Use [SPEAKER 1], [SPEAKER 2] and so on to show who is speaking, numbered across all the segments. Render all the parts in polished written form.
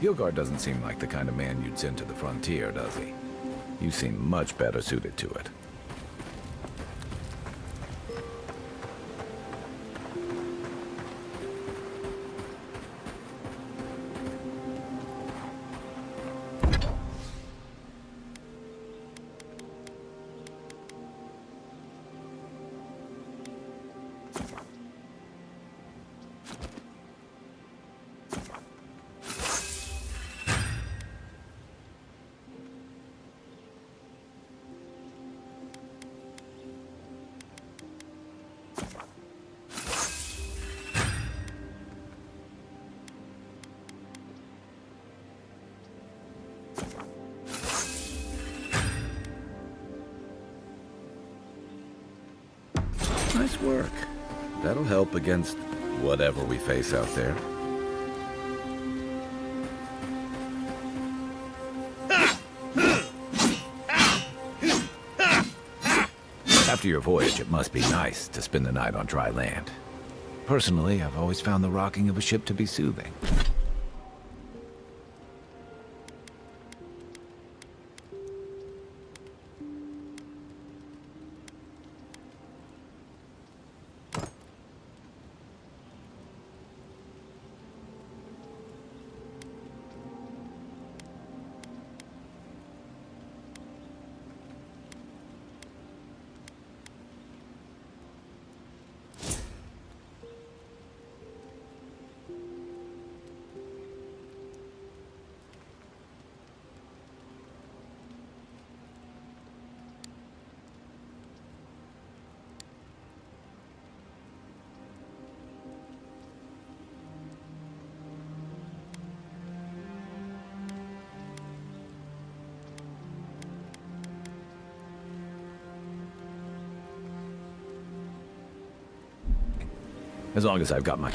[SPEAKER 1] Bjorgard doesn't seem like the kind of man you'd send to the frontier, does he? You seem much better suited to it. Nice work. That'll help against whatever we face out there. After your voyage, it must be nice to spend the night on dry land. Personally, I've always found the rocking of a ship to be soothing. As long as I've got my...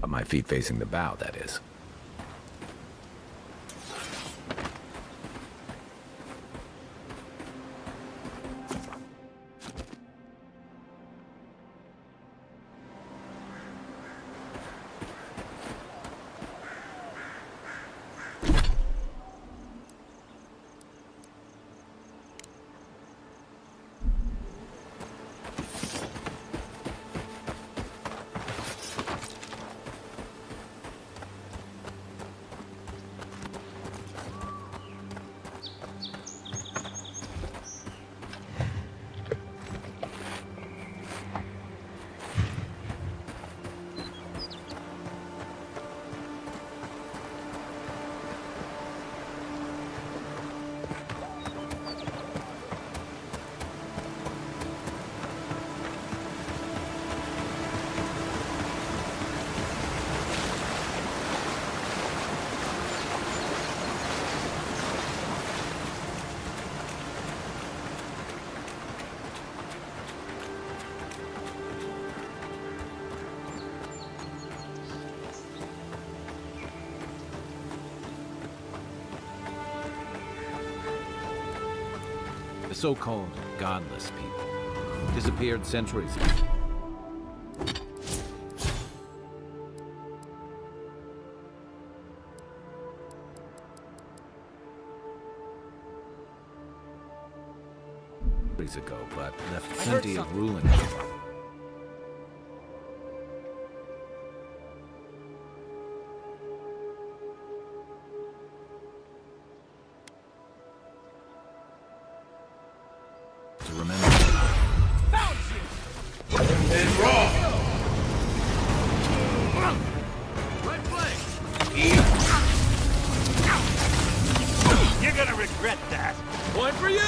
[SPEAKER 1] My feet facing the bow, that is. The so-called godless people disappeared centuries ago. But left plenty of ruling. remember them.
[SPEAKER 2] And raw.
[SPEAKER 3] Right place.
[SPEAKER 2] You're gonna regret that.
[SPEAKER 3] One for you.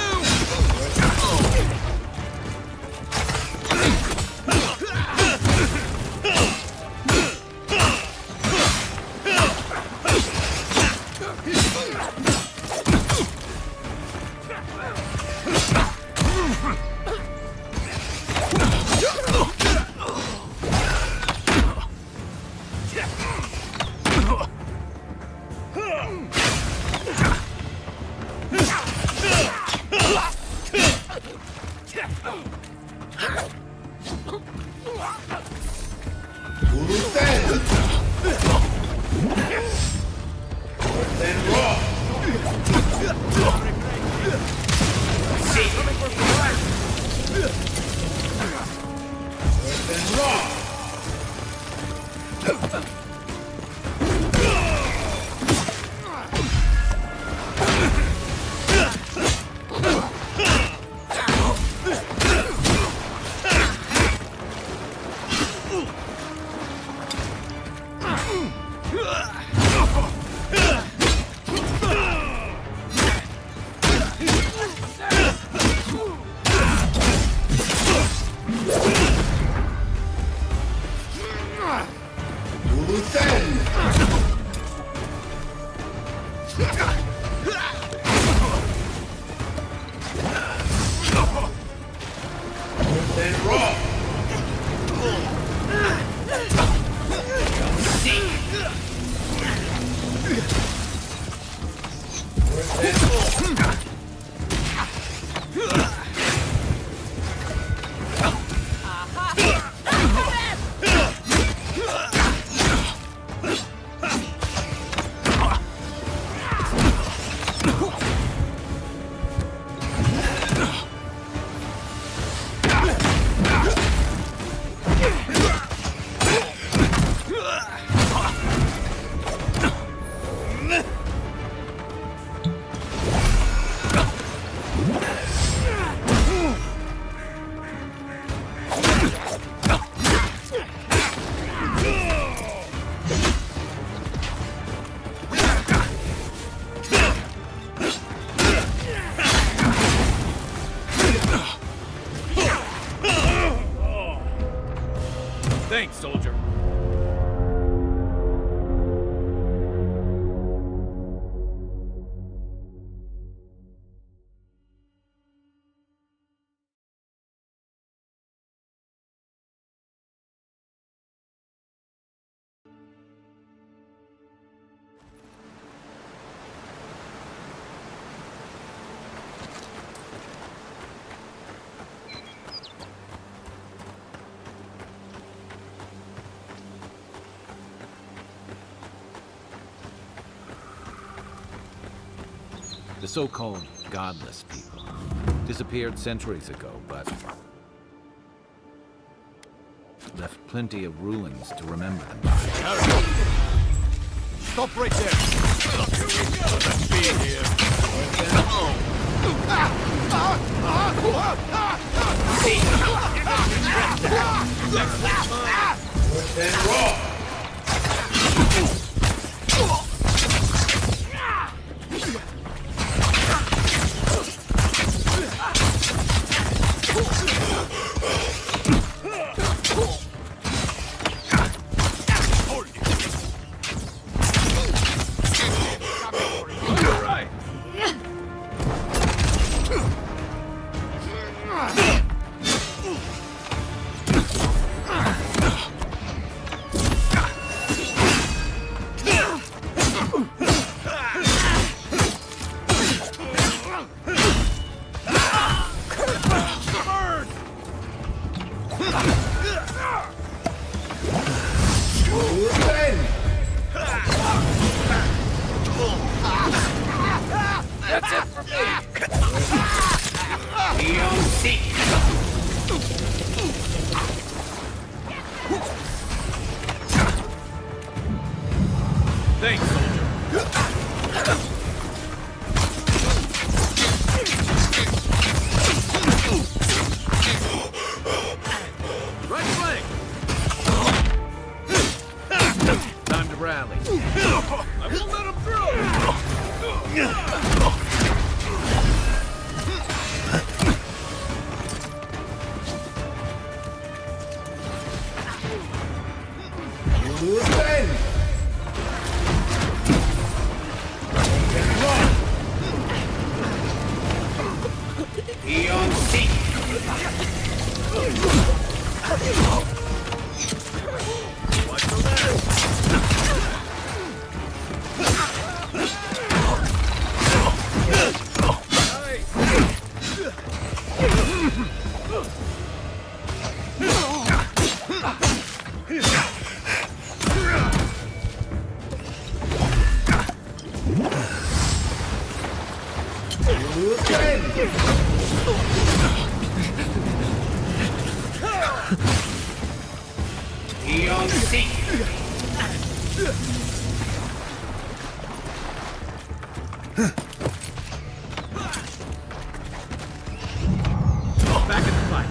[SPEAKER 3] Thanks, soldier.
[SPEAKER 1] The so-called godless people disappeared centuries ago, but left plenty of ruins to remember them by.
[SPEAKER 3] Stop right there. Let's be here.
[SPEAKER 2] And raw.
[SPEAKER 3] That's it for me. Thanks, soldier. Back in the fight.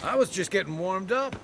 [SPEAKER 1] I was just getting warmed up.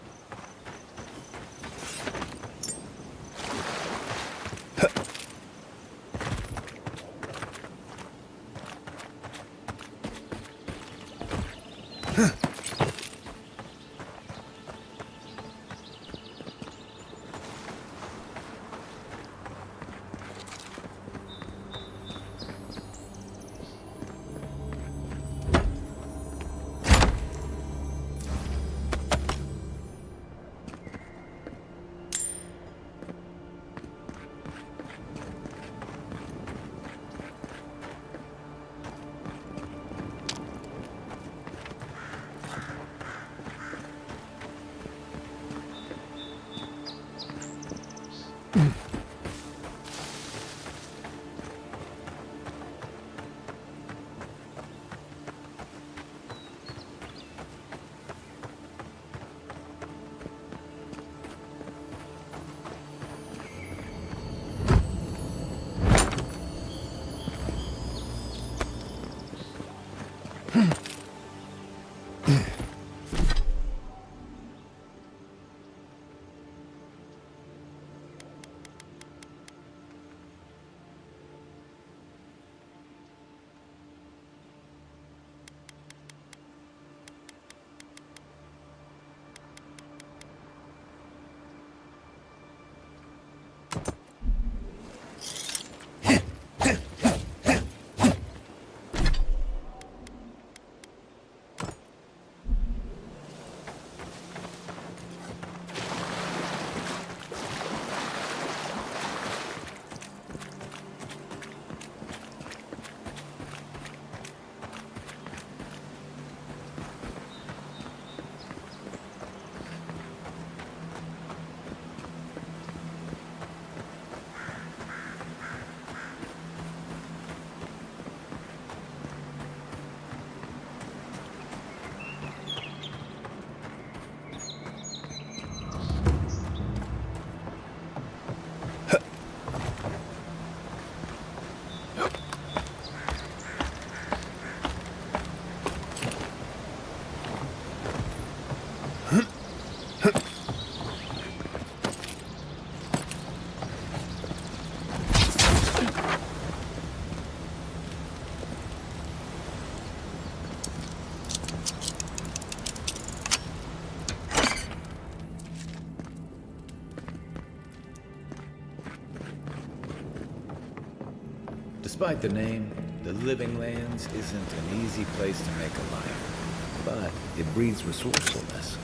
[SPEAKER 1] Despite the name, the Living Lands isn't an easy place to make a life, but it breeds resourcefulness.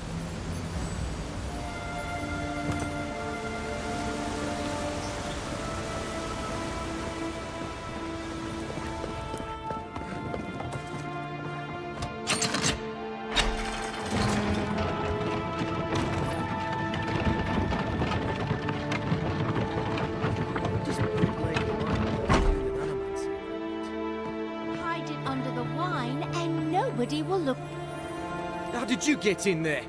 [SPEAKER 4] look...
[SPEAKER 5] How did you get in there?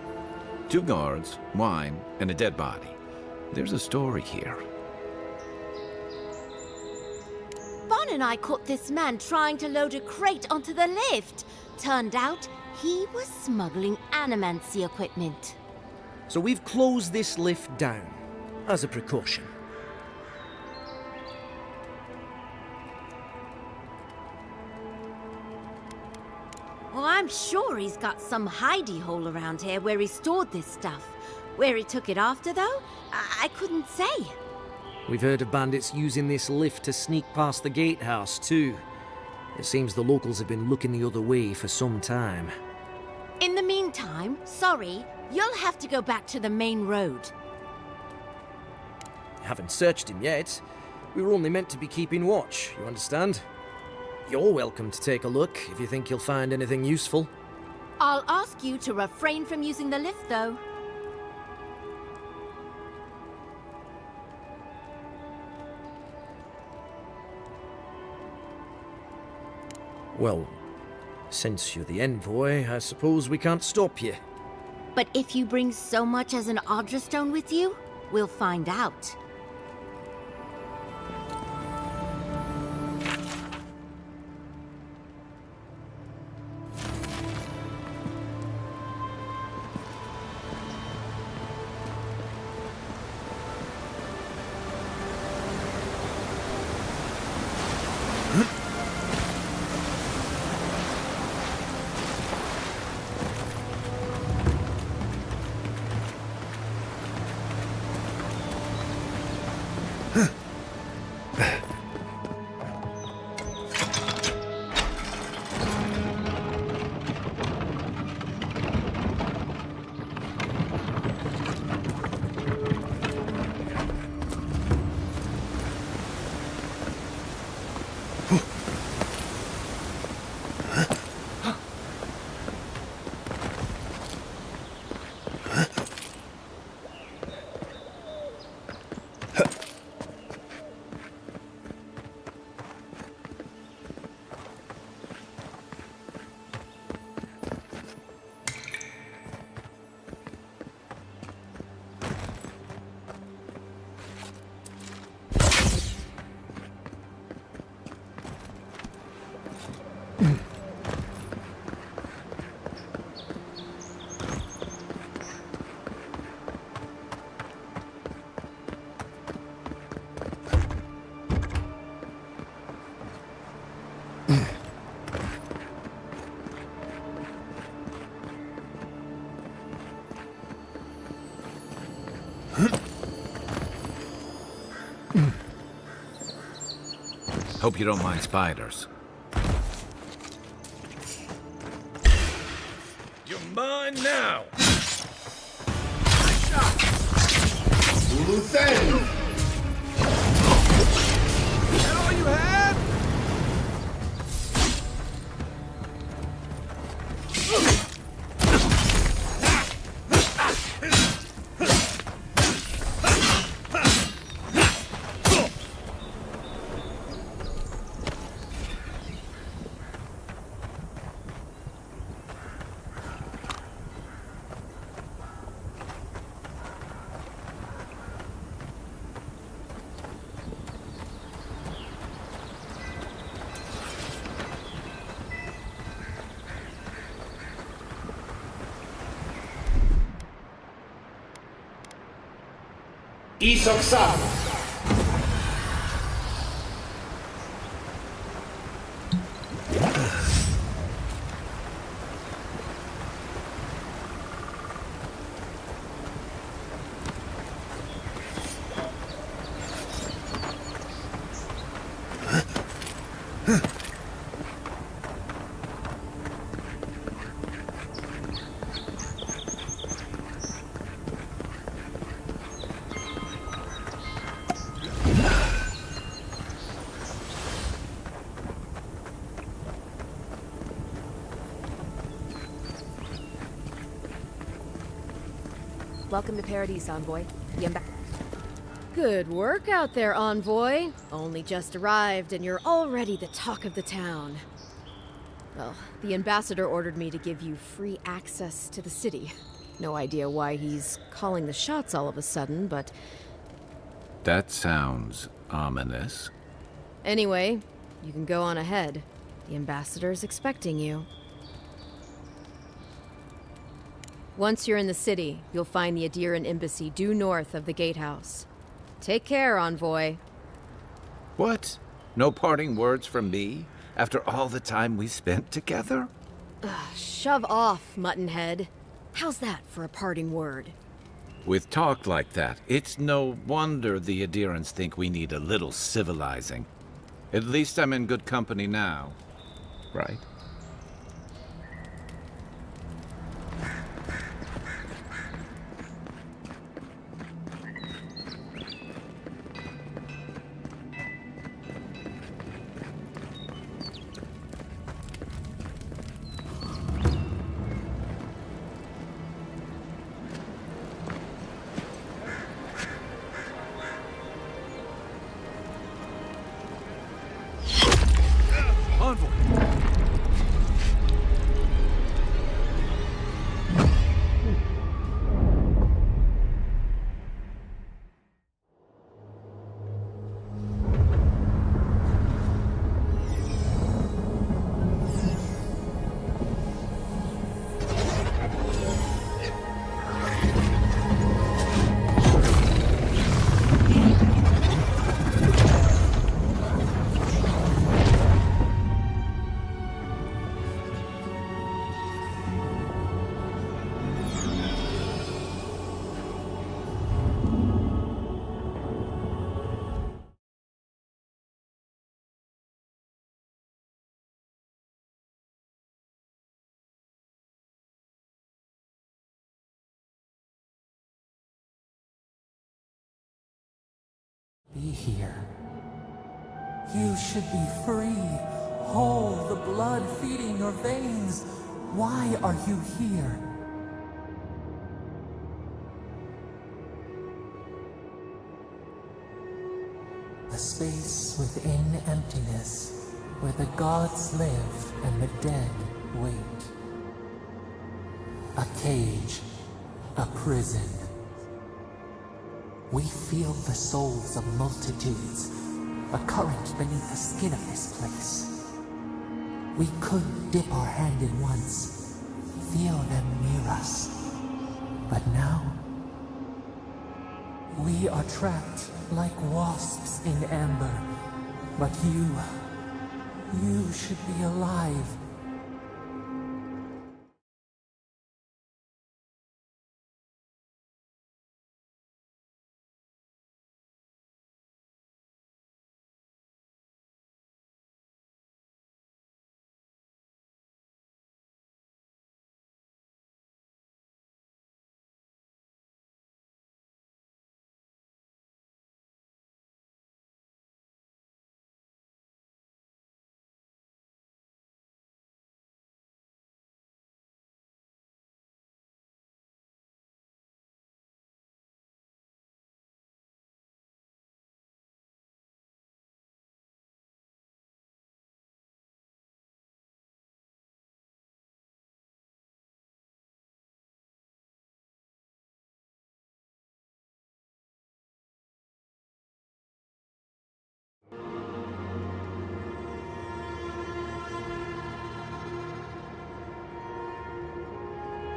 [SPEAKER 1] 2 guards, wine, and a dead body. There's a story here.
[SPEAKER 4] Bon and I caught this man trying to load a crate onto the lift. Turned out, he was smuggling animancy equipment.
[SPEAKER 5] So we've closed this lift down, as a precaution.
[SPEAKER 4] Well, I'm sure he's got some hidey hole around here where he stored this stuff. Where he took it after, though, I couldn't say.
[SPEAKER 5] We've heard of bandits using this lift to sneak past the gatehouse, too. It seems the locals have been looking the other way for some time.
[SPEAKER 4] In the meantime, sorry, you'll have to go back to the main road.
[SPEAKER 5] Haven't searched him yet. We were only meant to be keeping watch, you understand? You're welcome to take a look if you think you'll find anything useful.
[SPEAKER 4] I'll ask you to refrain from using the lift, though.
[SPEAKER 5] Well, since you're the envoy, I suppose we can't stop you.
[SPEAKER 4] But if you bring so much as an Audra stone with you, we'll find out.
[SPEAKER 1] Hope you don't mind spiders.
[SPEAKER 3] You're mine now.
[SPEAKER 2] Loose end.
[SPEAKER 3] That all you have?
[SPEAKER 2] Isoxado.
[SPEAKER 6] Welcome to Paradise, Envoy. Good work out there, Envoy. Only just arrived and you're already the talk of the town. Well, the ambassador ordered me to give you free access to the city. No idea why he's calling the shots all of a sudden, but
[SPEAKER 1] That sounds ominous.
[SPEAKER 6] anyway, you can go on ahead. The ambassador's expecting you. Once you're in the city, you'll find the Adiran embassy due north of the gatehouse. Take care, envoy.
[SPEAKER 1] What? No parting words from me? After all the time we spent together?
[SPEAKER 6] Shove off, Muttonhead. How's that for a parting word?
[SPEAKER 1] With talk like that, it's no wonder the Adirans think we need a little civilizing. At least I'm in good company now, right?
[SPEAKER 7] Be here. You should be free, whole, the blood feeding your veins. Why are you here? A space within emptiness, where the gods live and the dead wait. A cage, a prison. We feel the souls of multitudes, a current beneath the skin of this place. We could dip our hand in once, feel them near us. But now, we are trapped like wasps in amber. But you should be alive.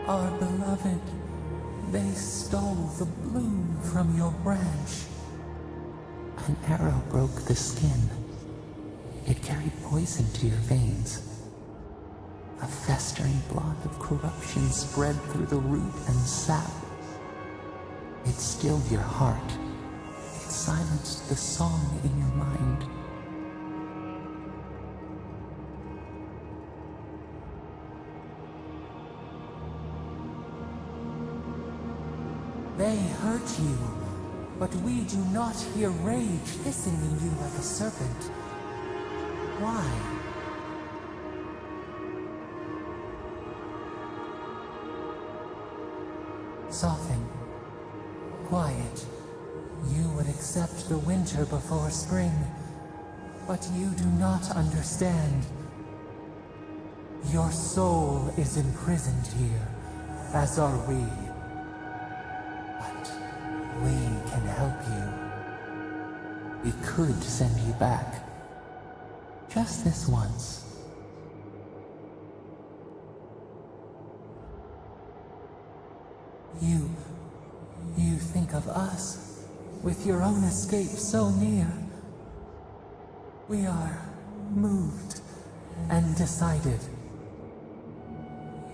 [SPEAKER 7] Our beloved, they stole the bloom from your branch. An arrow broke the skin. It carried poison to your veins. A festering blot of corruption spread through the root and sap. It stilled your heart. It silenced the song in your mind. They hurt you, but we do not hear rage hissing in you like a serpent. Why? Soften. Quiet. You would accept the winter before spring, but you do not understand. Your soul is imprisoned here, as are we. But we can help you. We could send you back. Just this once. You think of us, with your own escape so near. We are moved and decided.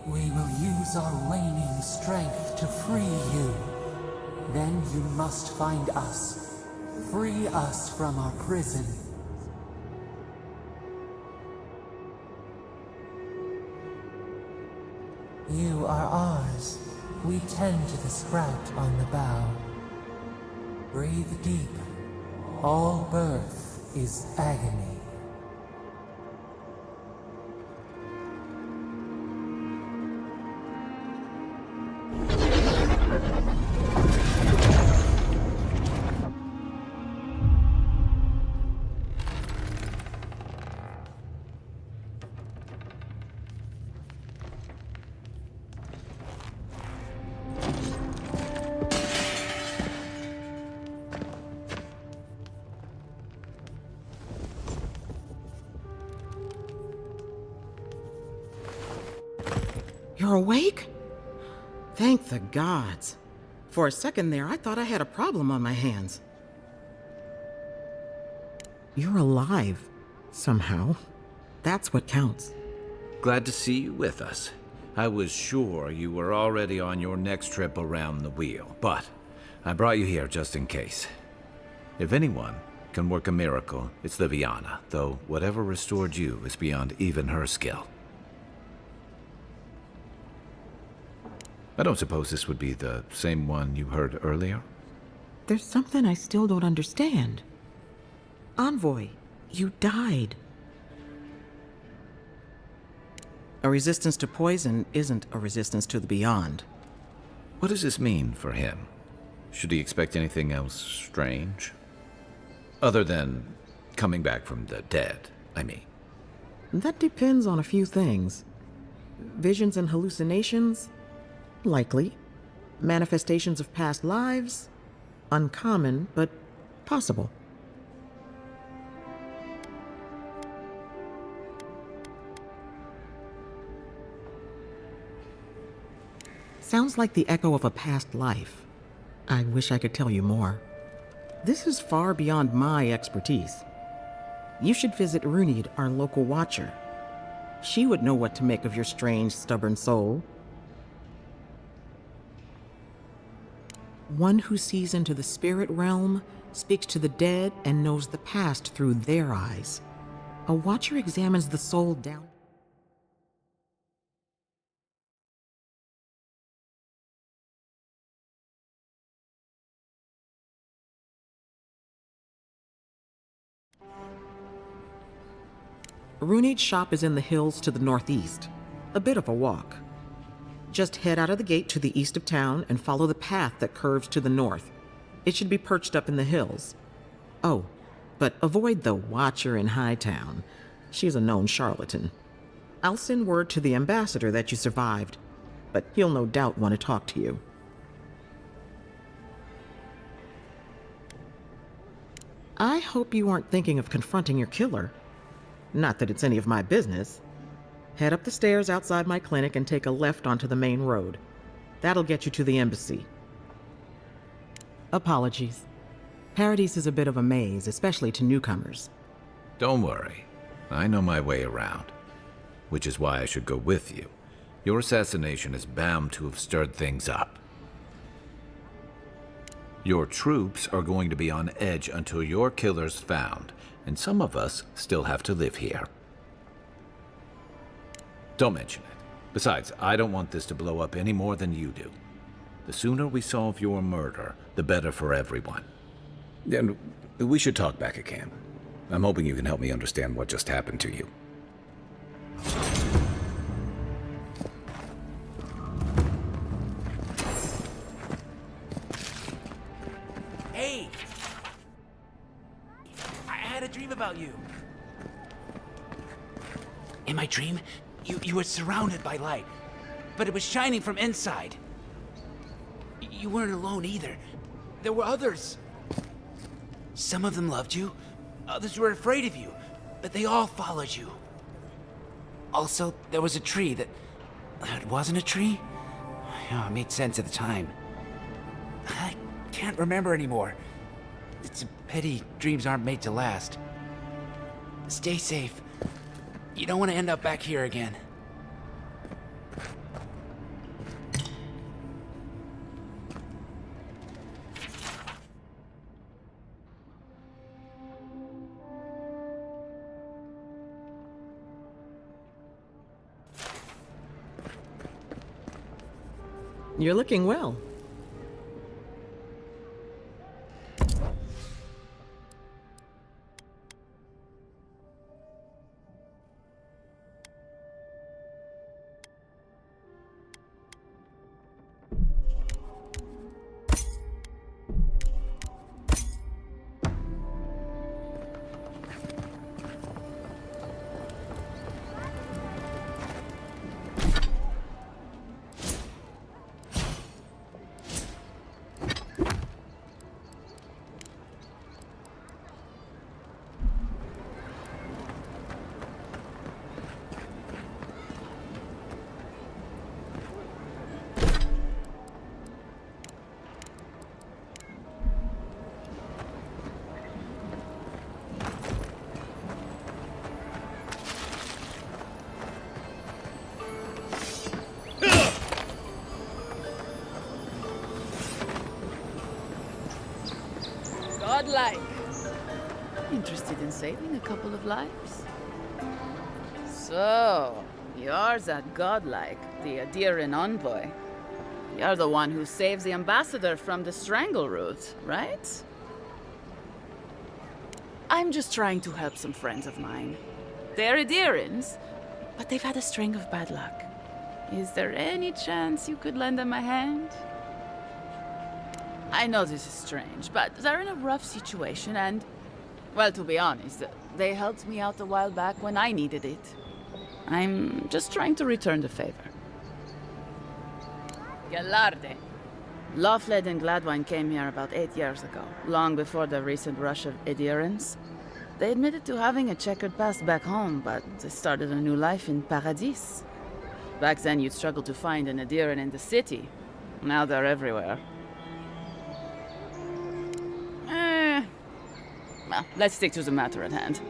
[SPEAKER 7] We will use our waning strength to free you. Then you must find us. Free us from our prison. You are ours. We tend to the sprout on the bough. Breathe deep. All birth is agony.
[SPEAKER 8] You're awake? Thank the gods. For a second there, I thought I had a problem on my hands. You're alive, somehow. That's what counts.
[SPEAKER 1] Glad to see you with us. I was sure you were already on your next trip around the wheel, but I brought you here just in case. If anyone can work a miracle, it's Liviana, though whatever restored you is beyond even her skill. I don't suppose this would be the same one you heard earlier?
[SPEAKER 8] There's something I still don't understand. Envoy, you died. A resistance to poison isn't a resistance to the beyond.
[SPEAKER 1] What does this mean for him? Should he expect anything else strange? Other than coming back from the dead, I mean.
[SPEAKER 8] That depends on a few things. Visions and hallucinations? Likely. Manifestations of past lives? Uncommon, but possible. Sounds like the echo of a past life. I wish I could tell you more. This is far beyond my expertise. You should visit Runid, our local watcher. She would know what to make of your strange, stubborn soul. One who sees into the spirit realm, speaks to the dead, and knows the past through their eyes. A watcher examines the soul down. Runid's shop is in the hills to the northeast. A bit of a walk. Just head out of the gate to the east of town and follow the path that curves to the north. It should be perched up in the hills. Oh, but avoid the Watcher in Hightown. She's a known charlatan. I'll send word to the ambassador that you survived, but he'll no doubt want to talk to you. I hope you aren't thinking of confronting your killer. Not that it's any of my business. Head up the stairs outside my clinic and take a left onto the main road. That'll get you to the embassy. Apologies. Paradise is a bit of a maze, especially to newcomers.
[SPEAKER 1] Don't worry. I know my way around. Which is why I should go with you. Your assassination is bound to have stirred things up. Your troops are going to be on edge until your killer's found, and some of us still have to live here. Don't mention it. Besides, I don't want this to blow up any more than you do. The sooner we solve your murder, the better for everyone.
[SPEAKER 9] And we should talk back at camp. I'm hoping you can help me understand what just happened to you.
[SPEAKER 2] Hey! I had a dream about you. In my dream, You were surrounded by light, but it was shining from inside. You weren't alone either. There were others. Some of them loved you, others were afraid of you, but they all followed you. Also, there was a tree that... It wasn't a tree? Oh, it made sense at the time. I can't remember anymore. It's a pity dreams aren't made to last. Stay safe. You don't want to end up back here again.
[SPEAKER 8] You're looking well.
[SPEAKER 10] Godlike. Interested in saving a couple of lives? So, you're that godlike, the Adiran envoy. You're the one who saves the ambassador from the strangle route, right? I'm just trying to help some friends of mine. They're Adirans, but they've had a string of bad luck. Is there any chance you could lend them a hand? I know this is strange, but they're in a rough situation and, well, to be honest, they helped me out a while back when I needed it. I'm just trying to return the favor. Galarde. Lofled and Gladwine came here about 8 years ago, long before the recent rush of Edirans. They admitted to having a checkered past back home, but they started a new life in Paradis. Back then, you'd struggle to find an Adiran in the city. Now they're everywhere. Well, let's stick to the matter at hand.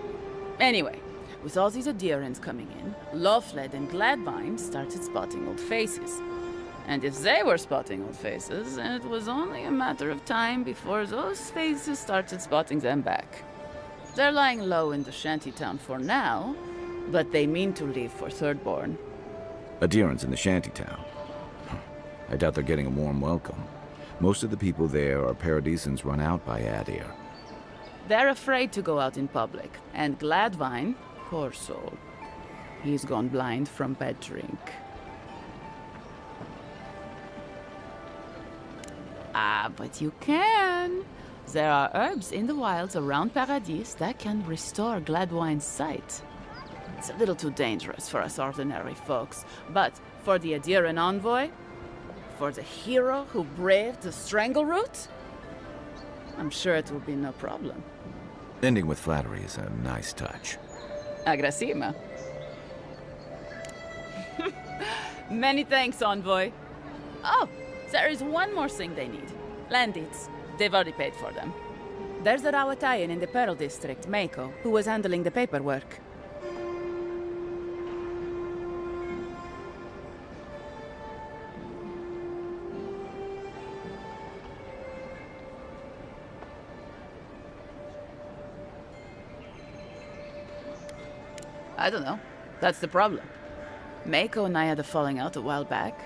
[SPEAKER 10] Anyway, with all these Adirans coming in, Lofled and Gladwine started spotting old faces. And if they were spotting old faces, it was only a matter of time before those faces started spotting them back. They're lying low in the shantytown for now, but they mean to leave for Thirdborn.
[SPEAKER 9] Adirans in the shantytown. I doubt they're getting a warm welcome. Most of the people there are Paradisans run out by Adir.
[SPEAKER 10] They're afraid to go out in public, and Gladwine, poor soul, he's gone blind from bad drink. Ah, but you can. There are herbs in the wilds around Paradis that can restore Gladwine's sight. It's a little too dangerous for us ordinary folks, but for the Adiran envoy, for the hero who braved the strangle route, I'm sure it will be no problem.
[SPEAKER 9] Ending with flattery is a nice touch.
[SPEAKER 10] Agrasima. Many thanks, envoy. Oh, there is one more thing they need. Land deeds. They've already paid for them. There's a Rawatayan in the Pearl District, Mako, who was handling the paperwork. I don't know. That's the problem. Mako and I had a falling out a while back.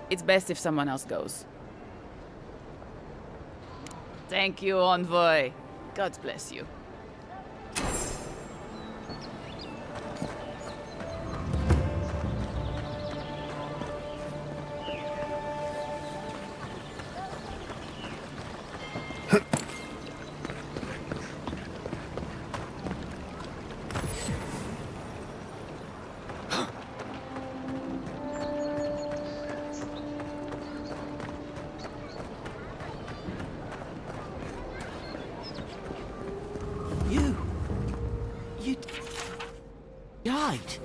[SPEAKER 10] It's best if someone else goes. Thank you, envoy. God bless you.
[SPEAKER 11] right.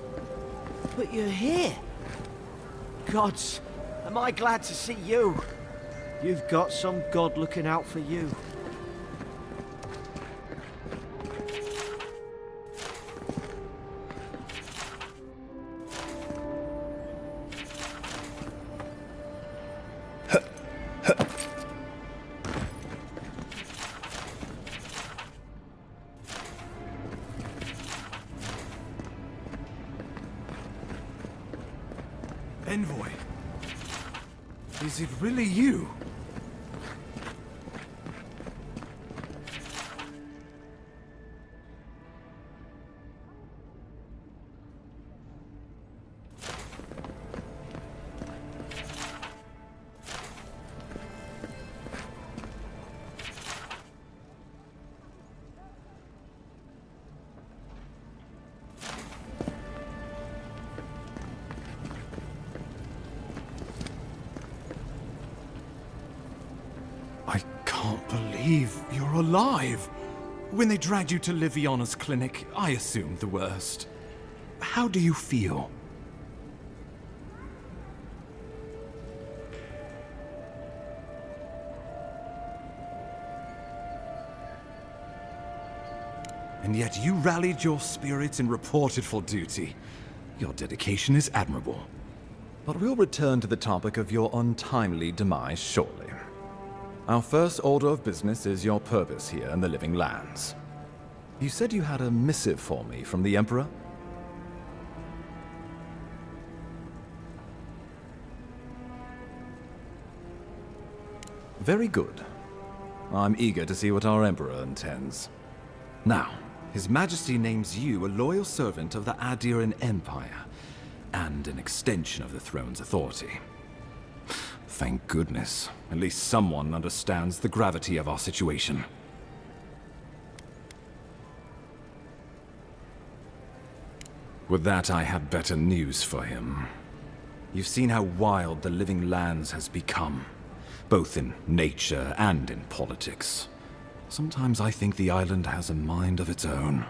[SPEAKER 11] But you're here. Gods, am I glad to see you. You've got some god looking out for you.
[SPEAKER 3] Envoy, is it really you? I can't believe you're alive. When they dragged you to Liviana's clinic, I assumed the worst. How do you feel? And yet you rallied your spirits and reported for duty. Your dedication is admirable. But we'll return to the topic of your untimely demise shortly. Our first order of business is your purpose here in the Living Lands. You said you had a missive for me from the Emperor? Very good. I'm eager to see what our Emperor intends. Now, His Majesty names you a loyal servant of the Adiran Empire, and an extension of the throne's authority. Thank goodness. At least someone understands the gravity of our situation. With that, I had better news for him. You've seen how wild the Living Lands has become, both in nature and in politics. Sometimes I think the island has a mind of its own.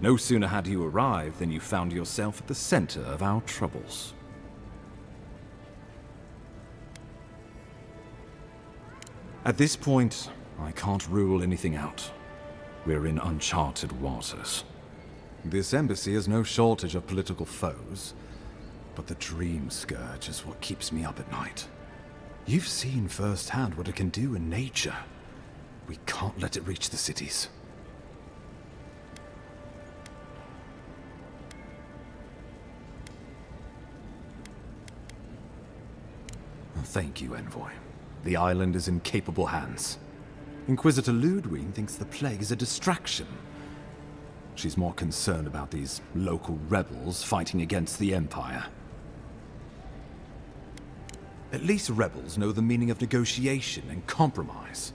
[SPEAKER 3] No sooner had you arrived than you found yourself at the center of our troubles. At this point, I can't rule anything out. We're in uncharted waters. This embassy has no shortage of political foes, but the Dream Scourge is what keeps me up at night. You've seen firsthand what it can do in nature. We can't let it reach the cities. Thank you, Envoy. The island is in capable hands. Inquisitor Ludwig thinks the plague is a distraction. She's more concerned about these local rebels fighting against the Empire. At least rebels know the meaning of negotiation and compromise.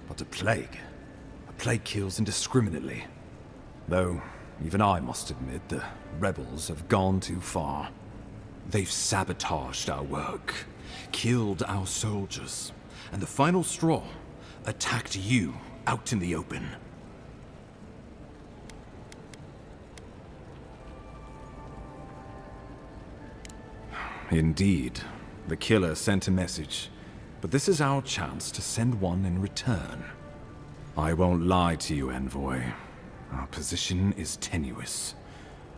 [SPEAKER 3] But a plague kills indiscriminately. Though, even I must admit, the rebels have gone too far. They've sabotaged our work, killed our soldiers, and the final straw, attacked you out in the open. Indeed, the killer sent a message, but this is our chance to send one in return. I won't lie to you, Envoy. Our position is tenuous.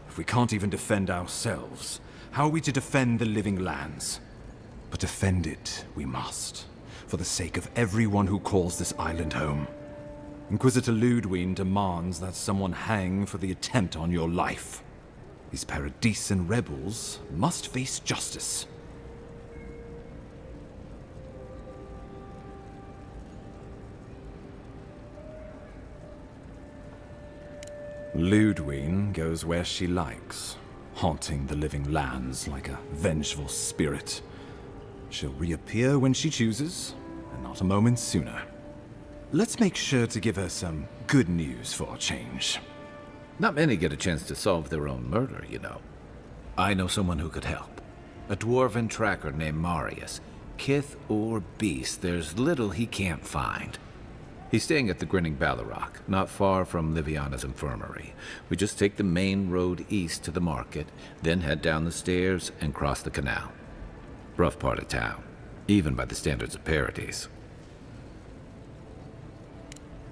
[SPEAKER 3] If we can't even defend ourselves, how are we to defend the Living Lands? But defend it we must, for the sake of everyone who calls this island home. Inquisitor Ludwig demands that someone hang for the attempt on your life. These Paradisian rebels must face justice. Ludwig goes where she likes, haunting the Living Lands like a vengeful spirit. She'll reappear when she chooses, and not a moment sooner. Let's make sure to give her some good news for a change.
[SPEAKER 1] Not many get a chance to solve their own murder, you know. I know someone who could help. A dwarven tracker named Marius. Kith or beast, there's little he can't find. He's staying at the Grinning Ballarrock, not far from Liviana's infirmary. We just take the main road east to the market, then head down the stairs and cross the canal. Rough part of town, even by the standards of Paradise.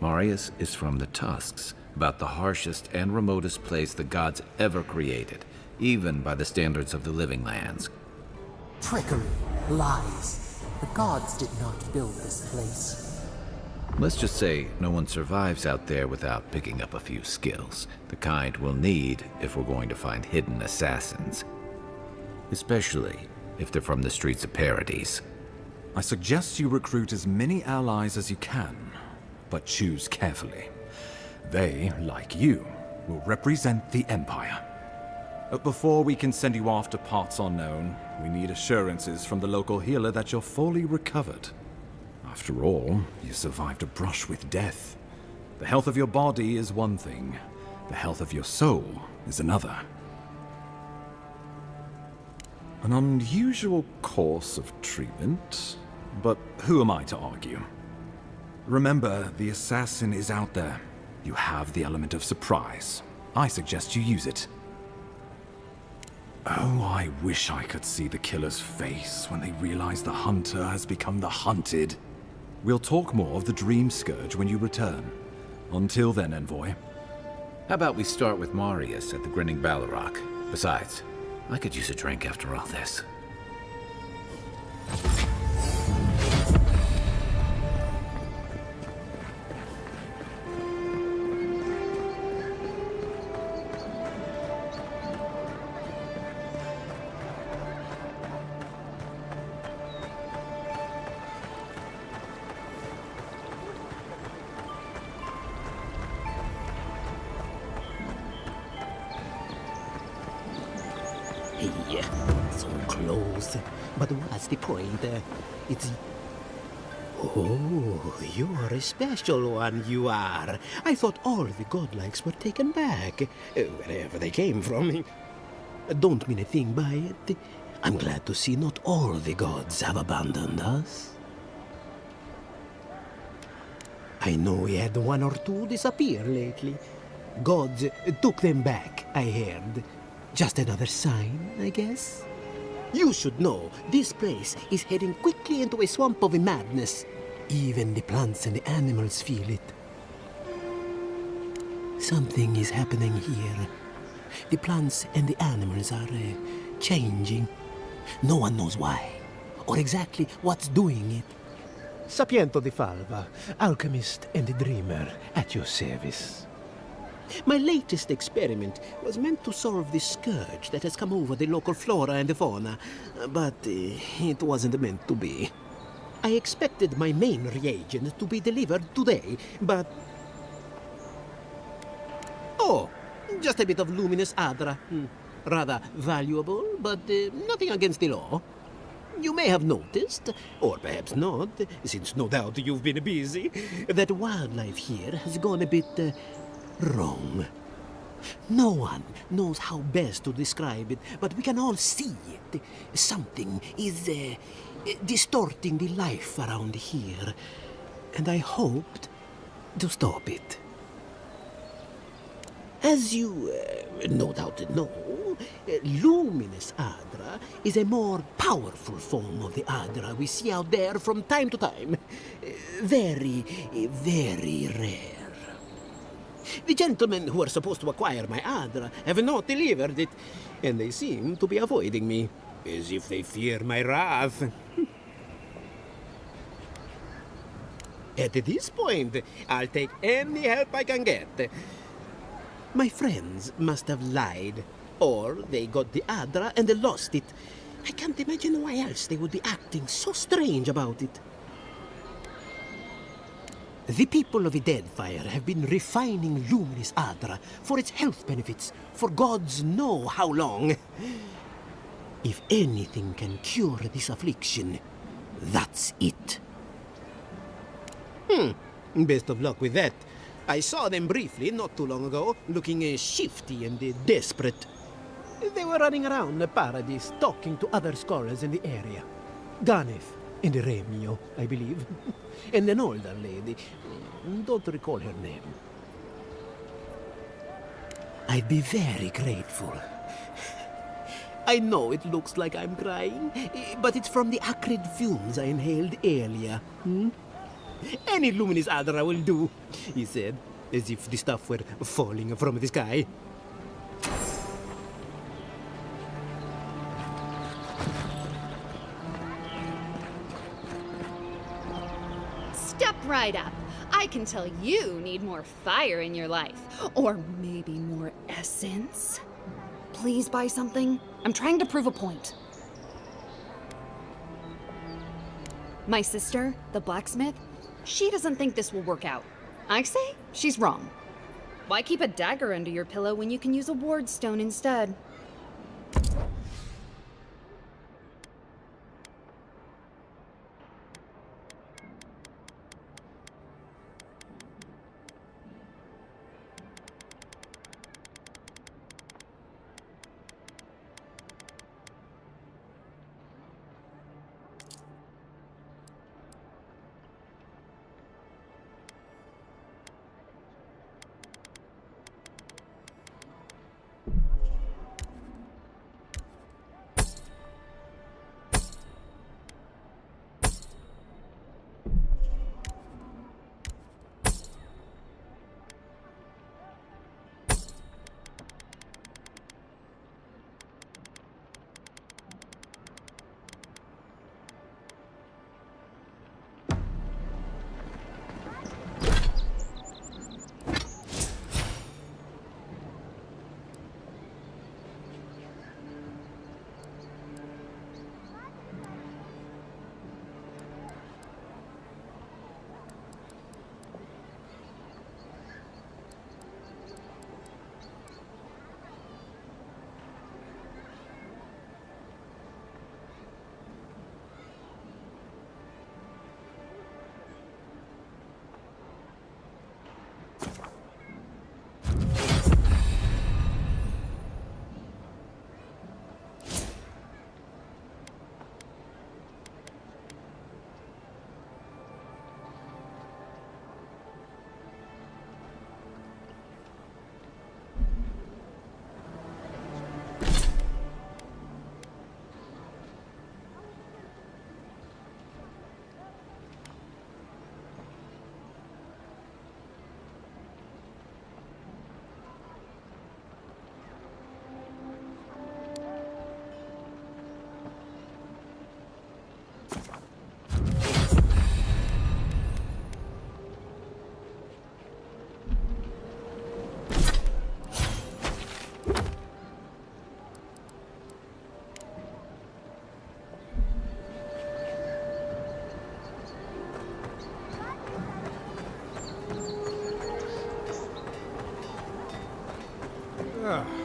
[SPEAKER 1] Marius is from the Tusks, about the harshest and remotest place the gods ever created, even by the standards of the Living Lands.
[SPEAKER 7] Trickery, lies. The gods did not build this place.
[SPEAKER 1] Let's just say no one survives out there without picking up a few skills, the kind we'll need if we're going to find hidden assassins. Especially if they're from the streets of Paradise.
[SPEAKER 3] I suggest you recruit as many allies as you can, but choose carefully. They, like you, will represent the Empire. But before we can send you off to parts unknown, we need assurances from the local healer that you're fully recovered. After all, you survived a brush with death. The health of your body is one thing. The health of your soul is another. An unusual course of treatment, but who am I to argue? Remember, the assassin is out there. You have the element of surprise. I suggest you use it. Oh, I wish I could see the killer's face when they realize the hunter has become the hunted. We'll talk more of the Dream Scourge when you return. Until then, Envoy.
[SPEAKER 1] How about we start with Marius at the Grinning Ballarrock? Besides, I could use a drink after all this.
[SPEAKER 12] Hey, so close. But what's the point? It's... Oh, you're a special one, you are. I thought all the godlikes were taken back, wherever they came from. Don't mean a thing by it. I'm glad to see not all the gods have abandoned us. I know we had one or two disappear lately. Gods took them back, I heard. Just another sign, I guess? You should know, this place is heading quickly into a swamp of madness. Even the plants and the animals feel it. Something is happening here. The plants and the animals are changing. No one knows why, or exactly what's doing it.
[SPEAKER 13] Sapiento di Falva, alchemist and dreamer, at your service.
[SPEAKER 12] My latest experiment was meant to solve the scourge that has come over the local flora and fauna, but it wasn't meant to be. I expected my main reagent to be delivered today, but... Oh, just a bit of luminous adra. Rather valuable, but nothing against the law. You may have noticed, or perhaps not, since no doubt you've been busy, that wildlife here has gone a bit... wrong. No one knows how best to describe it, but we can all see it. Something is distorting the life around here, and I hoped to stop it. As you no doubt know, luminous Adra is a more powerful form of the Adra we see out there from time to time. Very, very rare. The gentlemen who are supposed to acquire my Adra have not delivered it, and they seem to be avoiding me, as if they fear my wrath. At this point, I'll take any help I can get. My friends must have lied, or they got the Adra and they lost it. I can't imagine why else they would be acting so strange about it. The people of the Deadfire have been refining luminous Adra for its health benefits for gods know how long. If anything can cure this affliction, that's it. Best of luck with that. I saw them briefly not too long ago, looking shifty and desperate. They were running around the Paradise talking to other scholars in the area. Ganef, and Remio, I believe. And an older lady. Don't recall her name. I'd be very grateful. I know it looks like I'm crying, but it's from the acrid fumes I inhaled earlier. Any luminous adra will do, he said, as if the stuff were falling from the sky.
[SPEAKER 14] Step right up. I can tell you need more fire in your life. Or maybe more essence. Please buy something. I'm trying to prove a point. My sister, the blacksmith, she doesn't think this will work out. I say she's wrong. Why keep a dagger under your pillow when you can use a ward stone instead?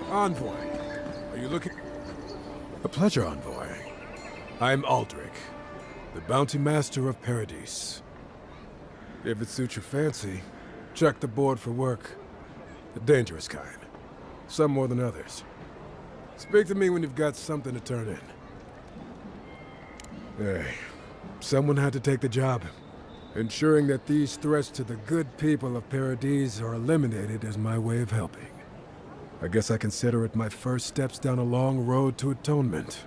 [SPEAKER 15] Envoy. Are you looking... A pleasure, Envoy. I'm Aldrich, the bounty master of Paradise. If it suits your fancy, check the board for work. The dangerous kind. Some more than others. Speak to me when you've got something to turn in. Hey, someone had to take the job. Ensuring that these threats to the good people of Paradise are eliminated is my way of helping. I guess I consider it my first steps down a long road to atonement.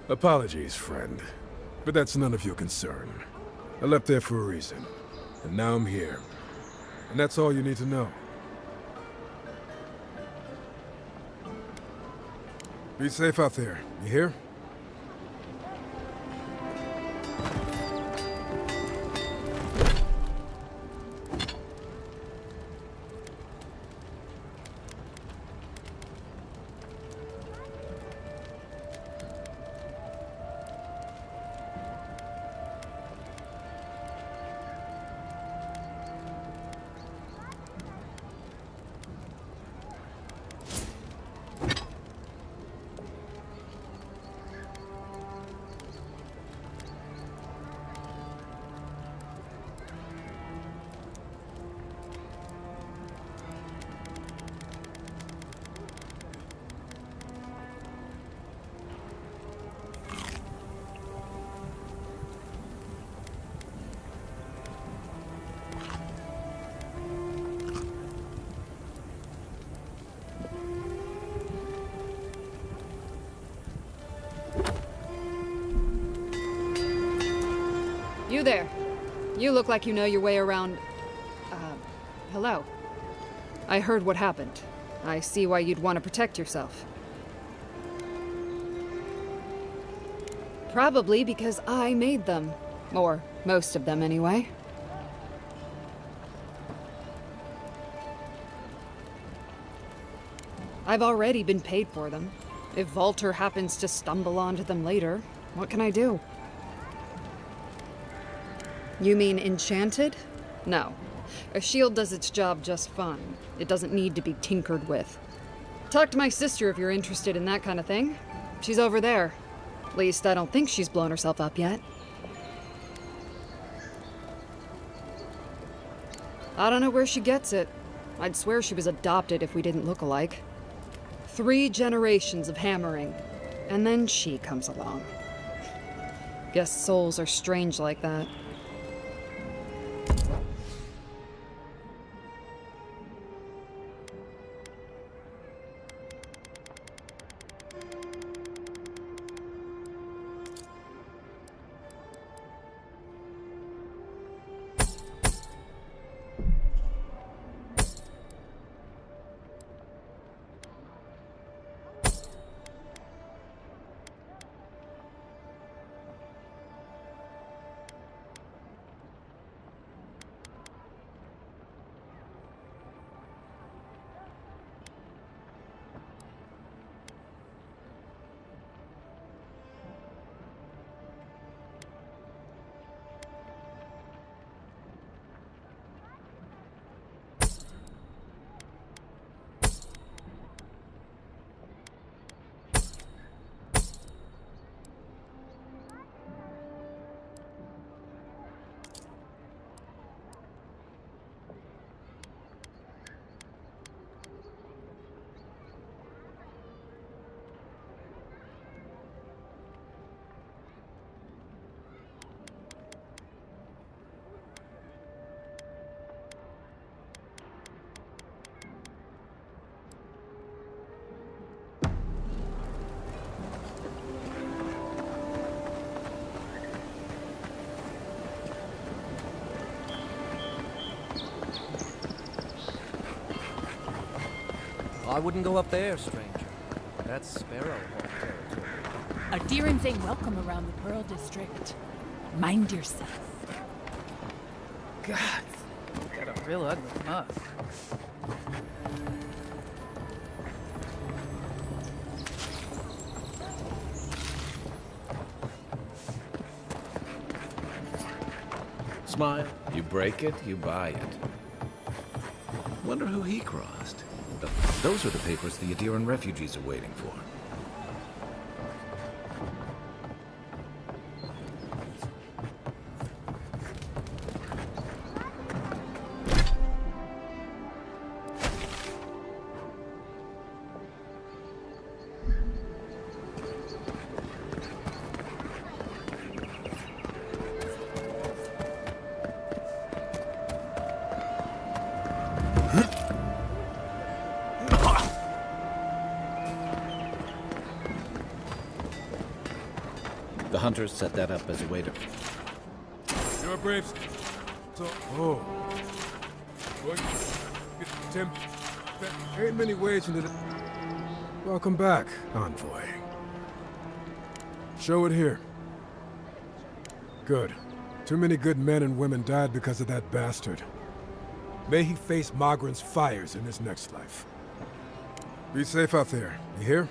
[SPEAKER 15] Apologies, friend, but that's none of your concern. I left there for a reason, and now I'm here. And that's all you need to know. Be safe out there, you hear?
[SPEAKER 14] You there. You look like you know your way around... hello. I heard what happened. I see why you'd want to protect yourself. Probably because I made them. Or most of them, anyway. I've already been paid for them. If Walter happens to stumble onto them later, what can I do? You mean enchanted? No. A shield does its job just fine. It doesn't need to be tinkered with. Talk to my sister if you're interested in that kind of thing. She's over there. At least I don't think she's blown herself up yet. I don't know where she gets it. I'd swear she was adopted if we didn't look alike. 3 generations of hammering, and then she comes along. Guess souls are strange like that.
[SPEAKER 16] I wouldn't go up there, stranger. That's Sparrowhawk territory.
[SPEAKER 17] Adherents ain't welcome around the Pearl District. Mind yourself.
[SPEAKER 18] God, got a real ugly mug.
[SPEAKER 1] Smile. You break it, you buy it. Wonder who he crossed. Those are the papers the Adiran refugees are waiting for. The hunters set that up as a way to...
[SPEAKER 15] You're brave. So, oh. Well, Tim, there ain't many ways into the... Welcome back, Envoy. Show it here. Good. Too many good men and women died because of that bastard. May he face Magran's fires in his next life. Be safe out there, you hear?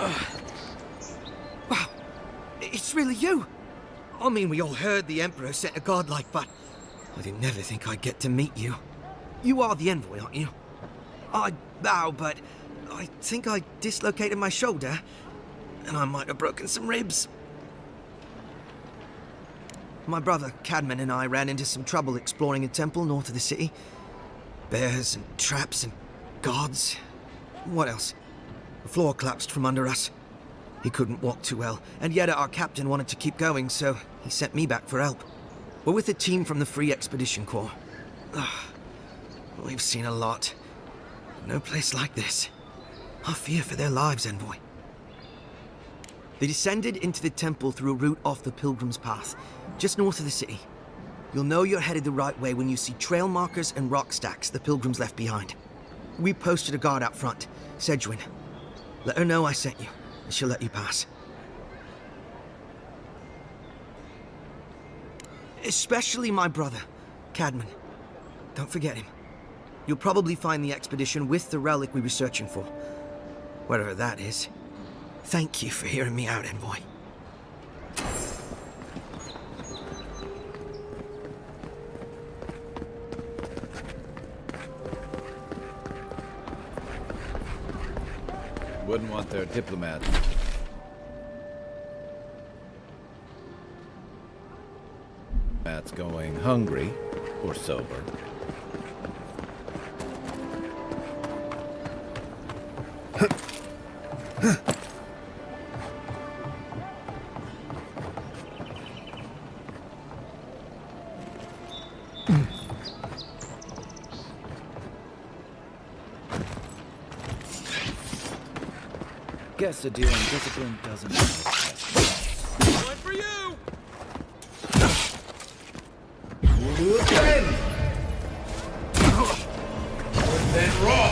[SPEAKER 11] Wow, it's really you. I mean, we all heard the Emperor sent a godlike, but I didn't never think I'd get to meet you. You are the envoy, aren't you? I bow, but I think I dislocated my shoulder, and I might have broken some ribs. My brother, Cadman, and I ran into some trouble exploring a temple north of the city. Bears and traps and guards. What else? The floor collapsed from under us. He couldn't walk too well, and yet our captain wanted to keep going, so he sent me back for help. We're with a team from the Free Expedition Corps. We've seen a lot. No place like this. I fear for their lives, envoy. They descended into the temple through a route off the Pilgrim's Path, just north of the city. You'll know you're headed the right way when you see trail markers and rock stacks the Pilgrims left behind. We posted a guard out front, Sedgwin. Let her know I sent you, and she'll let you pass. Especially my brother, Cadman. Don't forget him. You'll probably find the expedition with the relic we were searching for. Whatever that is. Thank you for hearing me out, envoy.
[SPEAKER 1] Wouldn't want their diplomats going hungry or sober. Guess a deal in discipline doesn't matter.
[SPEAKER 15] One for you!
[SPEAKER 1] Then raw!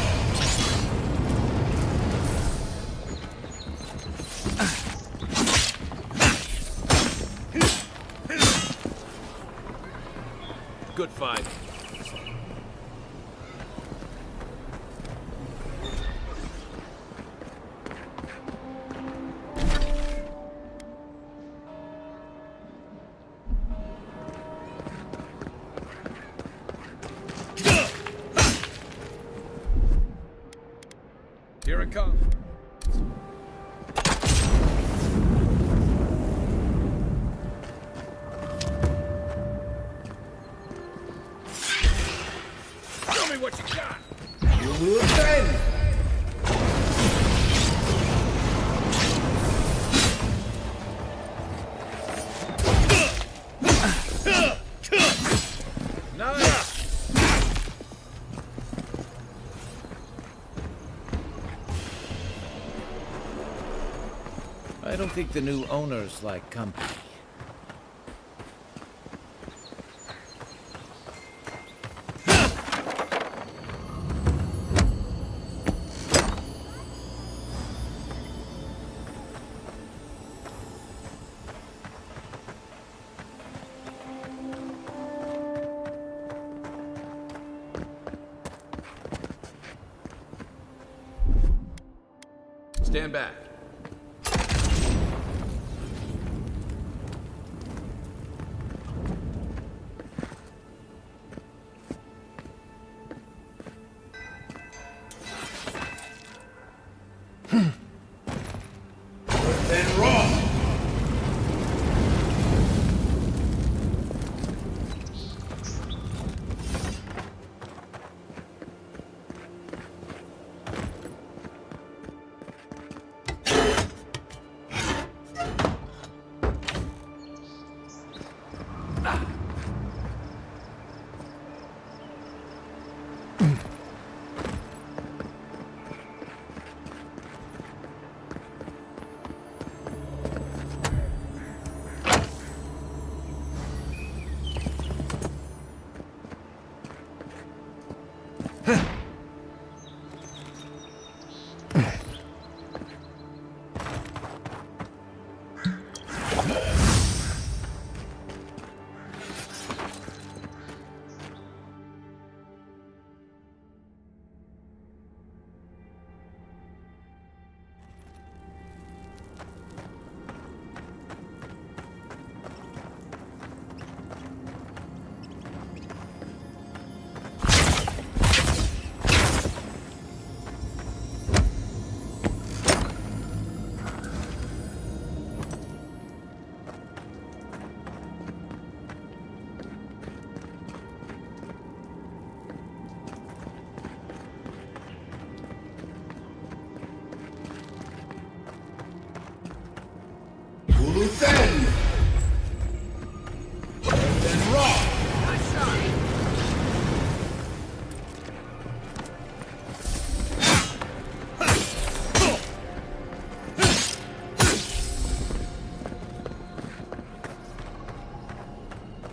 [SPEAKER 15] Good fight.
[SPEAKER 1] Here it comes.
[SPEAKER 15] Show me what you got!
[SPEAKER 1] I don't think the new owners like company.
[SPEAKER 15] Stand back.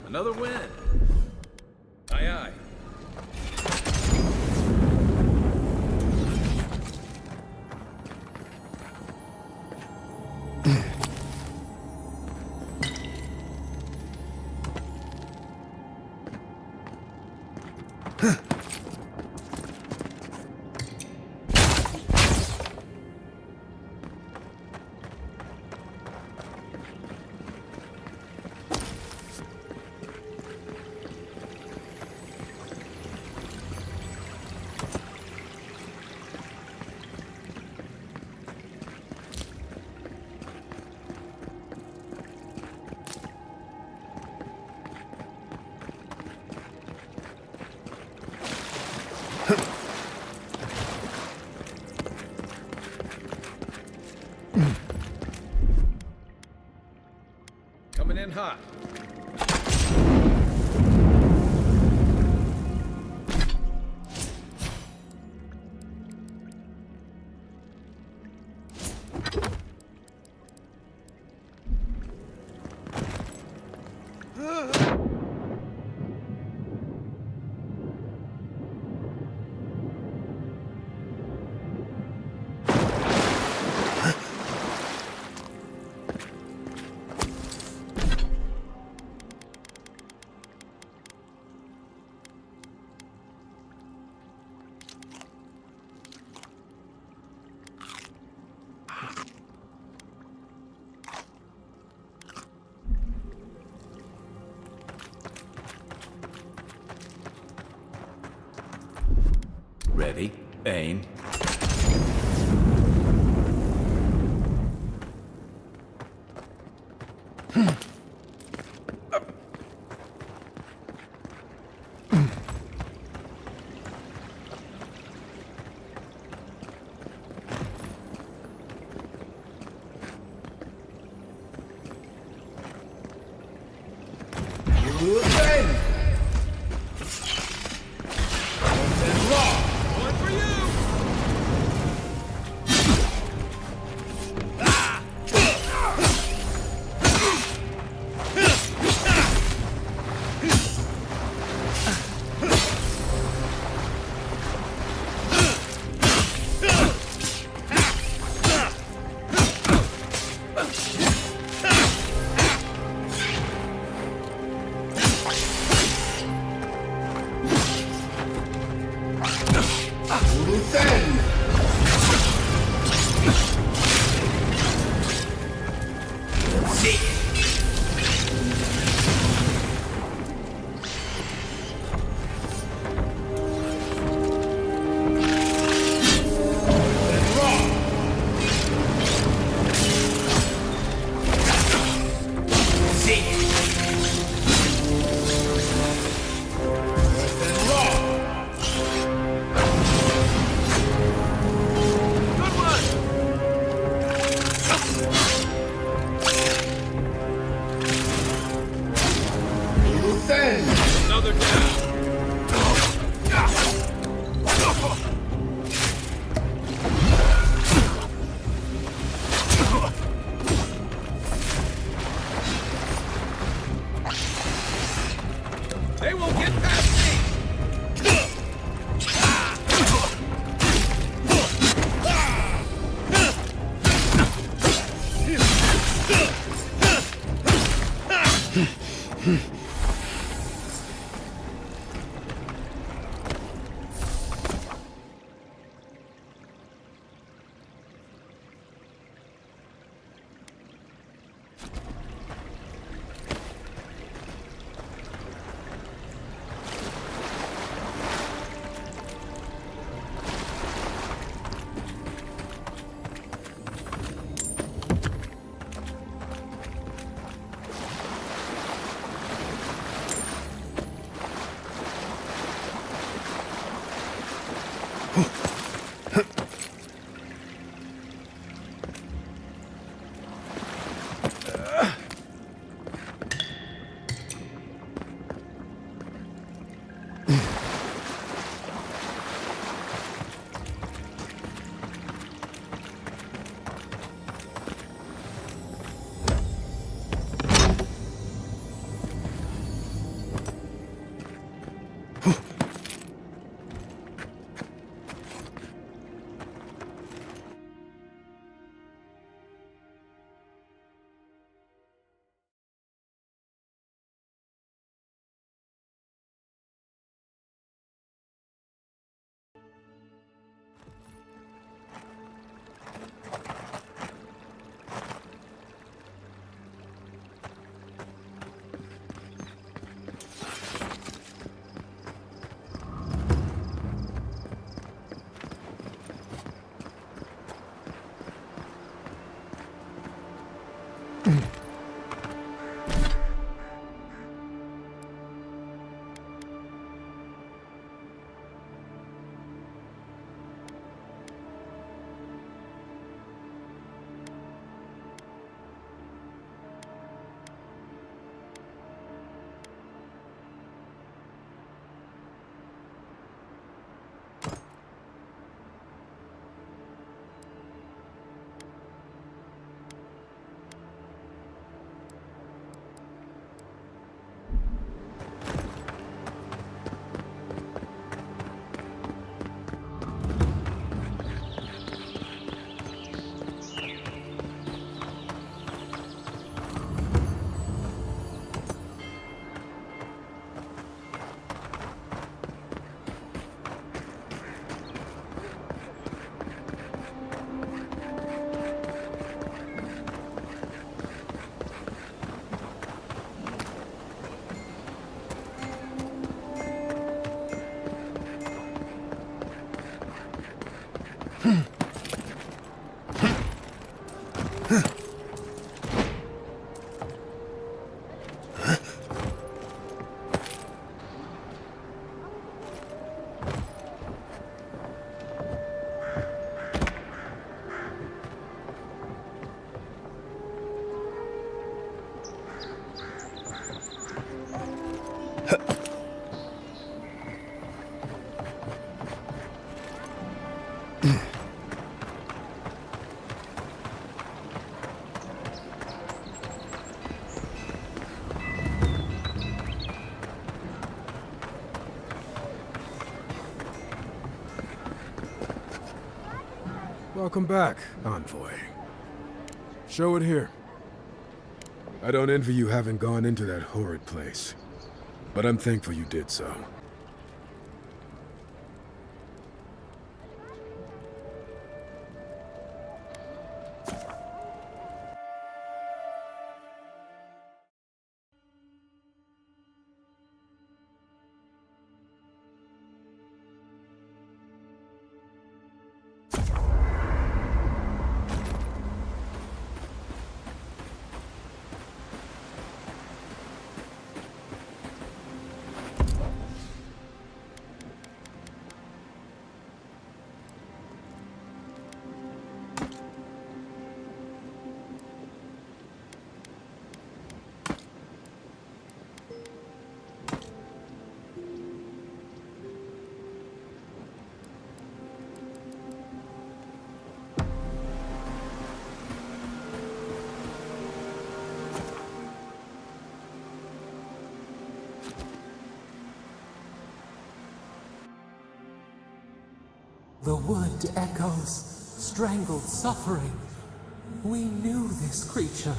[SPEAKER 1] Another win. Aye, aye. Coming in hot. Ready, aim.
[SPEAKER 15] Welcome back, Envoy. Show it here. I don't envy you having gone into that horrid place, but I'm thankful you did so.
[SPEAKER 7] The wood echoes, strangled suffering. We knew this creature.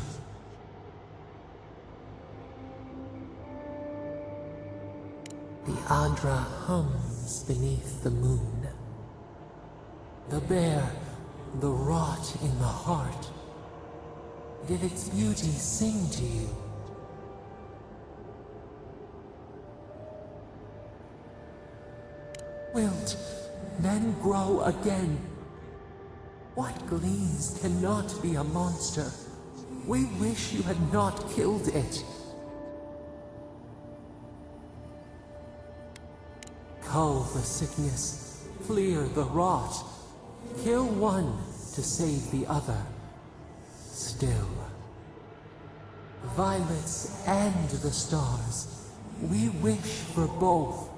[SPEAKER 7] The Adra hums beneath the moon. The bear, the rot in the heart. Did its beauty sing to you? Wilt then grow again. What gleams cannot be a monster. We wish you had not killed it. Cull the sickness, clear the rot. Kill one to save the other. Still. Violets and the stars. We wish for both.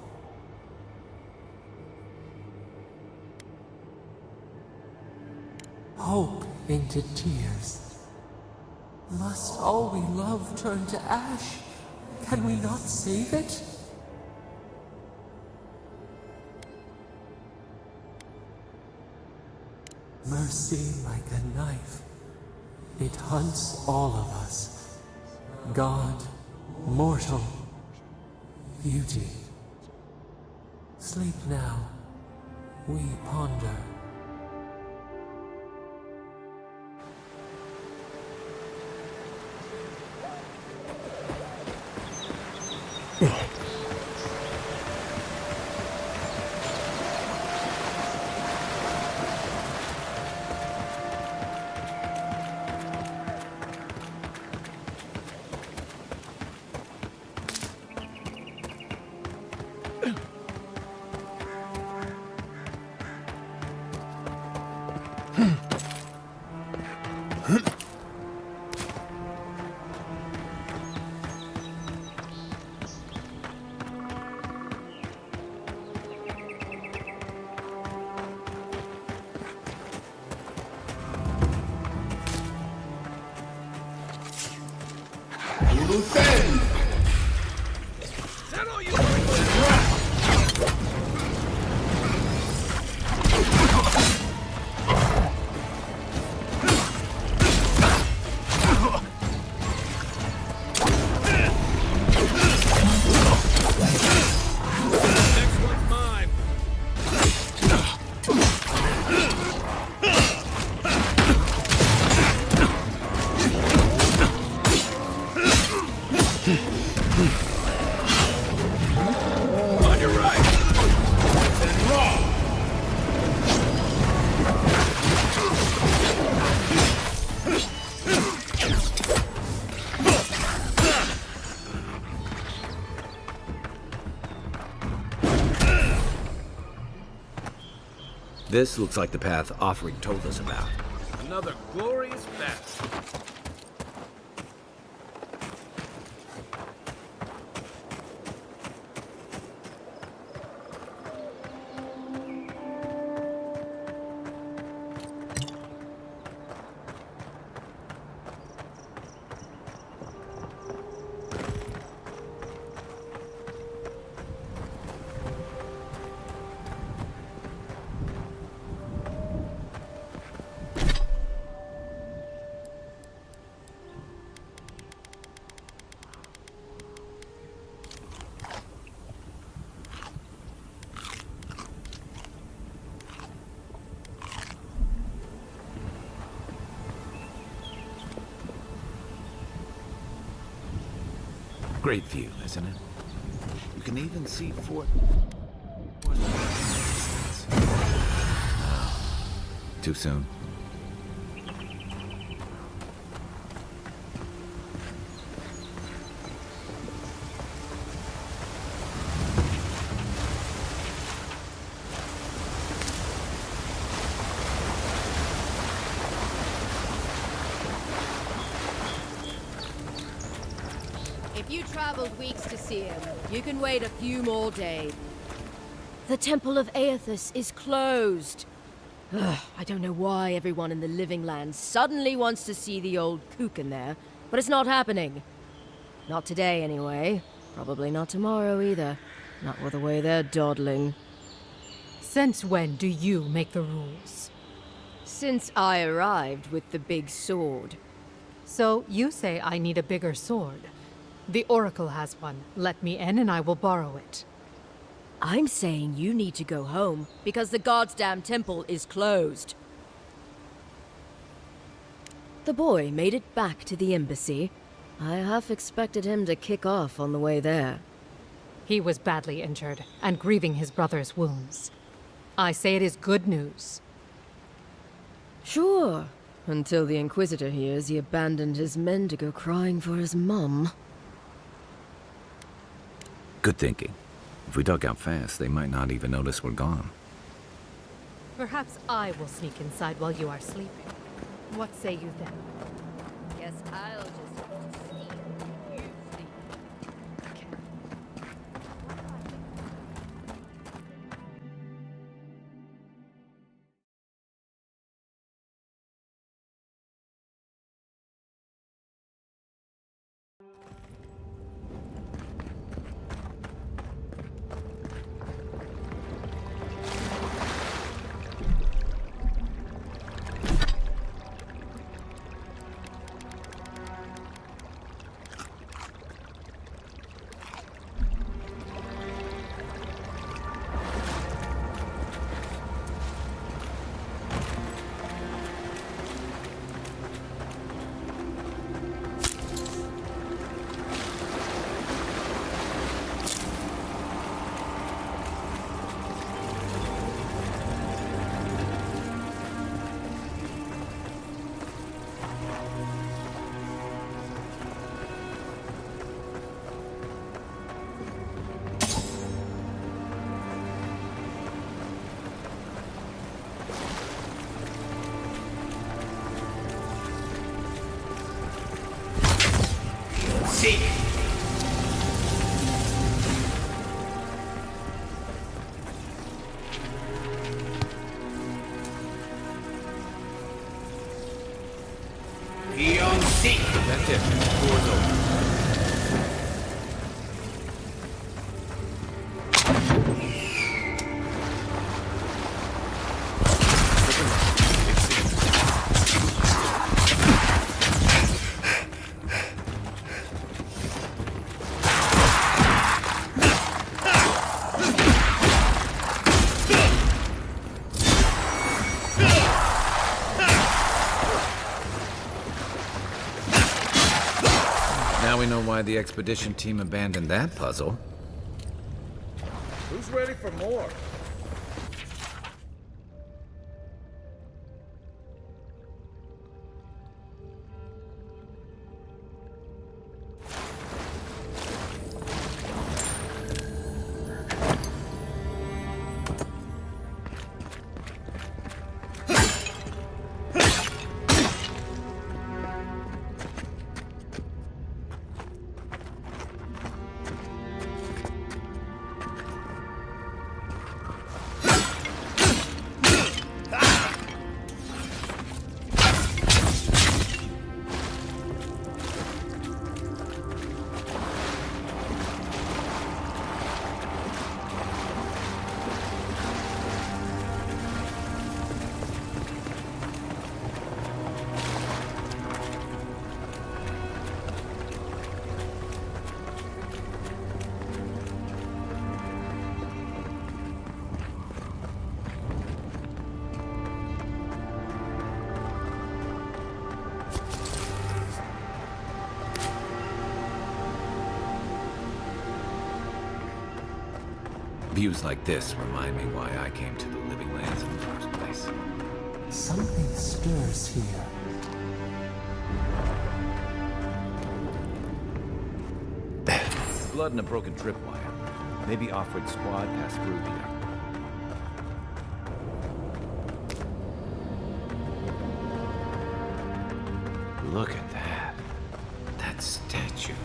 [SPEAKER 7] Hope into tears. Must all we love turn to ash? Can we not save it? Mercy like a knife. It hunts all of us. God, mortal, beauty. Sleep now. We ponder.
[SPEAKER 1] This looks like the path Offering told us about. Another glorious battle. Great view, isn't it? You can even see Fort... Too soon.
[SPEAKER 6] If you traveled weeks to see him, you can wait a few more days. The Temple of Aethys is closed. Ugh, I don't know why everyone in the Living Land suddenly wants to see the old kook in there, but it's not happening. Not today, anyway. Probably not tomorrow, either. Not with the way they're dawdling.
[SPEAKER 17] Since when do you make the rules?
[SPEAKER 6] Since I arrived with the big sword.
[SPEAKER 17] So you say I need a bigger sword. The Oracle has one. Let me in and I will borrow it.
[SPEAKER 6] I'm saying you need to go home, because the goddamn temple is closed. The boy made it back to the embassy. I half expected him to kick off on the way there.
[SPEAKER 17] He was badly injured, and grieving his brother's wounds. I say it is good news.
[SPEAKER 6] Sure, until the Inquisitor hears he abandoned his men to go crying for his mum.
[SPEAKER 1] Good thinking. If we duck out fast, they might not even notice we're gone.
[SPEAKER 17] Perhaps I will sneak inside while you are sleeping. What say you then?
[SPEAKER 6] Guess I'll just sneak. You sleep.
[SPEAKER 2] Seek! Beyond seek!
[SPEAKER 1] That's it. Door's open. Now we know why the expedition team abandoned that puzzle.
[SPEAKER 19] Who's ready for more?
[SPEAKER 1] Views like this remind me why I came to the living lands in the first place.
[SPEAKER 7] Something stirs here.
[SPEAKER 1] Blood and a broken tripwire. Maybe Offred squad passed through here. Look at that. That statue.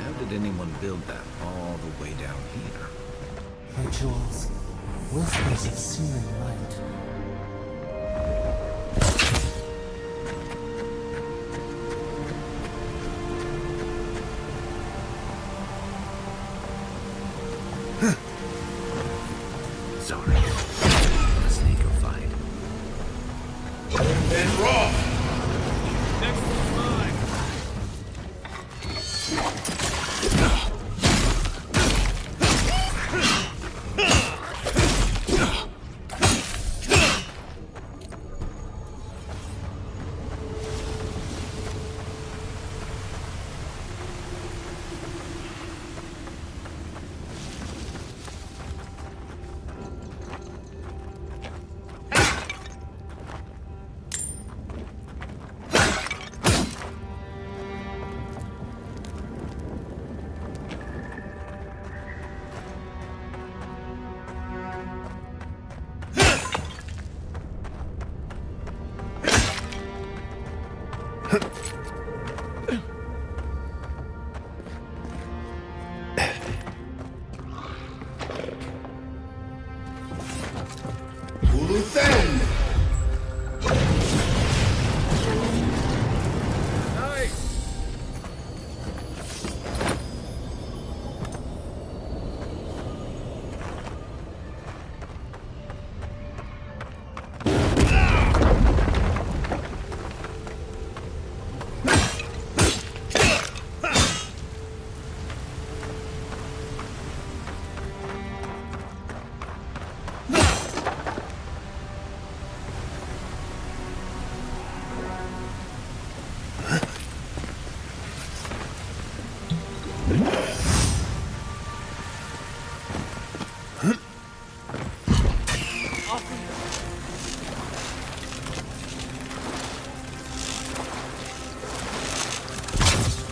[SPEAKER 1] How did anyone build that all the way down here?
[SPEAKER 7] Rituals, whispers of searing light.
[SPEAKER 1] Sorry. A snake will fight.
[SPEAKER 15] And raw! Next one's mine!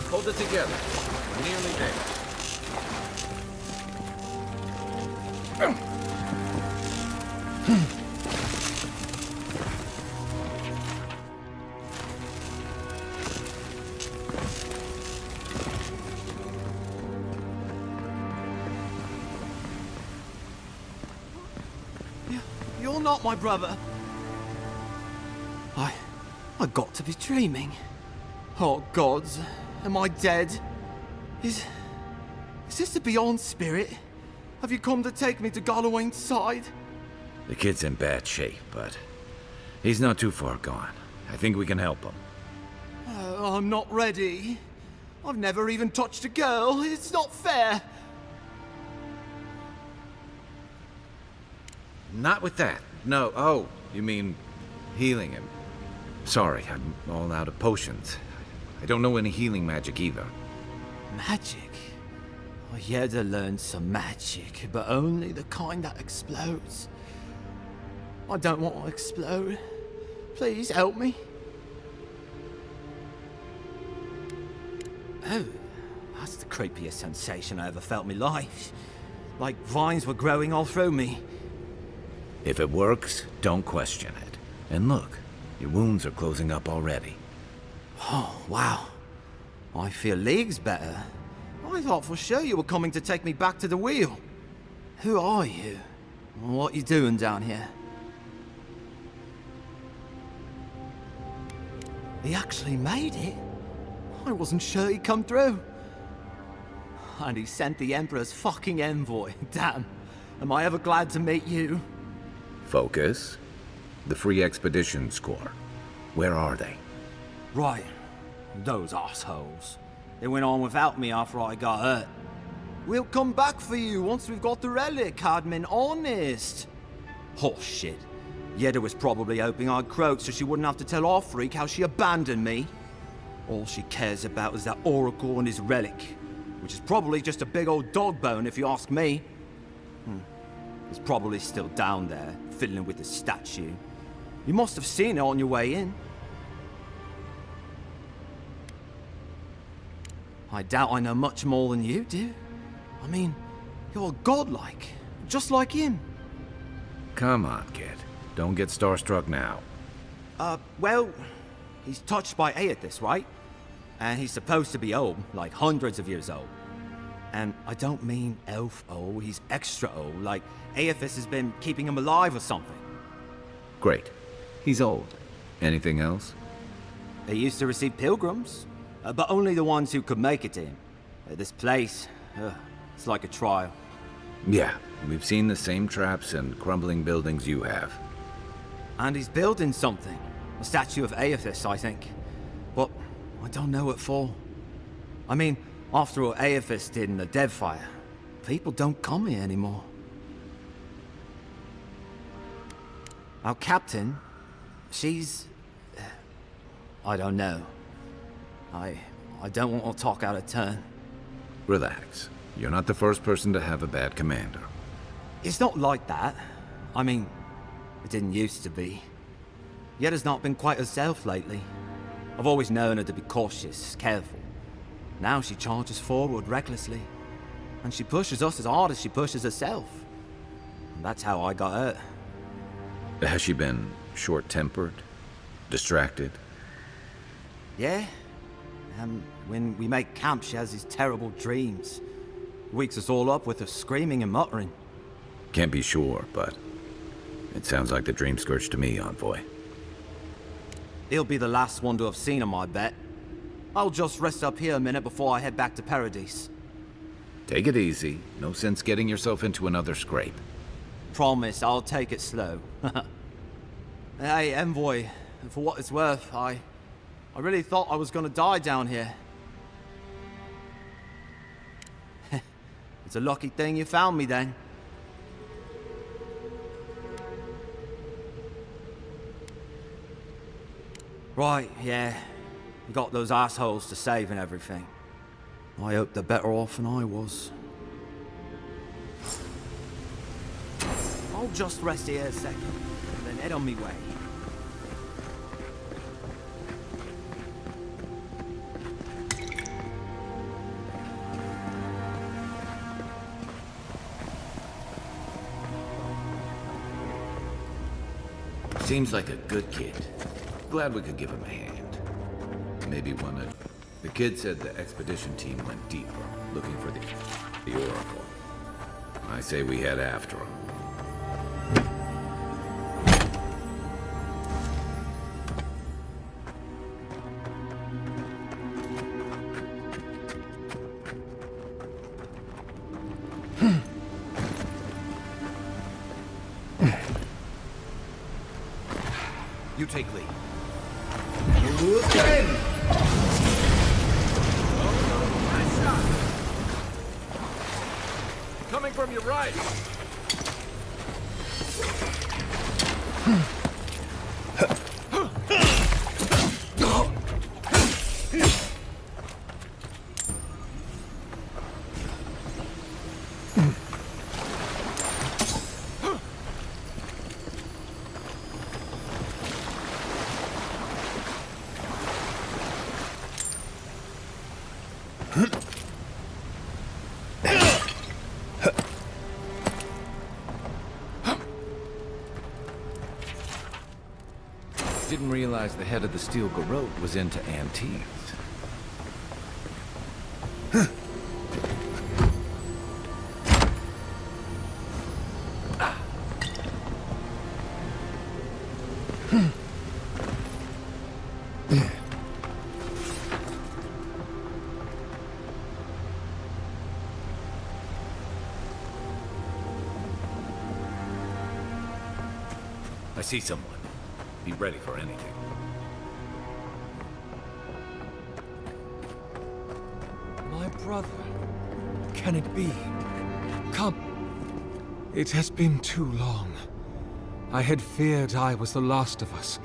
[SPEAKER 1] Hold it together. We're nearly there.
[SPEAKER 11] You're not my brother. I got to be dreaming. Oh, gods. Am I dead? Is this the Beyond Spirit? Have you come to take me to Galloway's side?
[SPEAKER 1] The kid's in bad shape, but he's not too far gone. I think we can help him.
[SPEAKER 11] I'm not ready. I've never even touched a girl. It's not fair.
[SPEAKER 1] Not with that. No. Oh, you mean healing him. Sorry, I'm all out of potions. I don't know any healing magic either.
[SPEAKER 11] Magic? I had to learn some magic, but only the kind that explodes. I don't want to explode. Please help me. Oh, that's the creepiest sensation I ever felt in my life. Like vines were growing all through me.
[SPEAKER 1] If it works, don't question it. And look, your wounds are closing up already.
[SPEAKER 11] Oh, wow. I feel leagues better. I thought for sure you were coming to take me back to the wheel. Who are you? What you doing down here? He actually made it. I wasn't sure he'd come through. And he sent the Emperor's fucking envoy. Damn. Am I ever glad to meet you?
[SPEAKER 1] Focus. The Free Expedition Score. Where are they?
[SPEAKER 11] Right. Those assholes. They went on without me after I got hurt. We'll come back for you once we've got the relic, Admin, honest. Horse shit. Yeda was probably hoping I'd croak so she wouldn't have to tell our freak how she abandoned me. All she cares about is that Oracle and his relic, which is probably just a big old dog bone if you ask me. It's probably still down there, fiddling with the statue. You must have seen it on your way in. I doubt I know much more than you do. I mean, you're godlike, just like him.
[SPEAKER 1] Come on, kid. Don't get starstruck now.
[SPEAKER 11] Well, he's touched by Aethys, right? And he's supposed to be old, like hundreds of years old. And I don't mean elf old, he's extra old, like Aethys has been keeping him alive or something.
[SPEAKER 1] Great. He's old. Anything else?
[SPEAKER 11] They used to receive pilgrims, but only the ones who could make it to him. This place, it's like a trial.
[SPEAKER 1] Yeah, we've seen the same traps and crumbling buildings you have.
[SPEAKER 11] And he's building something. A statue of Aethys, I think. But I don't know what for. I mean, after all Aethys did in the Deadfire, people don't come here anymore. Our captain, she's... I don't know. I don't want to talk out of turn.
[SPEAKER 1] Relax. You're not the first person to have a bad commander.
[SPEAKER 11] It's not like that. I mean, it didn't used to be. Yetta's not been quite herself lately. I've always known her to be cautious, careful. Now she charges forward recklessly. And she pushes us as hard as she pushes herself. And that's how I got hurt.
[SPEAKER 1] Has she been short-tempered? Distracted?
[SPEAKER 11] Yeah. When we make camp, she has these terrible dreams. Wakes us all up with her screaming and muttering.
[SPEAKER 1] Can't be sure, but it sounds like the dream scourge to me, Envoy.
[SPEAKER 11] He'll be the last one to have seen him, I bet. I'll just rest up here a minute before I head back to Paradise.
[SPEAKER 1] Take it easy. No sense getting yourself into another scrape.
[SPEAKER 11] Promise, I'll take it slow. Hey, Envoy, for what it's worth, I really thought I was gonna die down here. It's a lucky thing you found me then. Right, yeah. You got those assholes to save and everything. I hope they're better off than I was. I'll just rest here a second, then head on me way.
[SPEAKER 1] Seems like a good kid. Glad we could give him a hand. Maybe one of... The kid said the expedition team went deeper, looking for the Oracle. I say we head after him. You take lead.
[SPEAKER 15] Coming from your right.
[SPEAKER 1] Didn't realize the head of the steel garrote was into antiques. I see someone. Be ready for anything.
[SPEAKER 15] My brother. Can it be? Come. It has been too long. I had feared I was the last of us.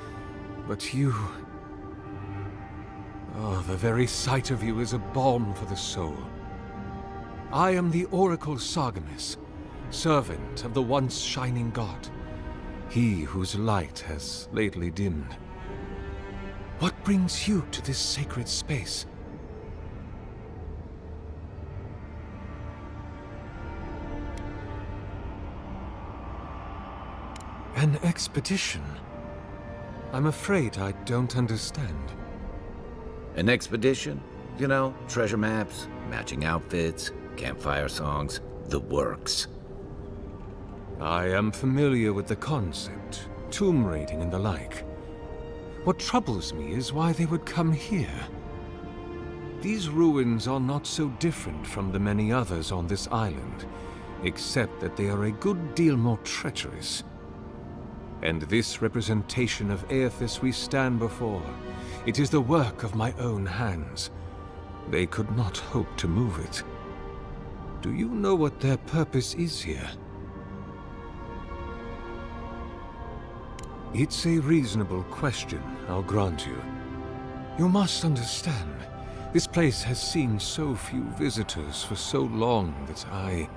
[SPEAKER 15] But you... Oh, the very sight of you is a balm for the soul. I am the Oracle Sargemus,
[SPEAKER 3] servant of the once shining god, he whose light has lately dimmed. What brings you to this sacred space? An expedition? I'm afraid I don't understand.
[SPEAKER 1] An expedition? You know, treasure maps, matching outfits, campfire songs, the works.
[SPEAKER 3] I am familiar with the concept, tomb raiding and the like. What troubles me is why they would come here. These ruins are not so different from the many others on this island, except that they are a good deal more treacherous. And this representation of Aethys we stand before, it is the work of my own hands. They could not hope to move it. Do you know what their purpose is here? It's a reasonable question, I'll grant you. You must understand, this place has seen so few visitors for so long that I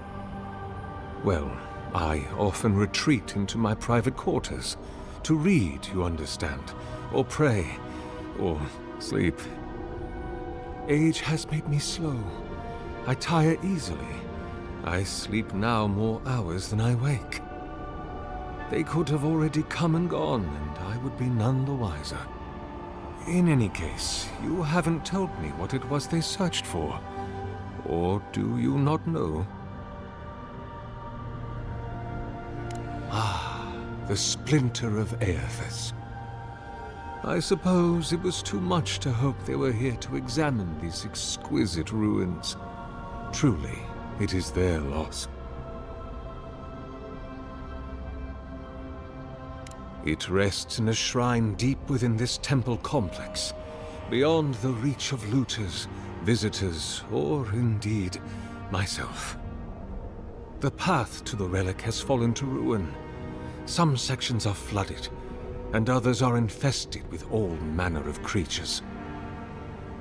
[SPEAKER 3] often retreat into my private quarters. To read, you understand, or pray, or sleep. Age has made me slow. I tire easily. I sleep now more hours than I wake. They could have already come and gone, and I would be none the wiser. In any case, you haven't told me what it was they searched for. Or do you not know? Ah, the splinter of Aethys. I suppose it was too much to hope they were here to examine these exquisite ruins. Truly, it is their loss. It rests in a shrine deep within this temple complex, beyond the reach of looters, visitors, or indeed, myself. The path to the relic has fallen to ruin. Some sections are flooded, and others are infested with all manner of creatures.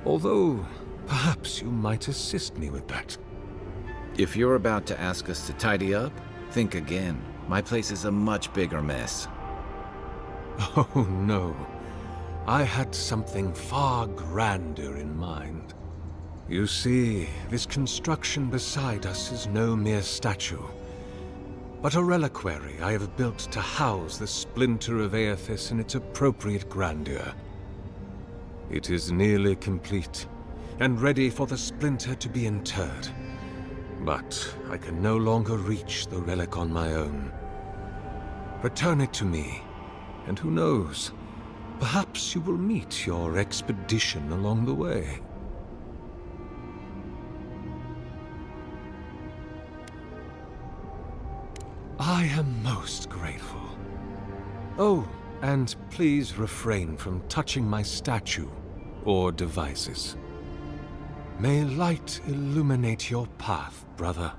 [SPEAKER 3] Although, perhaps you might assist me with that.
[SPEAKER 1] If you're about to ask us to tidy up, think again. My place is a much bigger mess.
[SPEAKER 3] Oh no, I had something far grander in mind. You see, this construction beside us is no mere statue, but a reliquary I have built to house the splinter of Aethys in its appropriate grandeur. It is nearly complete, and ready for the splinter to be interred. But I can no longer reach the relic on my own. Return it to me, and who knows, perhaps you will meet your expedition along the way. I am most grateful. Oh, and please refrain from touching my statue or devices. May light illuminate your path, brother.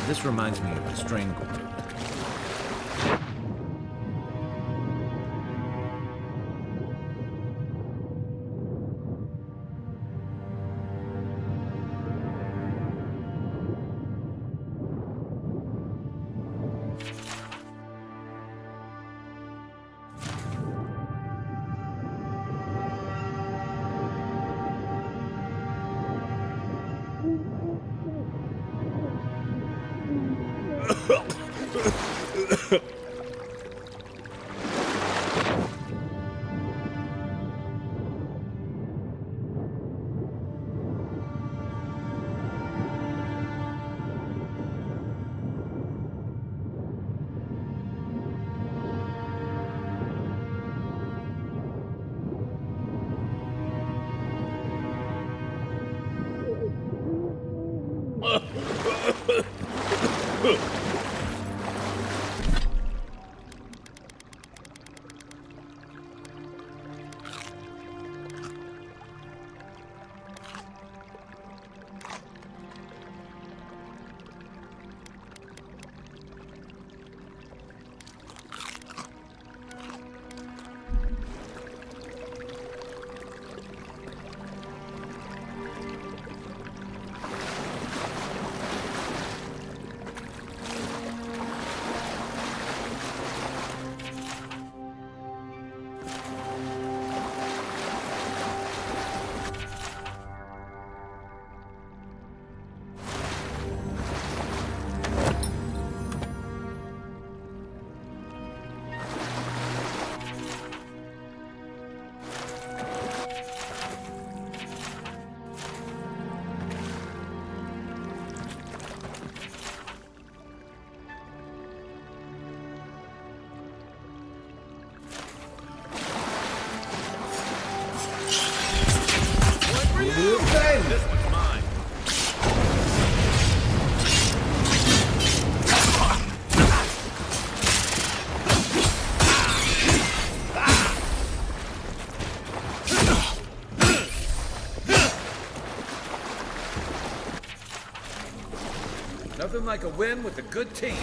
[SPEAKER 1] This reminds me of a strangle. This one's mine. Nothing like a win with a good team.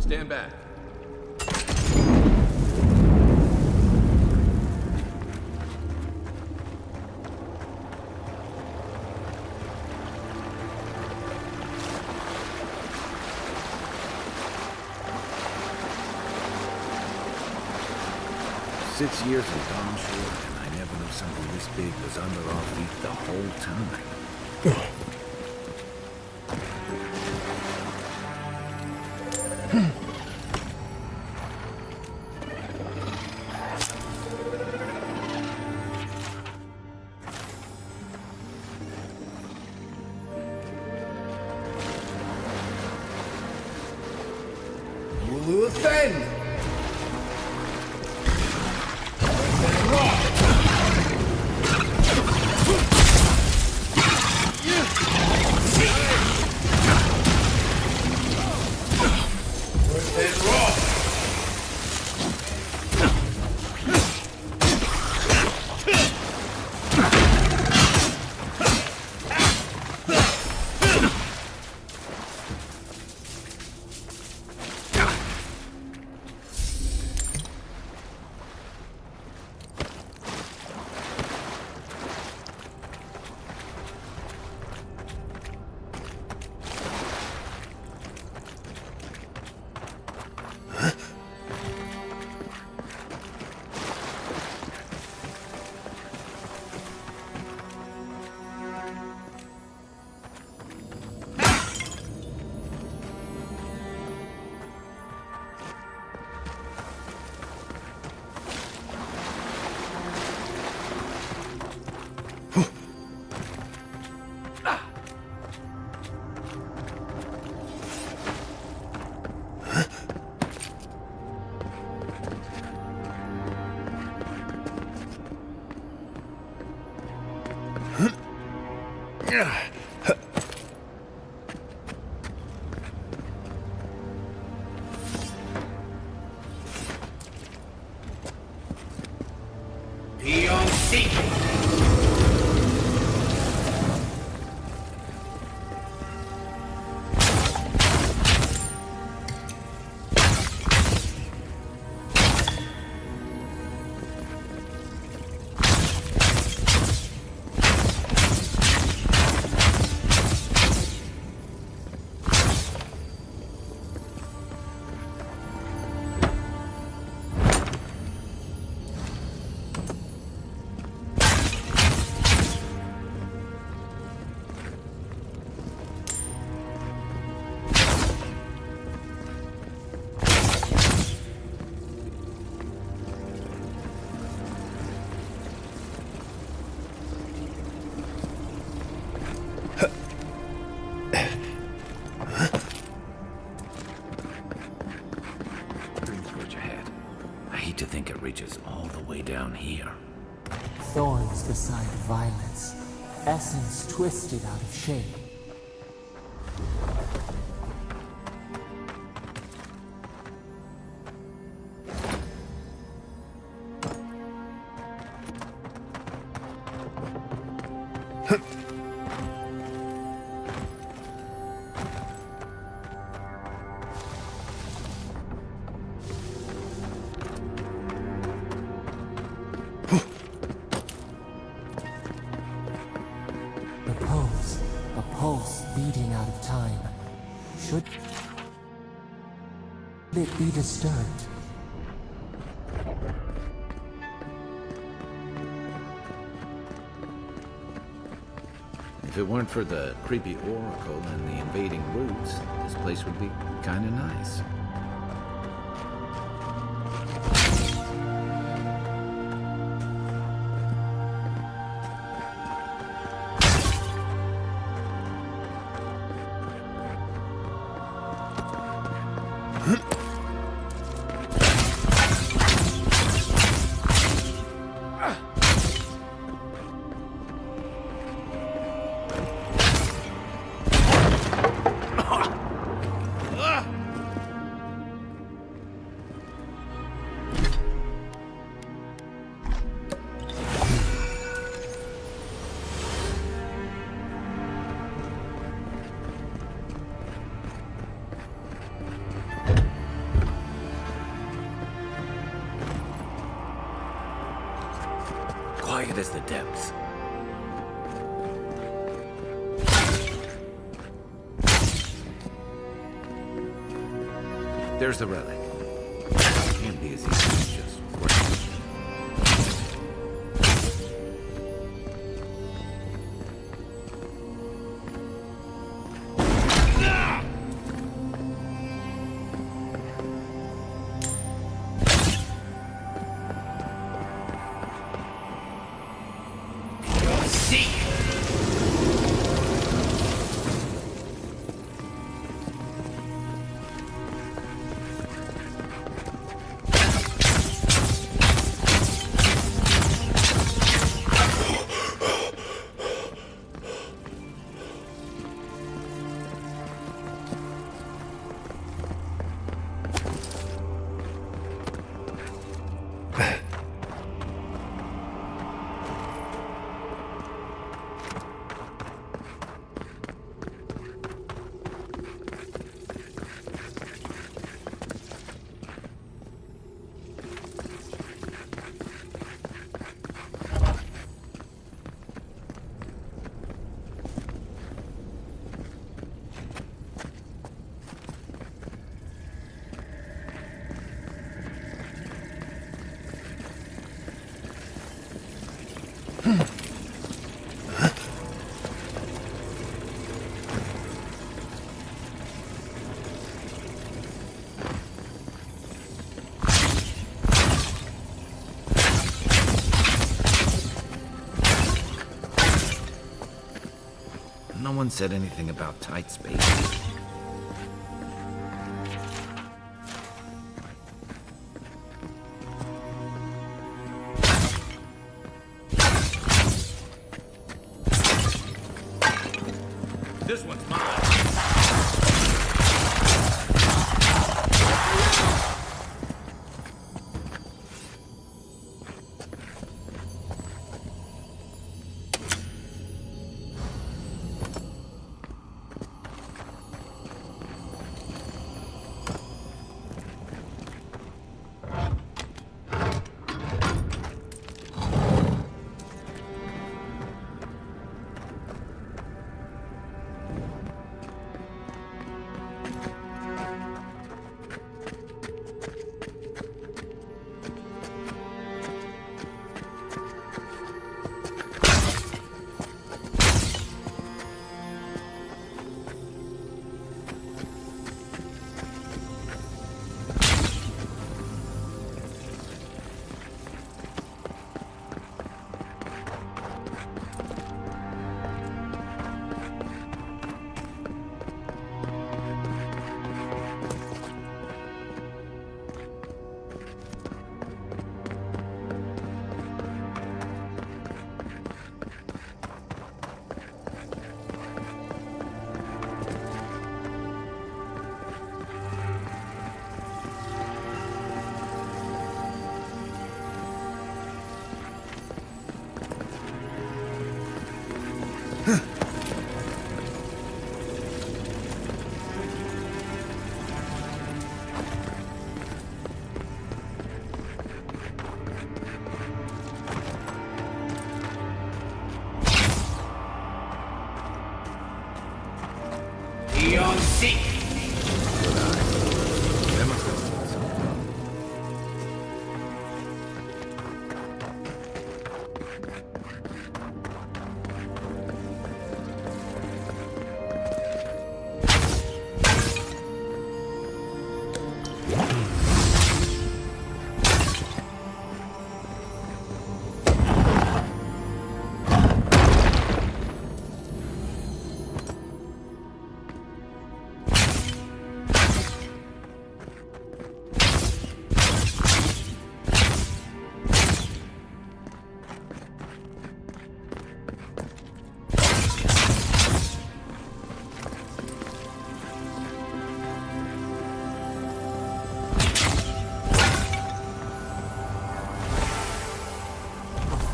[SPEAKER 1] Stand back. Six years have gone short, and I never knew something this big was under our feet the whole time. to think it reaches all the way down here.
[SPEAKER 7] Thorns beside violets, essence twisted out of shape. A pulse beating out of time. Should it be disturbed?
[SPEAKER 1] If it weren't for the creepy oracle and the invading roots, this place would be kinda nice. Quiet as the depths. There's the relic. Can't be as easy as just grab it. No one said anything about tight spaces. This one's mine.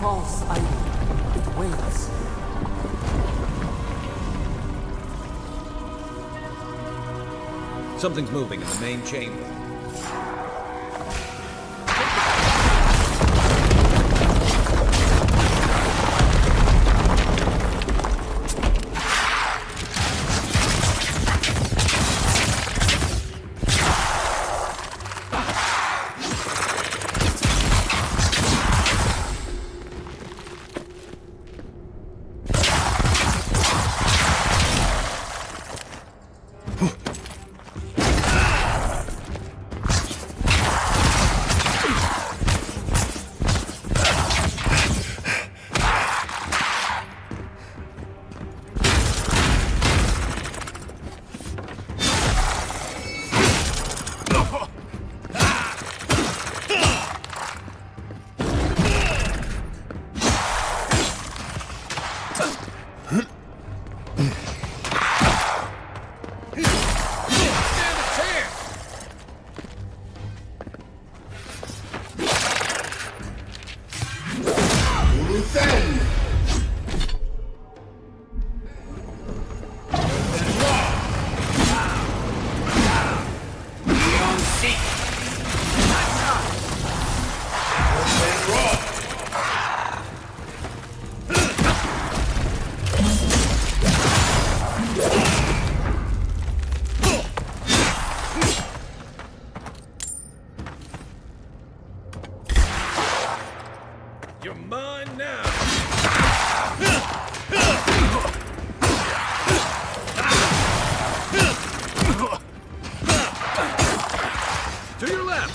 [SPEAKER 7] false idol. It waits.
[SPEAKER 1] Something's moving in the main chamber. You're mine now! To your left!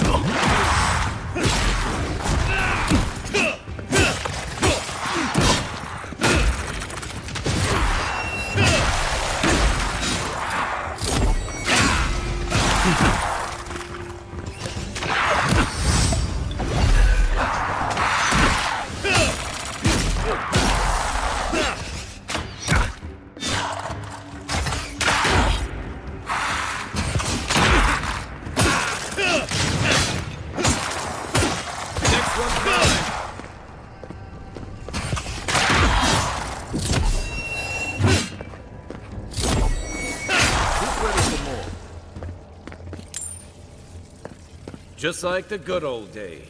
[SPEAKER 1] Just like the good old days.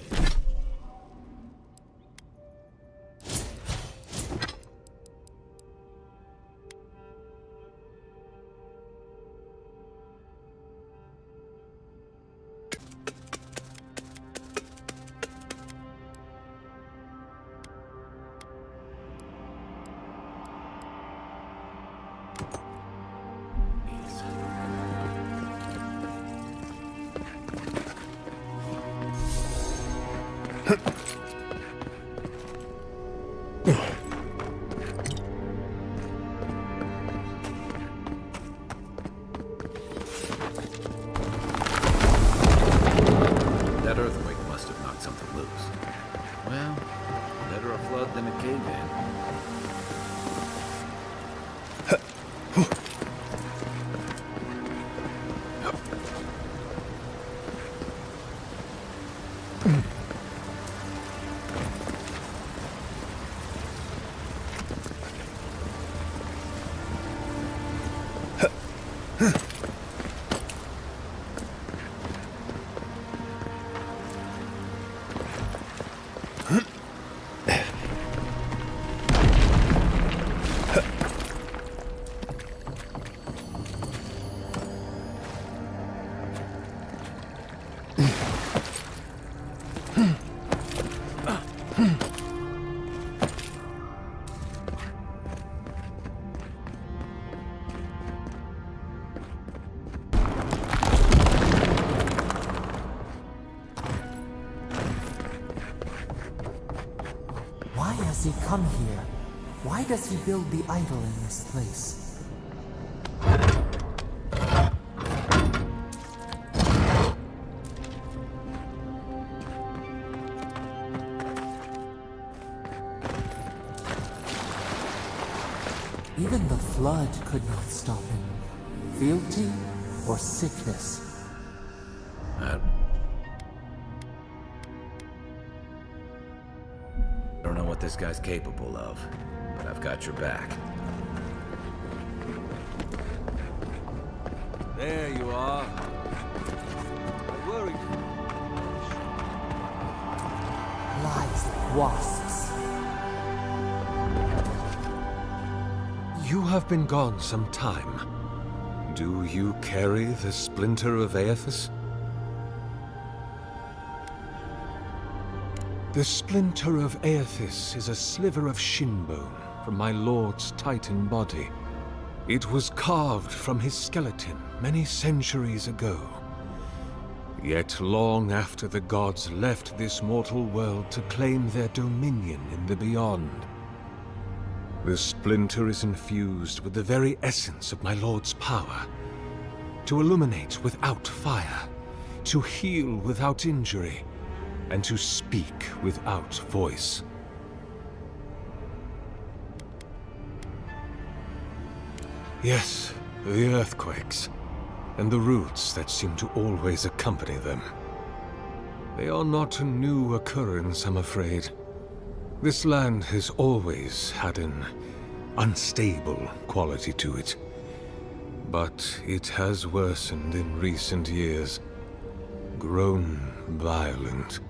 [SPEAKER 1] That earthquake must have knocked something loose. Well, better a flood than a cave-in.
[SPEAKER 7] Why has he come here? Why does he build the idol in this place? Even the flood could not stop him. Fealty or sickness?
[SPEAKER 1] don't know what this guy's capable of, but I've got your back.
[SPEAKER 19] There you are. I worried.
[SPEAKER 7] Lies like wasps.
[SPEAKER 19] You have been gone some time. Do you carry the splinter of Aethys? The splinter of Aethys is a sliver of shin bone from my lord's titan body. It was carved from his skeleton many centuries ago. Yet long after the gods left this mortal world to claim their dominion in the beyond, the splinter is infused with the very essence of my lord's power. To illuminate without fire, to heal without injury, and to speak without voice. Yes, the earthquakes, and the roots that seem to always accompany them. They are not a new occurrence, I'm afraid. This land has always had an unstable quality to it. But it has worsened in recent years, grown violent.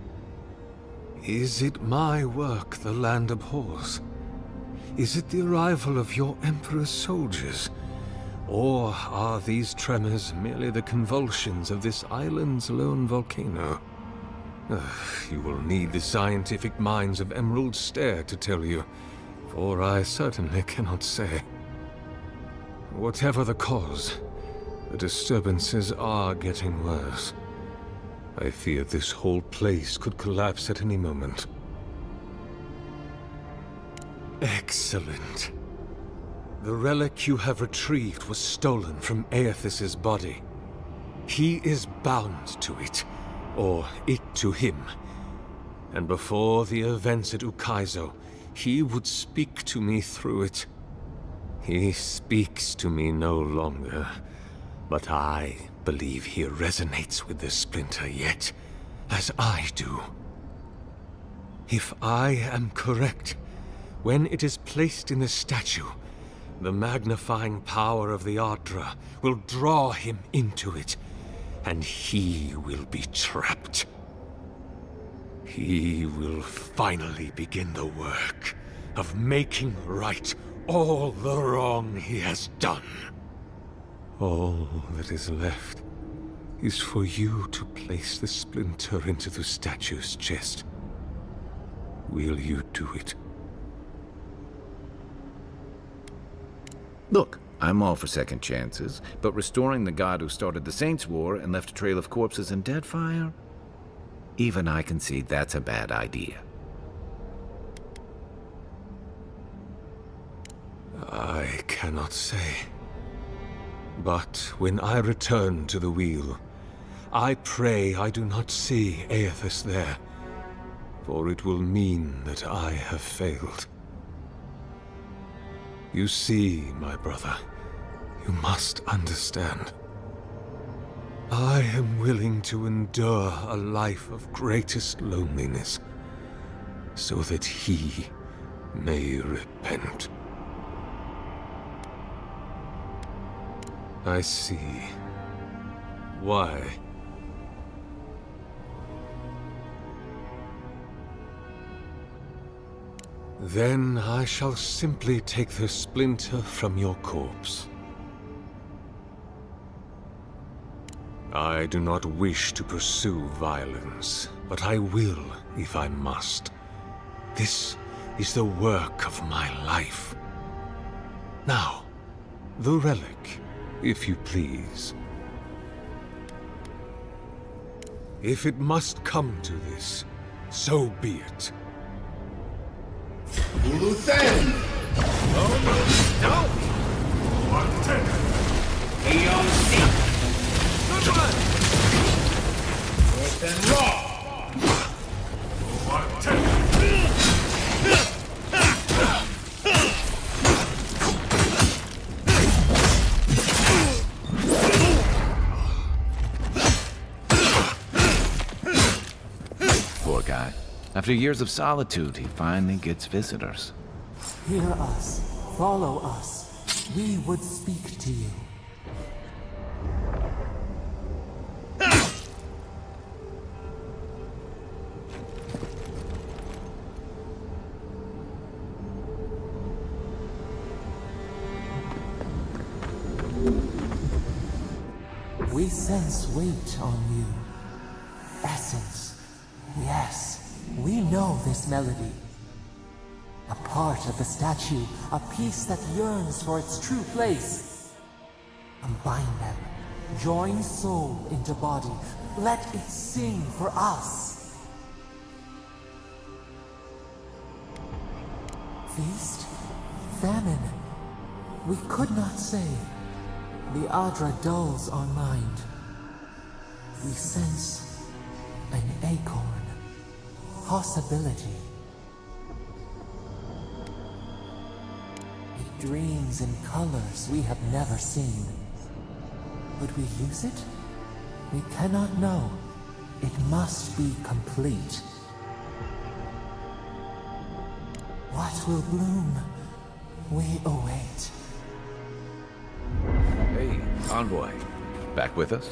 [SPEAKER 19] Is it my work the land abhors? Is it the arrival of your Emperor's soldiers? Or are these tremors merely the convulsions of this island's lone volcano? You will need the scientific minds of Emerald Stair to tell you, for I certainly cannot say. Whatever the cause, the disturbances are getting worse. I fear this whole place could collapse at any moment. Excellent. The relic you have retrieved was stolen from Aethys' body. He is bound to it, or it to him. And before the events at Ukaizo, he would speak to me through it. He speaks to me no longer, but I believe he resonates with the splinter yet, as I do. If I am correct, when it is placed in the statue, the magnifying power of the Ardra will draw him into it, and he will be trapped. He will finally begin the work of making right all the wrong he has done. All that is left is for you to place the splinter into the statue's chest. Will you do it?
[SPEAKER 1] Look, I'm all for second chances, but restoring the god who started the Saints' War and left a trail of corpses and dead fire? Even I can see that's a bad idea.
[SPEAKER 19] I cannot say. But when I return to the wheel, I pray I do not see Aethys there, for it will mean that I have failed. You see, my brother, you must understand. I am willing to endure a life of greatest loneliness, so that he may repent. I see. Why? Then I shall simply take the splinter from your corpse. I do not wish to pursue violence, but I will if I must. This is the work of my life. Now, the relic, if you please. If it must come to this, so be it.
[SPEAKER 20] Loose end! No! Parte! Good one! Worse than raw! Parte!
[SPEAKER 1] Poor guy. After years of solitude, he finally gets visitors.
[SPEAKER 7] Hear us. Follow us. We would speak to you. We sense weight on you. Essence. Yes, we know this melody. A part of the statue, a piece that yearns for its true place. Combine them. Join soul into body. Let it sing for us. Feast? Famine? We could not say. The Adra dulls our mind. We sense an acorn. Possibility. It dreams in colors we have never seen. Would we use it? We cannot know. It must be complete. What will bloom? We await.
[SPEAKER 1] Hey, envoy. Back with us?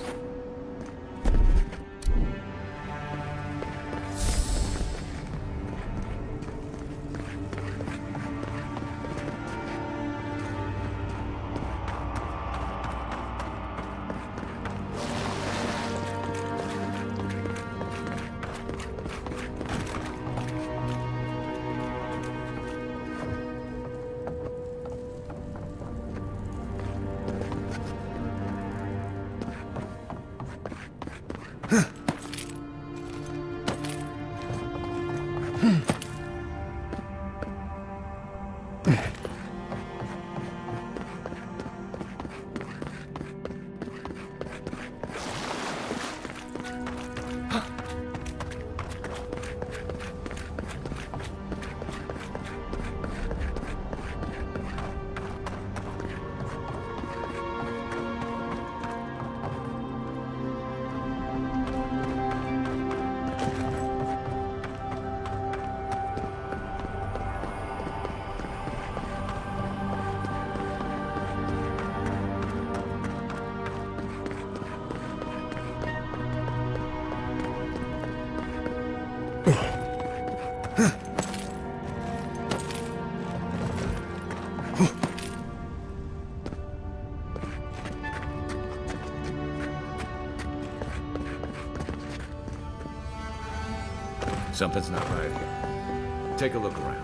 [SPEAKER 1] Something's not right here. Take a look around.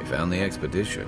[SPEAKER 1] Found the expedition.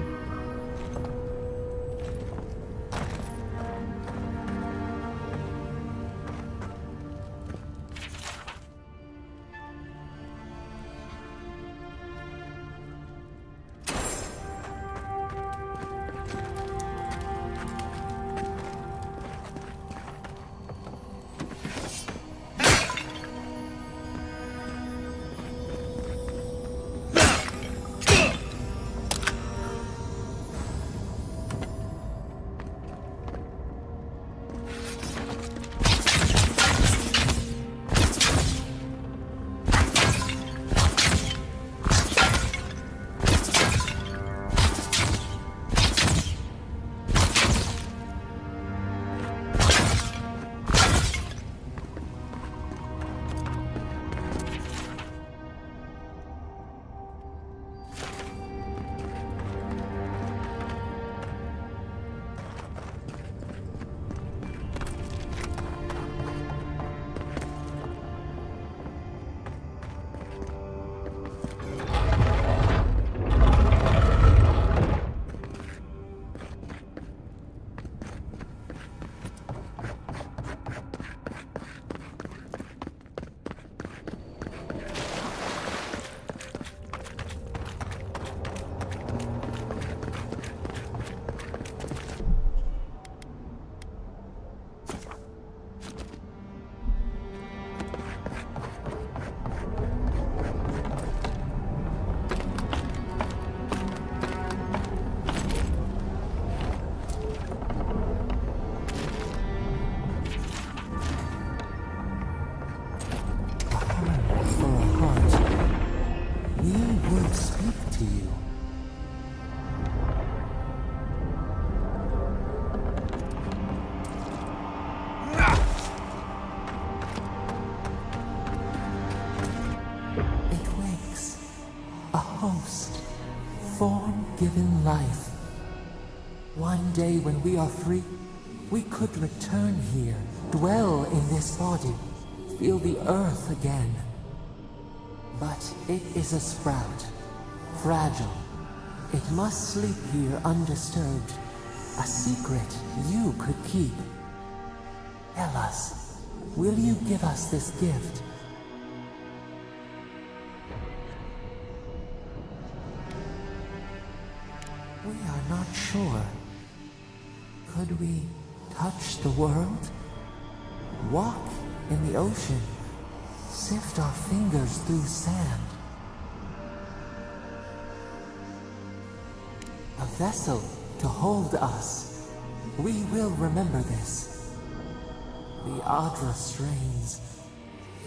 [SPEAKER 7] given life. One day when we are free, we could return here, dwell in this body, feel the earth again. But it is a sprout, fragile. It must sleep here undisturbed. A secret you could keep. Tell us, will you give us this gift? We are not sure. Could we touch the world? Walk in the ocean? Sift our fingers through sand? A vessel to hold us. We will remember this. The Adra strains.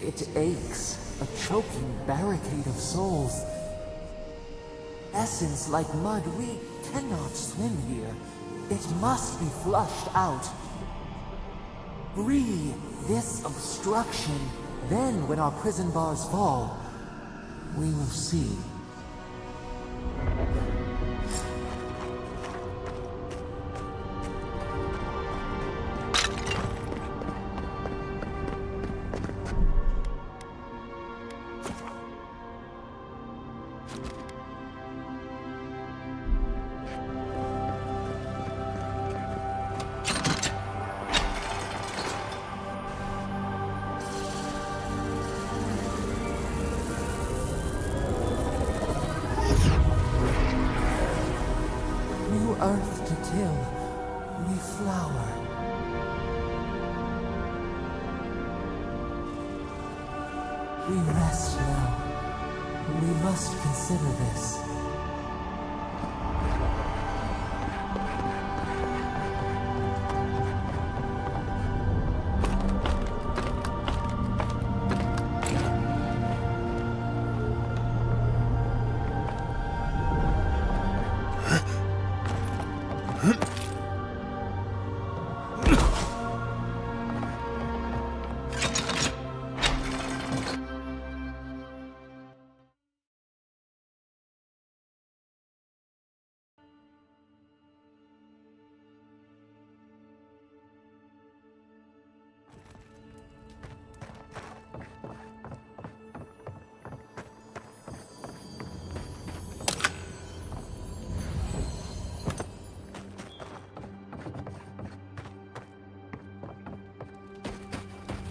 [SPEAKER 7] It aches, a choking barricade of souls. Essence like mud, we cannot swim here. It must be flushed out. Free this obstruction. Then, when our prison bars fall, we will see. Earth to till, we flower. We rest now. We must consider this.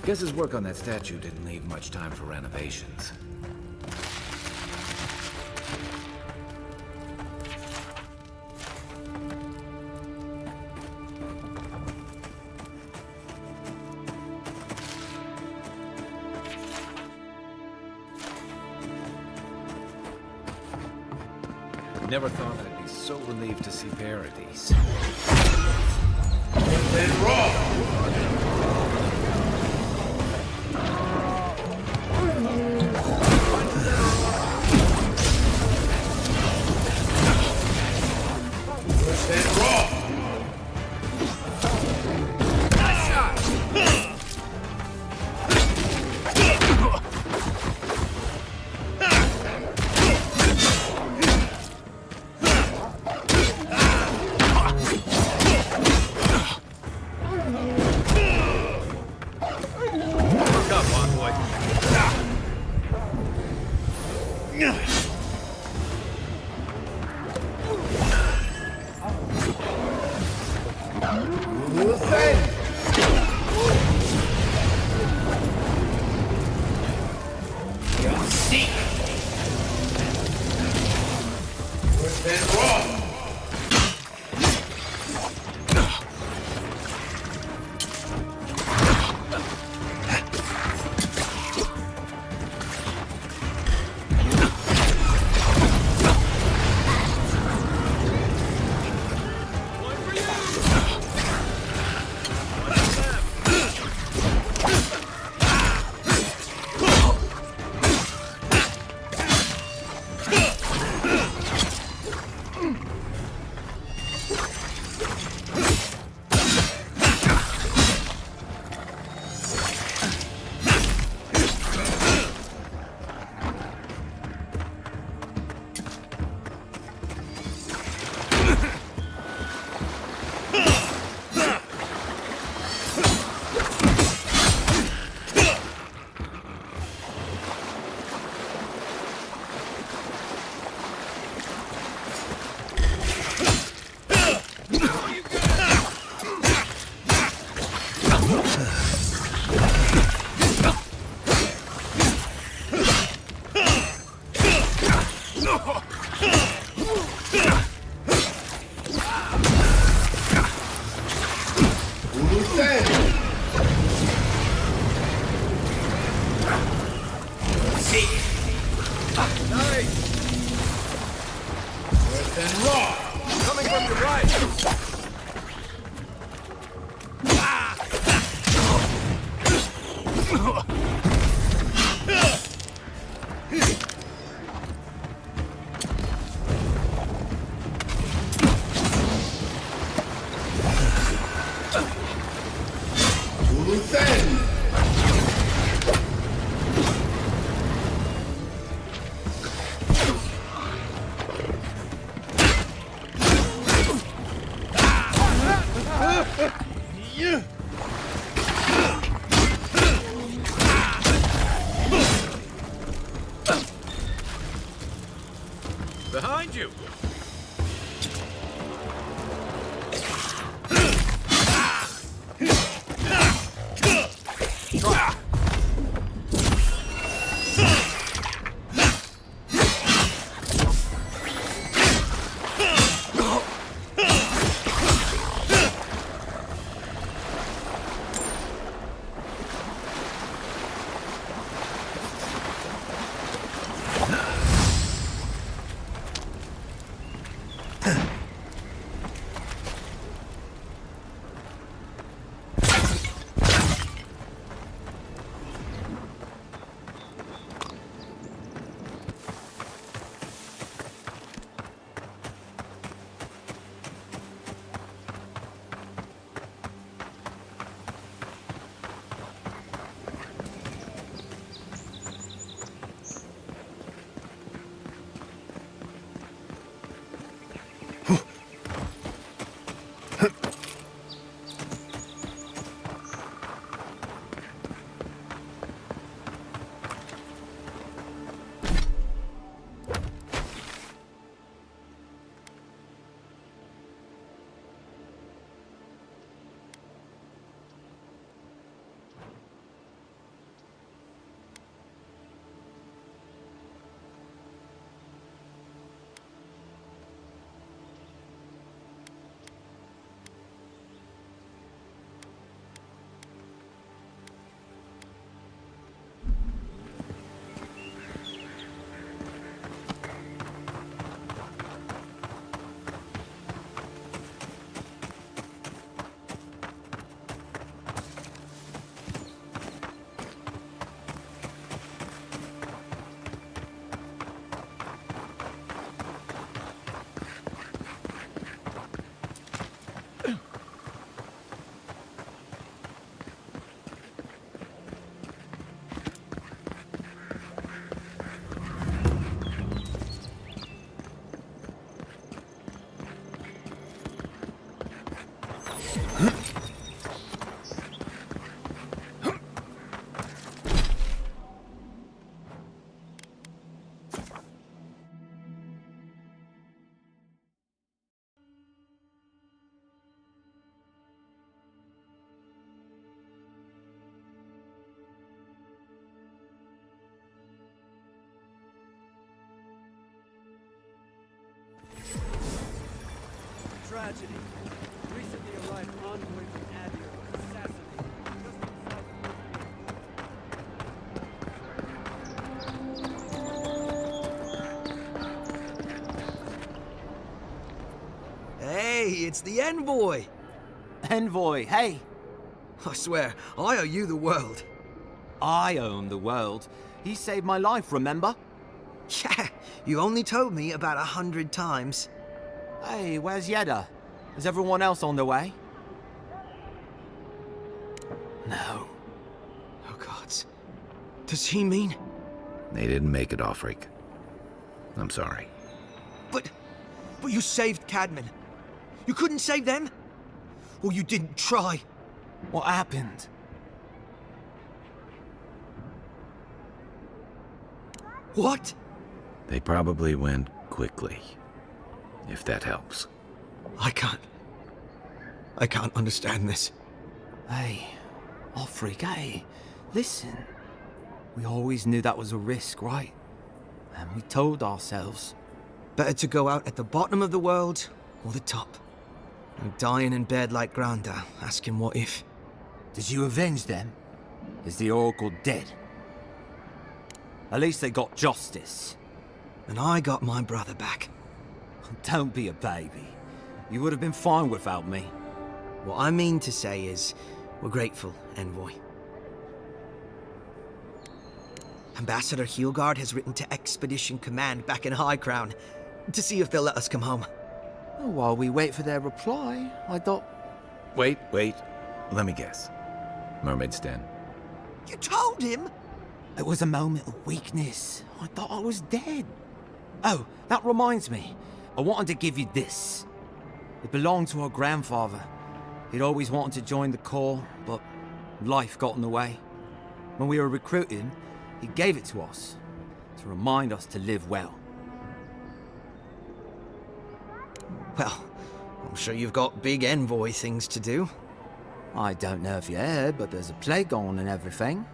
[SPEAKER 1] Guess his work on that statue didn't leave much time for renovations. Never thought I'd be so relieved to see Paradise.
[SPEAKER 20] Within!
[SPEAKER 1] Behind you!
[SPEAKER 16] Tragedy. Recently arrived envoy from Adir was assassinated.
[SPEAKER 11] Hey, it's the envoy!
[SPEAKER 21] Envoy, hey!
[SPEAKER 11] I swear, I owe you the world.
[SPEAKER 21] I own the world. He saved my life, remember?
[SPEAKER 11] Yeah, you only told me about 100 times.
[SPEAKER 21] Hey, where's Yeda? Is everyone else on the way? No.
[SPEAKER 11] Oh, gods. Does he mean?
[SPEAKER 1] They didn't make it, Offreak. I'm sorry.
[SPEAKER 11] But you saved Cadman. You couldn't save them? Or you didn't try?
[SPEAKER 21] What happened?
[SPEAKER 11] What?
[SPEAKER 1] They probably went quickly. If that helps.
[SPEAKER 11] I can't understand this.
[SPEAKER 21] Hey, Offreak, hey, listen. We always knew that was a risk, right? And we told ourselves.
[SPEAKER 11] Better to go out at the bottom of the world or the top. And dying in bed like Granda, asking what if.
[SPEAKER 21] Did you avenge them? Is the Oracle dead? At least they got justice.
[SPEAKER 11] And I got my brother back.
[SPEAKER 21] Don't be a baby. You would have been fine without me.
[SPEAKER 11] What I mean to say is, we're grateful, Envoy. Ambassador Heelgard has written to Expedition Command back in High Crown to see if they'll let us come home.
[SPEAKER 21] While we wait for their reply, I thought...
[SPEAKER 1] Wait. Let me guess. Mermaid's Den.
[SPEAKER 11] You told him? It was a moment of weakness. I thought I was dead. Oh, that reminds me. I wanted to give you this. It belonged to our grandfather. He'd always wanted to join the Corps, but life got in the way. When we were recruiting, he gave it to us to remind us to live well. Well, I'm sure you've got big envoy things to do. I don't know if you heard, but there's a plague on and everything.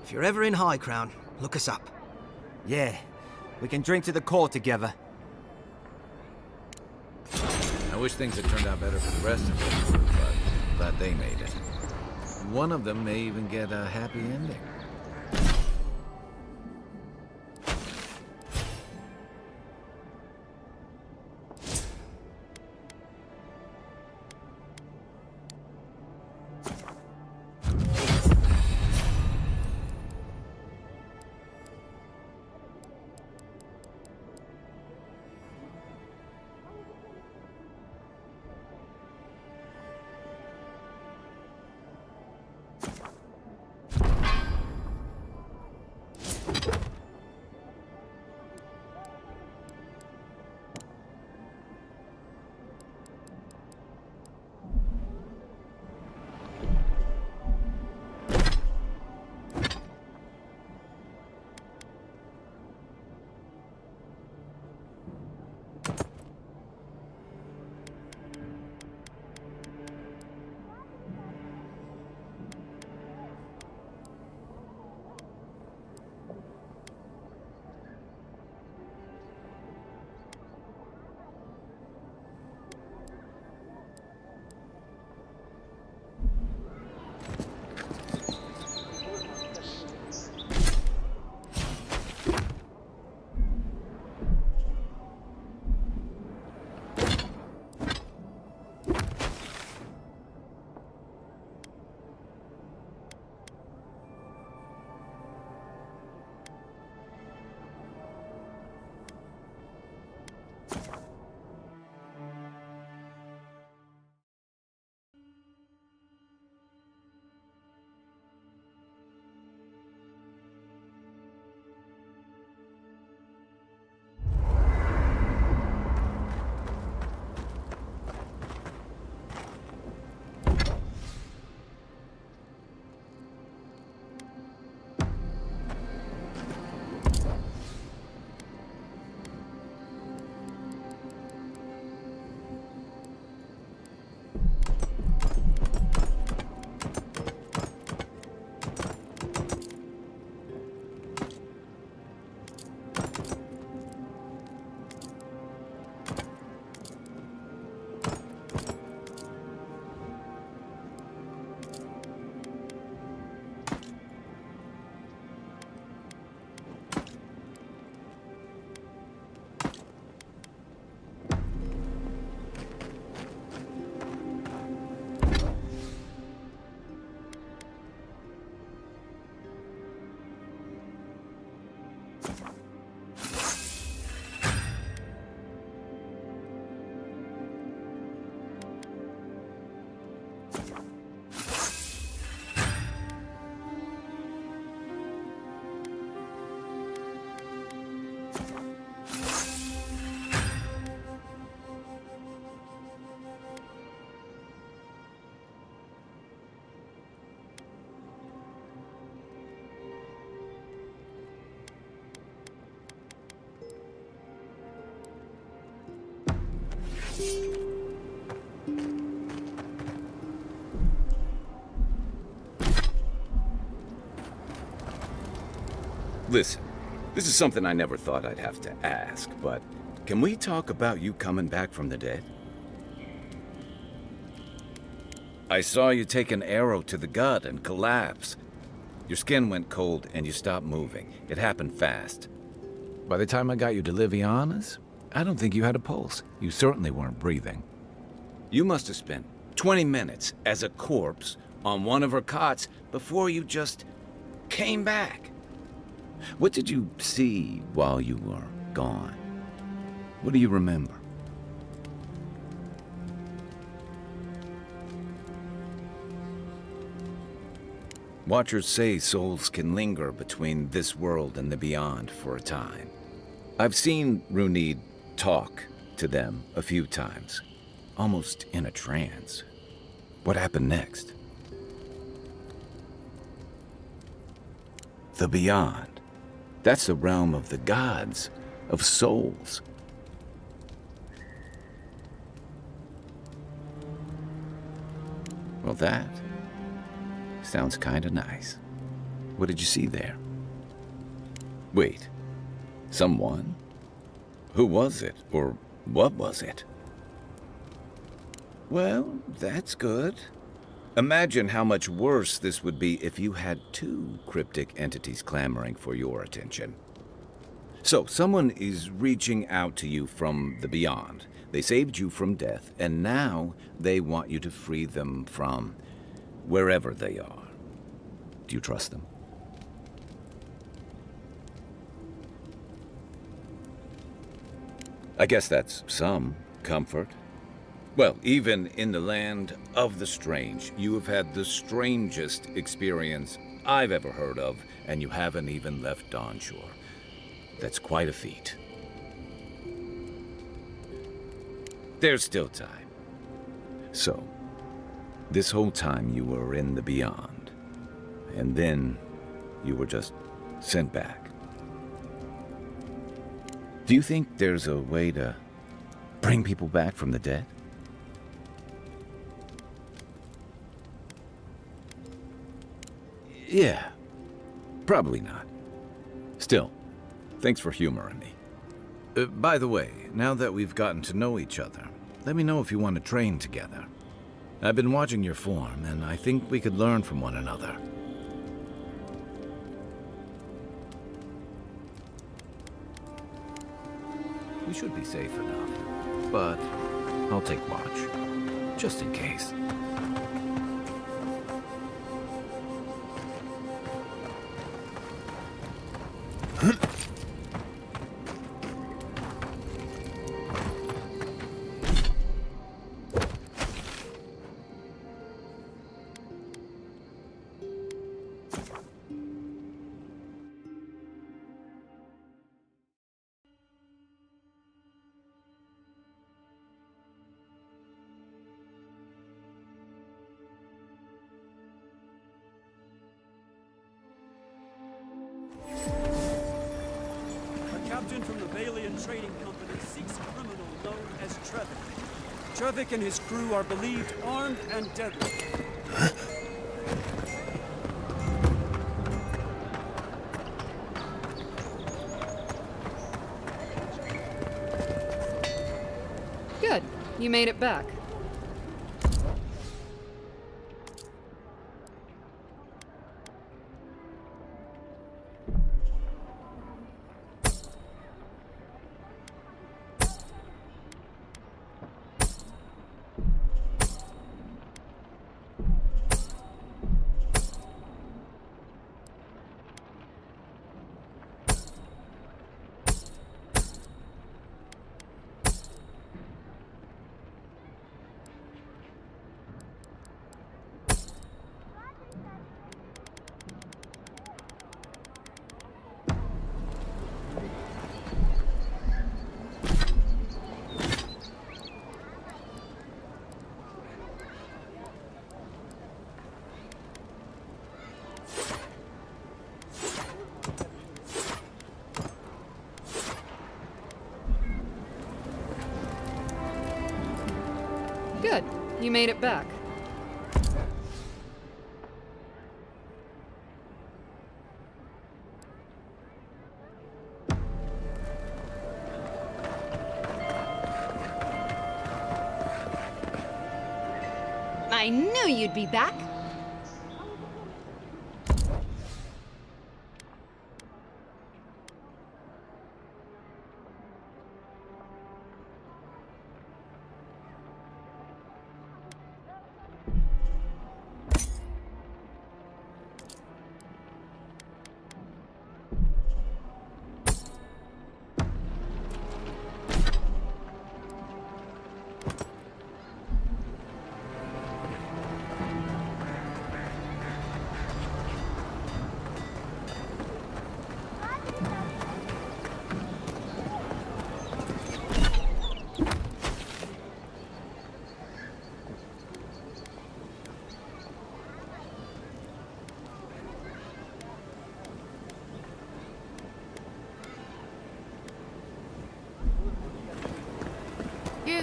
[SPEAKER 11] If you're ever in High Crown, look us up. Yeah, we can drink to the Corps together.
[SPEAKER 1] I wish things had turned out better for the rest of them, but glad they made it. One of them may even get a happy ending.
[SPEAKER 9] Listen, this is something I never thought I'd have to ask, but can we talk about you coming back from the dead? I saw you take an arrow to the gut and collapse. Your skin went cold and you stopped moving. It happened fast.
[SPEAKER 1] By the time I got you to Liviana's, I don't think you had a pulse. You certainly weren't breathing.
[SPEAKER 9] You must have spent 20 minutes as a corpse on one of her cots before you just came back.
[SPEAKER 1] What did you see while you were gone? What do you remember? Watchers say souls can linger between this world and the beyond for a time. I've seen Runid talk to them a few times, almost in a trance. What happened next? The beyond. That's the realm of the gods, of souls. Well, that sounds kinda nice. What did you see there? Wait, someone? Who was it, or what was it? Well, that's good. Imagine how much worse this would be if you had two cryptic entities clamoring for your attention. So, someone is reaching out to you from the beyond. They saved you from death, and now they want you to free them from wherever they are. Do you trust them? I guess that's some comfort. Well, even in the land of the strange, you have had the strangest experience I've ever heard of, and you haven't even left Dawn Shore. That's quite a feat. There's still time. So, this whole time you were in the beyond, and then you were just sent back. Do you think there's a way to bring people back from the dead? Yeah, probably not. Still, thanks for humoring me. By the way, now that we've gotten to know each other, let me know if you want to train together. I've been watching your form, and I think we could learn from one another. We should be safe enough, but I'll take watch, just in case.
[SPEAKER 16] Captain from the Valiant Trading Company seeks a criminal known as Trevik. Trevik and his crew are believed armed and deadly.
[SPEAKER 14] Good. You made it back. Good. You made it back. I knew you'd be back.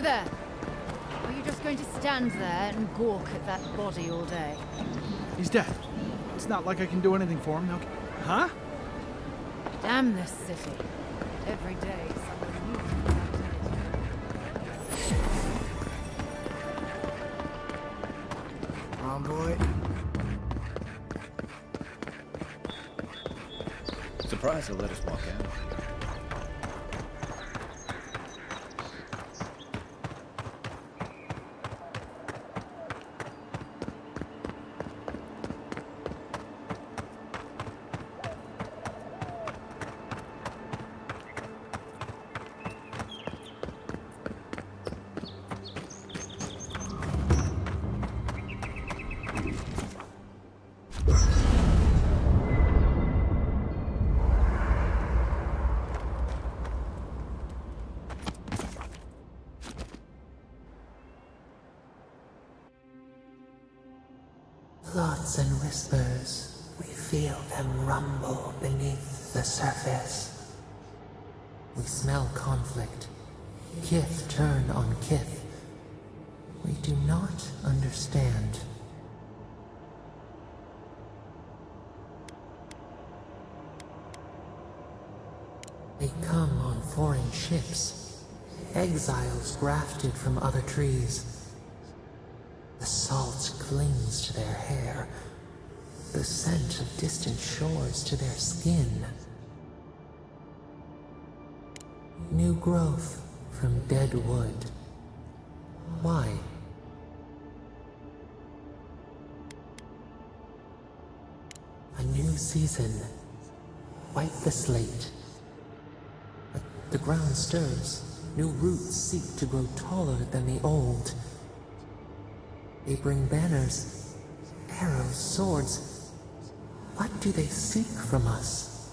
[SPEAKER 6] there! Are you just going to stand there and gawk at that body all day?
[SPEAKER 5] He's dead. It's not like I can do anything for him, okay? Huh?
[SPEAKER 6] Damn this city. Every day, someone new.
[SPEAKER 5] Envoy.
[SPEAKER 1] Surprised they'll let us walk out.
[SPEAKER 7] Thoughts and whispers, we feel them rumble beneath the surface. We smell conflict, kith turn on kith. We do not understand. They come on foreign ships, exiles grafted from other trees. The salt clings to their hair, the scent of distant shores to their skin. New growth from dead wood. Why? A new season. Wipe the slate. But the ground stirs. New roots seek to grow taller than the old. They bring banners, arrows, swords. What do they seek from us?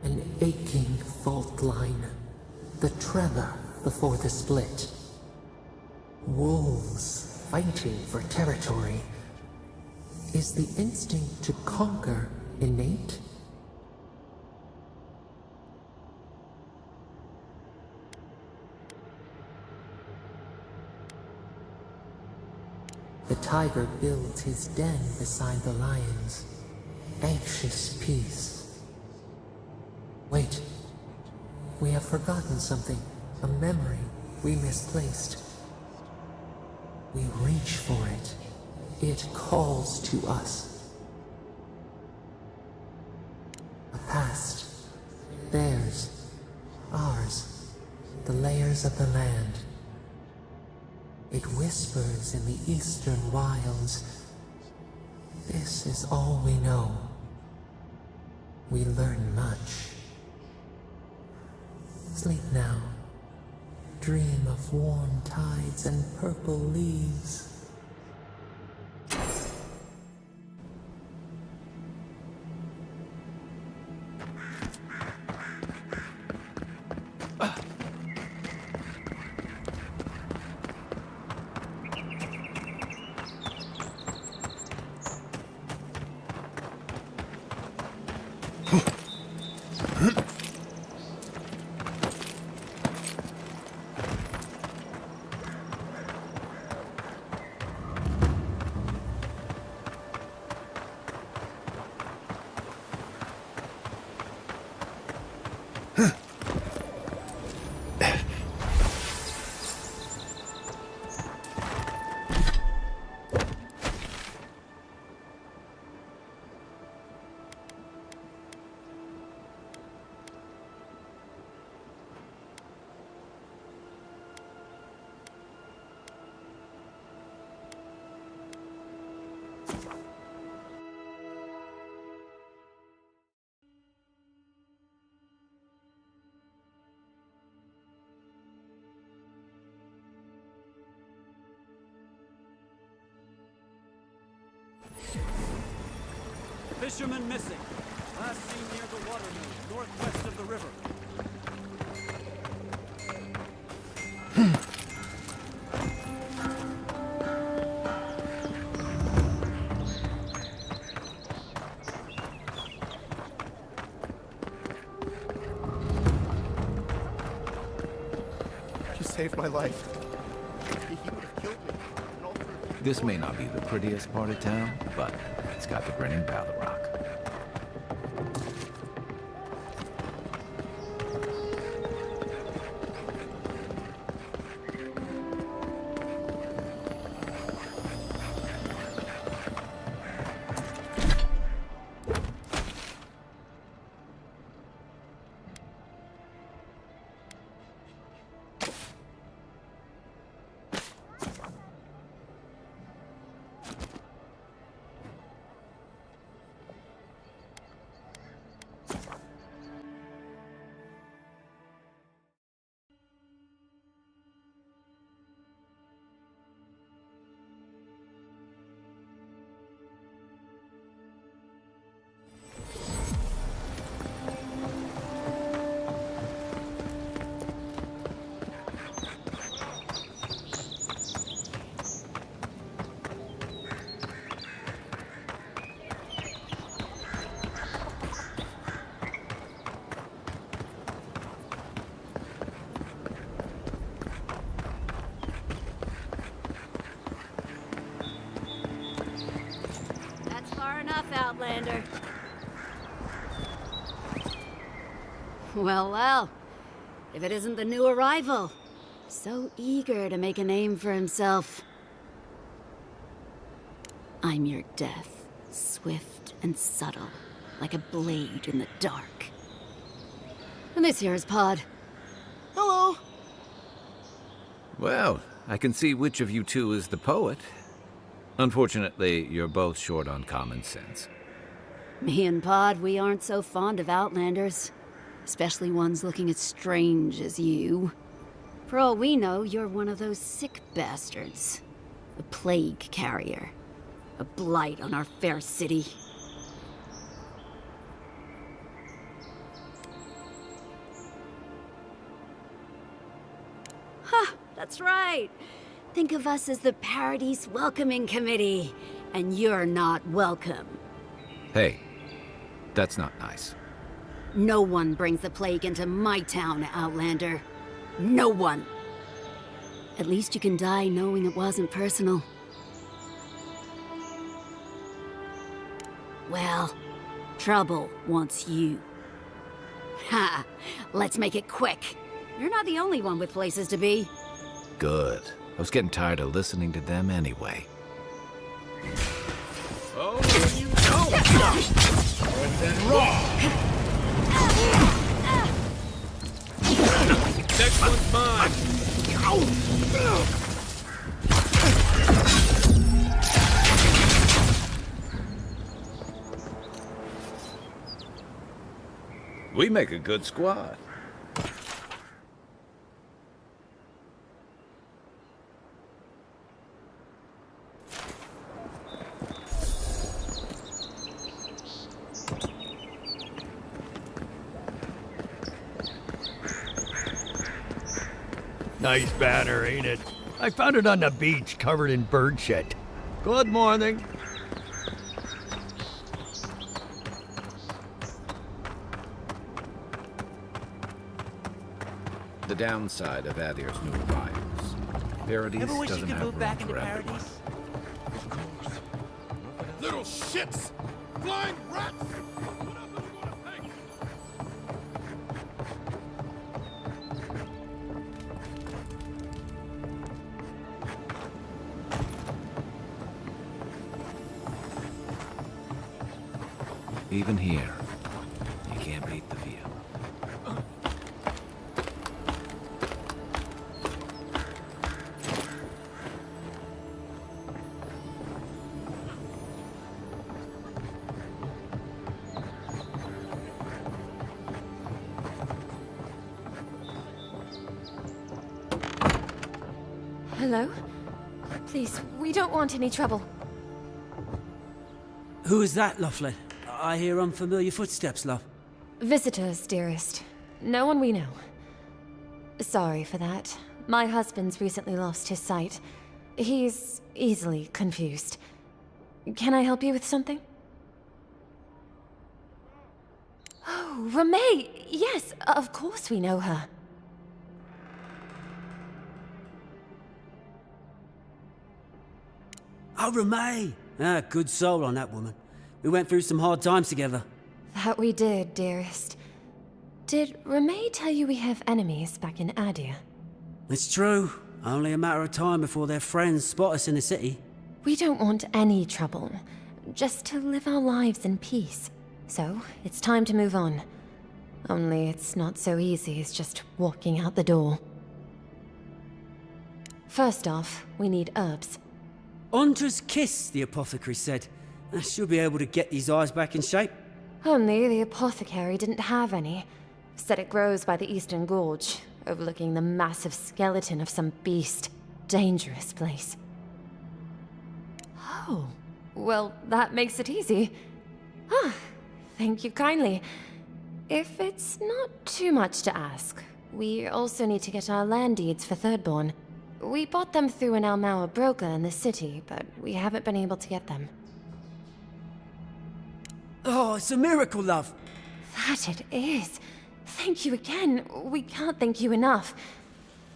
[SPEAKER 7] An aching fault line, the tremor before the split. Wolves fighting for territory. Is the instinct to conquer innate? The tiger builds his den beside the lions. Anxious peace. Wait. We have forgotten something. A memory we misplaced. We reach for it. It calls to us. A past. Theirs. Ours. The layers of the land. It whispers in the eastern wilds. This is all we know. We learn much. Sleep now. Dream of warm tides and purple leaves.
[SPEAKER 16] Fisherman missing. Last seen near the watermill, northwest of the river.
[SPEAKER 4] saved my life. He would have killed me.
[SPEAKER 1] This may not be the prettiest part of town, but it's got the grinning Battle Rock.
[SPEAKER 6] Outlander. Well, well. If it isn't the new arrival. So eager to make a name for himself. I'm your death. Swift and subtle. Like a blade in the dark. And this here is Pod.
[SPEAKER 4] Hello!
[SPEAKER 1] Well, I can see which of you two is the poet. Unfortunately, you're both short on common sense.
[SPEAKER 6] Me and Pod, we aren't so fond of Outlanders. Especially ones looking as strange as you. For all we know, you're one of those sick bastards. A plague carrier. A blight on our fair city. Ha! That's right! Think of us as the Paradise Welcoming Committee. And you're not welcome.
[SPEAKER 1] Hey, that's not nice.
[SPEAKER 6] No one brings the plague into my town, Outlander. No one. At least you can die knowing it wasn't personal. Well, trouble wants you. Ha! Let's make it quick. You're not the only one with places to be.
[SPEAKER 1] Good. I was getting tired of listening to them anyway.
[SPEAKER 20] Oh, you don't! And then roll! Next one's mine!
[SPEAKER 1] We make a good squad.
[SPEAKER 22] Nice banner, ain't it? I found it on the beach, covered in bird shit. Good morning.
[SPEAKER 1] The downside of Adir's new arrivals. Paradise
[SPEAKER 2] Ever wish you
[SPEAKER 1] doesn't
[SPEAKER 2] could
[SPEAKER 1] have
[SPEAKER 2] move
[SPEAKER 1] room
[SPEAKER 2] back into
[SPEAKER 1] for everyone.
[SPEAKER 2] Paradise?
[SPEAKER 20] Of course. Little shits! Flying rats!
[SPEAKER 1] Even here, you can't beat the view.
[SPEAKER 23] Hello? Please, we don't want any trouble.
[SPEAKER 2] Who is that, Lovelet? I hear unfamiliar footsteps, love.
[SPEAKER 23] Visitors, dearest. No one we know. Sorry for that. My husband's recently lost his sight. He's easily confused. Can I help you with something? Oh, Ramay! Yes, of course we know her.
[SPEAKER 8] Oh, Ramay! Ah, good soul on that woman. We went through some hard times together.
[SPEAKER 23] That we did, dearest. Did Ramay tell you we have enemies back in Adia?
[SPEAKER 8] It's true. Only a matter of time before their friends spot us in the city.
[SPEAKER 23] We don't want any trouble. Just to live our lives in peace. So, it's time to move on. Only it's not so easy as just walking out the door. First off, we need herbs.
[SPEAKER 8] Ondra's kiss, the apothecary said. She'll be able to get these eyes back in shape.
[SPEAKER 23] Only the apothecary didn't have any. Said it grows by the Eastern Gorge, overlooking the massive skeleton of some beast. Dangerous place. Oh, well, that makes it easy. Ah, thank you kindly. If it's not too much to ask, we also need to get our land deeds for Thirdborn. We bought them through an Almaua broker in the city, but we haven't been able to get them.
[SPEAKER 8] Oh, it's a miracle, love.
[SPEAKER 23] That it is. Thank you again. We can't thank you enough.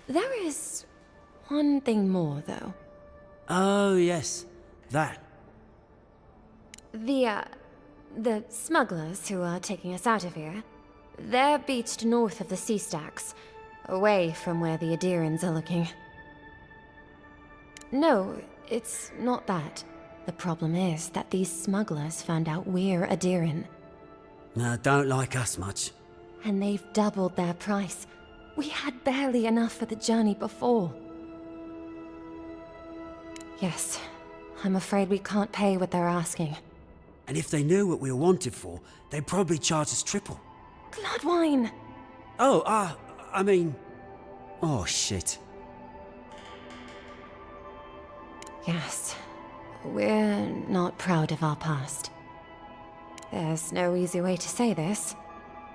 [SPEAKER 23] There is one thing more, though.
[SPEAKER 8] Oh, yes. That.
[SPEAKER 23] The smugglers who are taking us out of here, they're beached north of the sea stacks, away from where the Adirans are looking. No, it's not that. The problem is that these smugglers found out we're Adiran.
[SPEAKER 8] No, don't like us much.
[SPEAKER 23] And they've doubled their price. We had barely enough for the journey before. Yes, I'm afraid we can't pay what they're asking.
[SPEAKER 8] And if they knew what we were wanted for, they'd probably charge us triple.
[SPEAKER 23] Bloodwine!
[SPEAKER 8] Oh, I mean... Oh, shit.
[SPEAKER 23] Yes. We're not proud of our past. There's no easy way to say this.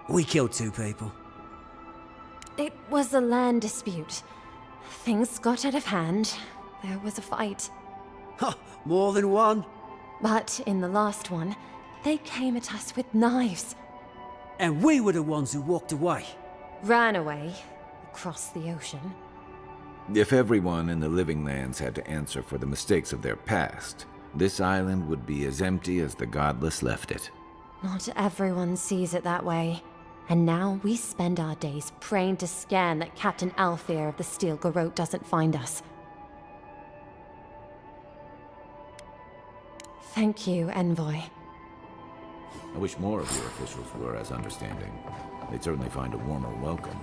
[SPEAKER 8] We killed 2 people.
[SPEAKER 23] It was a land dispute. Things got out of hand. There was a fight.
[SPEAKER 8] Ha! More than one?
[SPEAKER 23] But in the last one, they came at us with knives.
[SPEAKER 8] And we were the ones who walked away.
[SPEAKER 23] Ran away. Across the ocean.
[SPEAKER 9] If everyone in the Living Lands had to answer for the mistakes of their past, this island would be as empty as the godless left it.
[SPEAKER 23] Not everyone sees it that way. And now we spend our days praying to scan that Captain Alfear of the Steel Garrote doesn't find us. Thank you, Envoy.
[SPEAKER 9] I wish more of your officials were as understanding. They'd certainly find a warmer welcome.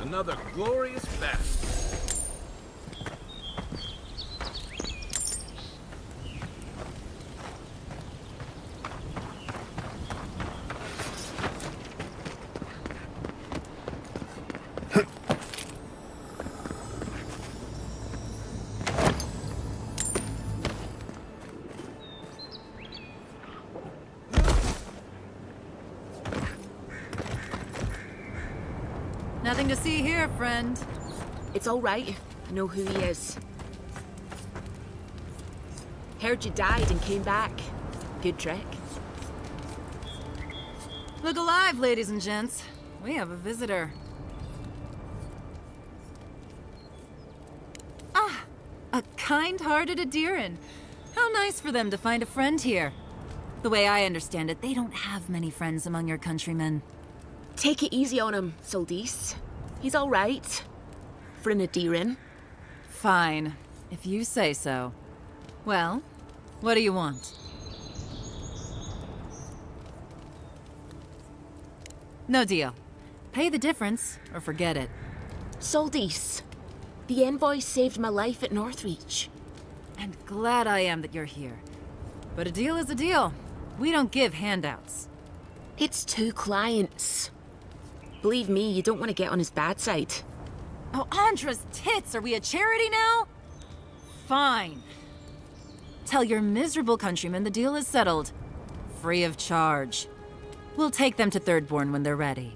[SPEAKER 1] Another glorious battle.
[SPEAKER 18] Nothing to see here, friend.
[SPEAKER 10] It's all right. I know who he is. Heard you died and came back. Good trick.
[SPEAKER 18] Look alive, ladies and gents. We have a visitor. Ah, a kind-hearted Adiran. How nice for them to find a friend here. The way I understand it, they don't have many friends among your countrymen.
[SPEAKER 10] Take it easy on him, Soldis. He's all right. For an Adiran.
[SPEAKER 18] Fine, if you say so. Well, what do you want? No deal. Pay the difference, or forget it.
[SPEAKER 10] Soldis, the envoy saved my life at Northreach.
[SPEAKER 18] And glad I am that you're here. But a deal is a deal. We don't give handouts.
[SPEAKER 10] It's 2 clients. Believe me, you don't want to get on his bad side.
[SPEAKER 18] Oh, Andra's tits! Are we a charity now? Fine. Tell your miserable countrymen the deal is settled. Free of charge. We'll take them to Thirdborn when they're ready.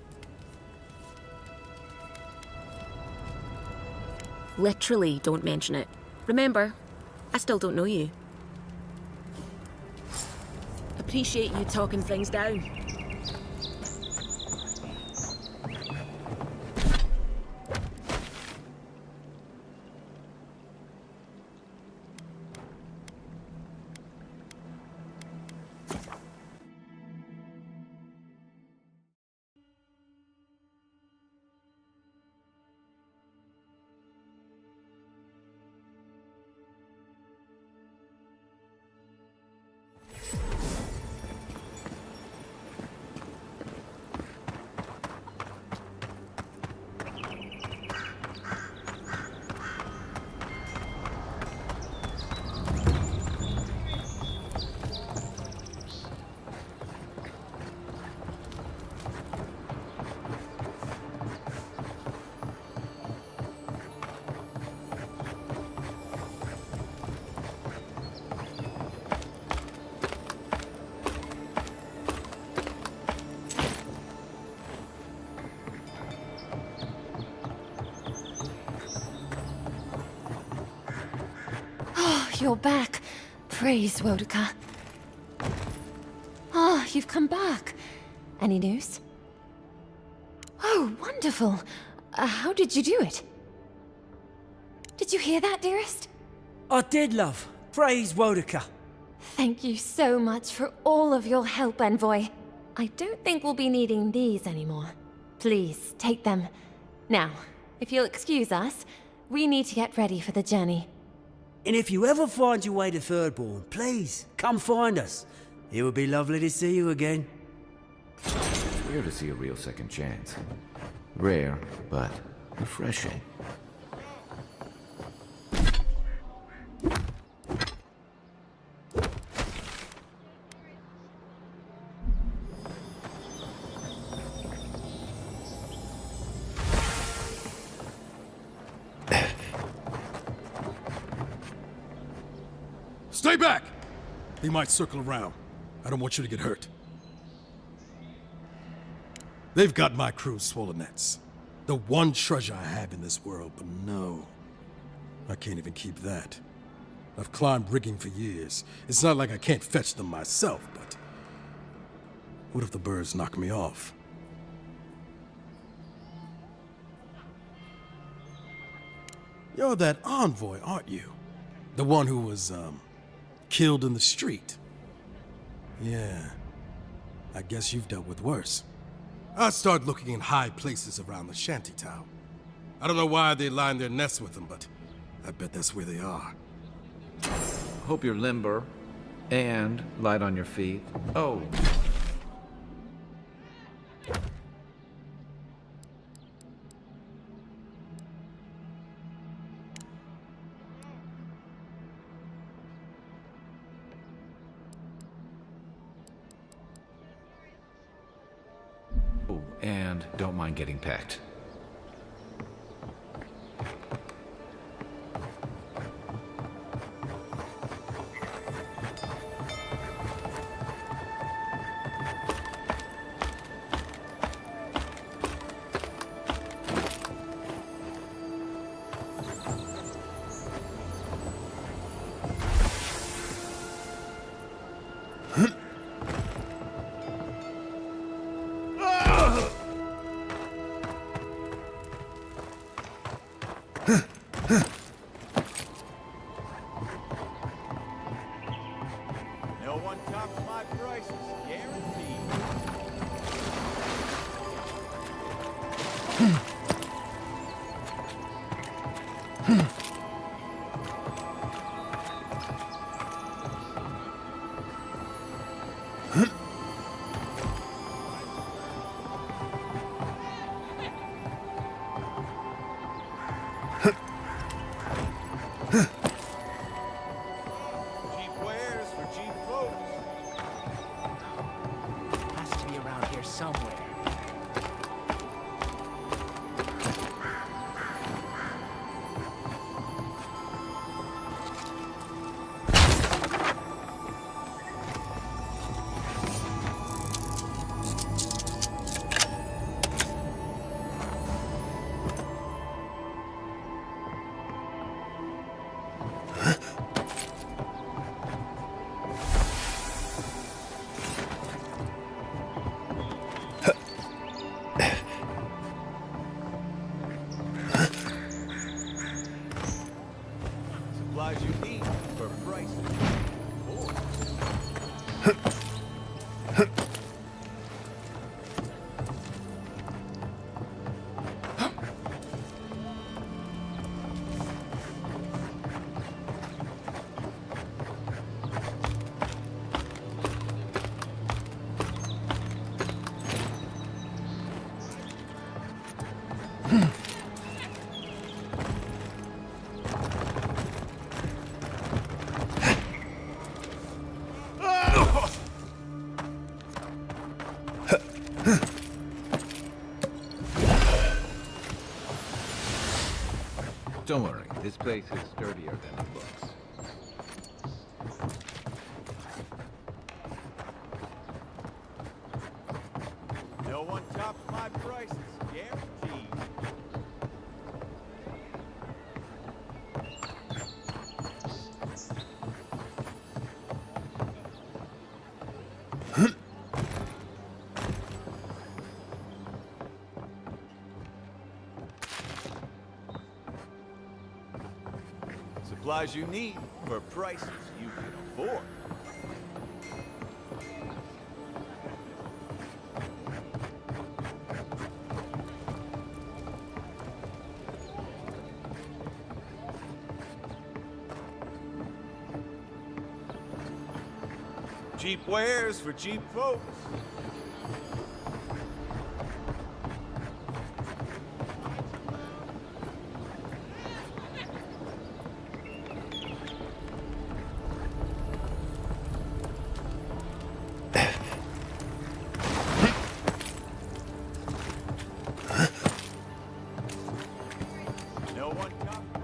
[SPEAKER 10] Literally, don't mention it. Remember, I still don't know you. Appreciate you talking things down.
[SPEAKER 23] You're back. Praise Wodika. Ah, you've come back. Any news? Oh, wonderful. How did you do it? Did you hear that, dearest?
[SPEAKER 8] I did, love. Praise Wodika.
[SPEAKER 23] Thank you so much for all of your help, Envoy. I don't think we'll be needing these anymore. Please, take them. Now, if you'll excuse us, we need to get ready for the journey.
[SPEAKER 8] And if you ever find your way to Thirdborn, please, come find us. It would be lovely to see you again.
[SPEAKER 9] It's rare to see a real second chance. Rare, but refreshing.
[SPEAKER 15] Stay back! He might circle around. I don't want you to get hurt. They've got my crew's swollen nets. The one treasure I have in this world, but no. I can't even keep that. I've climbed rigging for years. It's not like I can't fetch them myself, but... what if the birds knock me off? You're that envoy, aren't you? The one who was, killed in the street. Yeah. I guess you've dealt with worse. I started looking in high places around the shantytown. I don't know why they line their nests with them, but I bet that's where they are.
[SPEAKER 1] Hope you're limber and light on your feet. Oh. And don't mind getting pecked.
[SPEAKER 16] No one tops my prices, guaranteed. Cheap wares for cheap folks.
[SPEAKER 2] Has to be around here somewhere.
[SPEAKER 16] Supplies you need for prices.
[SPEAKER 1] Don't worry, this place is sturdier than it looks.
[SPEAKER 16] No one tops my prices, guaranteed. Supplies you need for prices you can afford. Cheap wares for cheap folks. No one tops my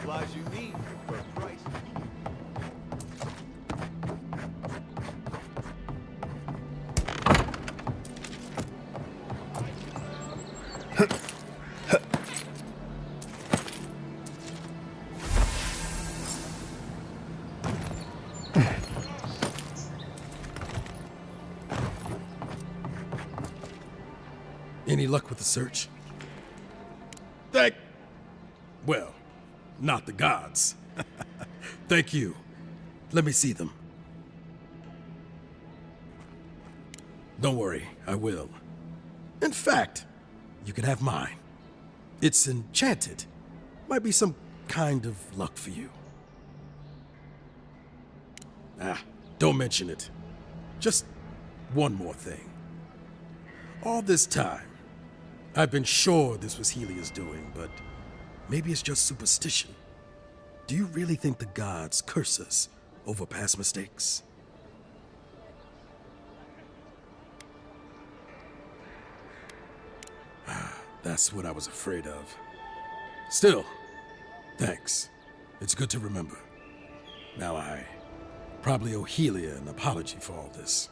[SPEAKER 16] supplies you need for prices.
[SPEAKER 12] Any luck with the search? Well, not the gods. Thank you. Let me see them. Don't worry, I will. In fact, you can have mine. It's enchanted. Might be some kind of luck for you. Don't mention it. Just one more thing. All this time, I've been sure this was Helia's doing, but maybe it's just superstition. Do you really think the gods curse us over past mistakes? That's what I was afraid of. Still, thanks. It's good to remember. Now I probably owe Helia an apology for all this.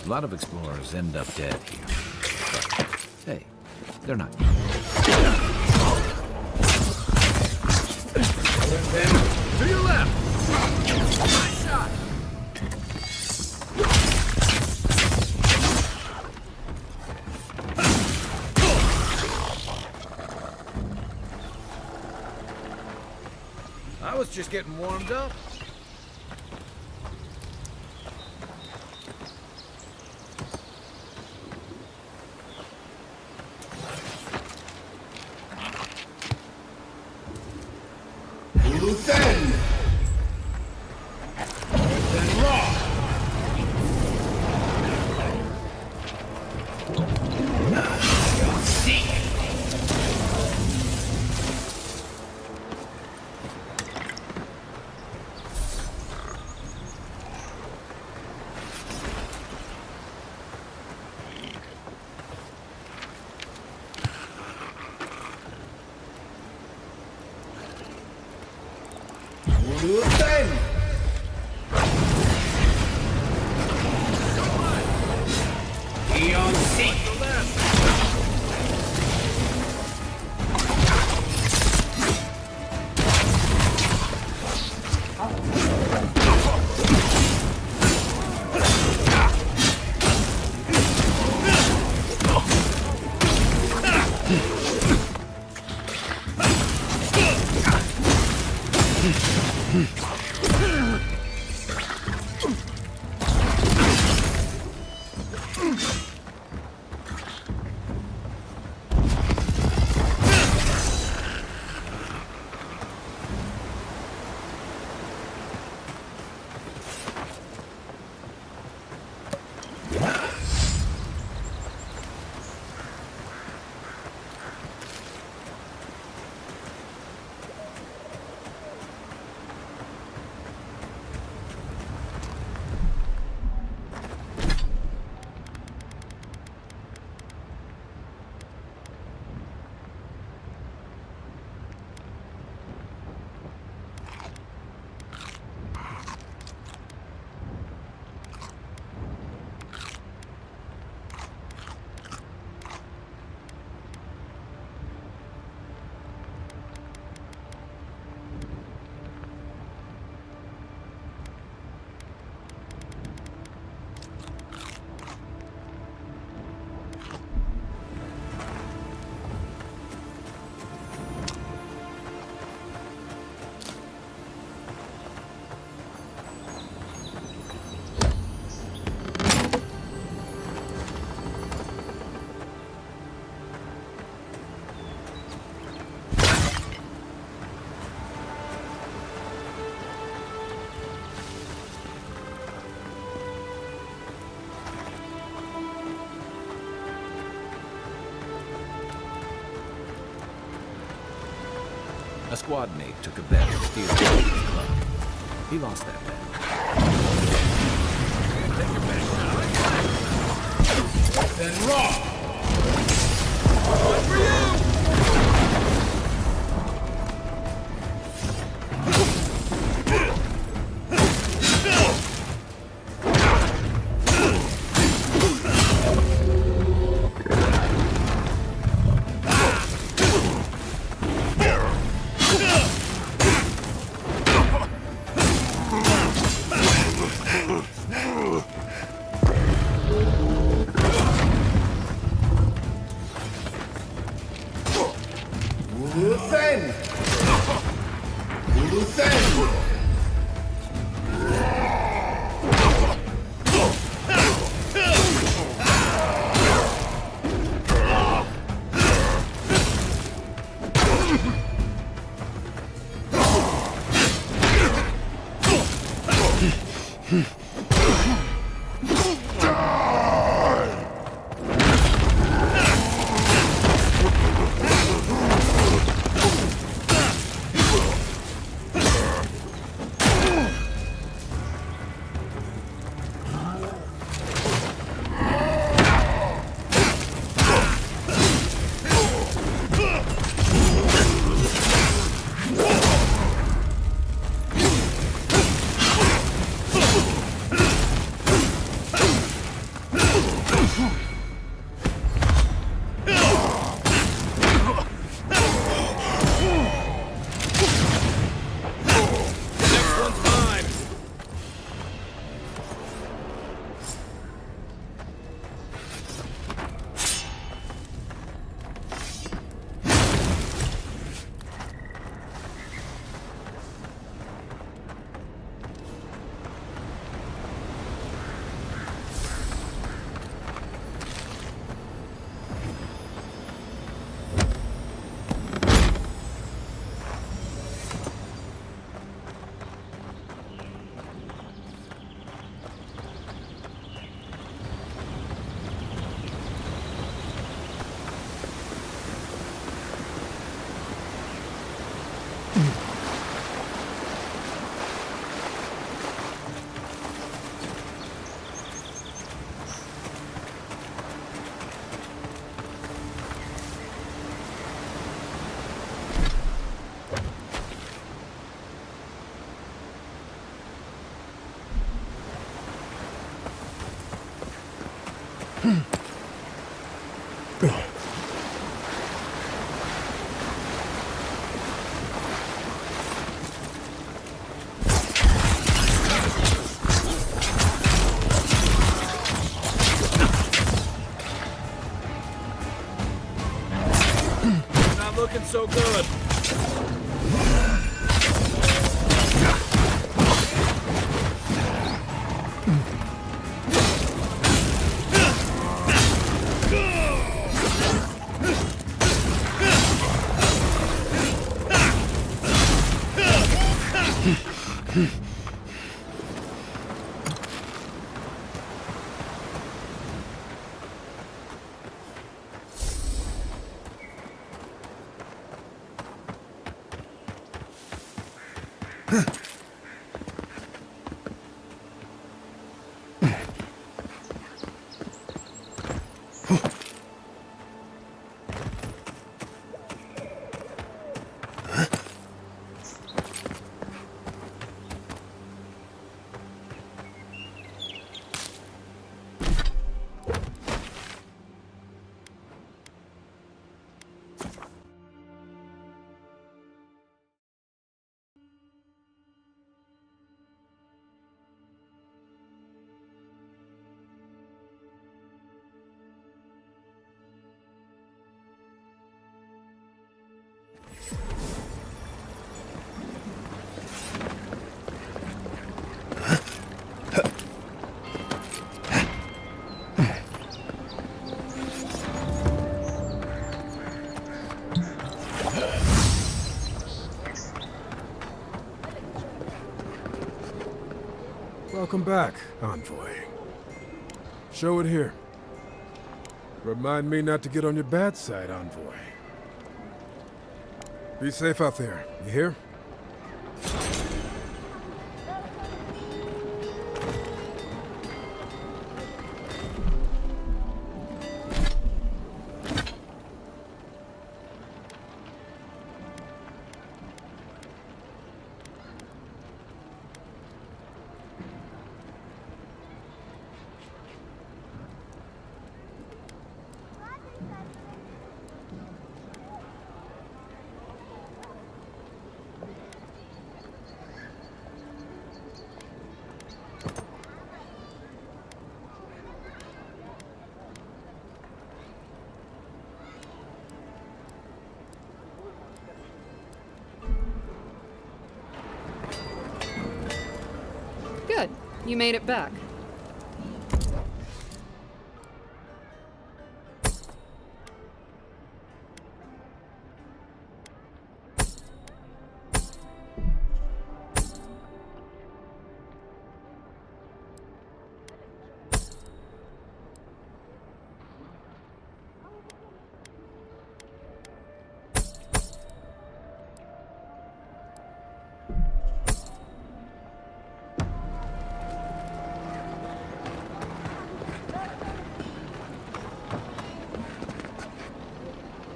[SPEAKER 1] A lot of explorers end up dead here. But, hey, they're not.
[SPEAKER 20] To your left! Nice shot!
[SPEAKER 1] I was just getting warmed up. A squad mate took a bet to steal his club. He lost that bet. Take your bet now.
[SPEAKER 20] Then rock!
[SPEAKER 15] One for you! Looking so good. Welcome back, Envoy. Show it here. Remind me not to get on your bad side, Envoy. Be safe out there, you hear?
[SPEAKER 14] You made it back.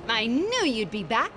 [SPEAKER 14] I knew you'd be back.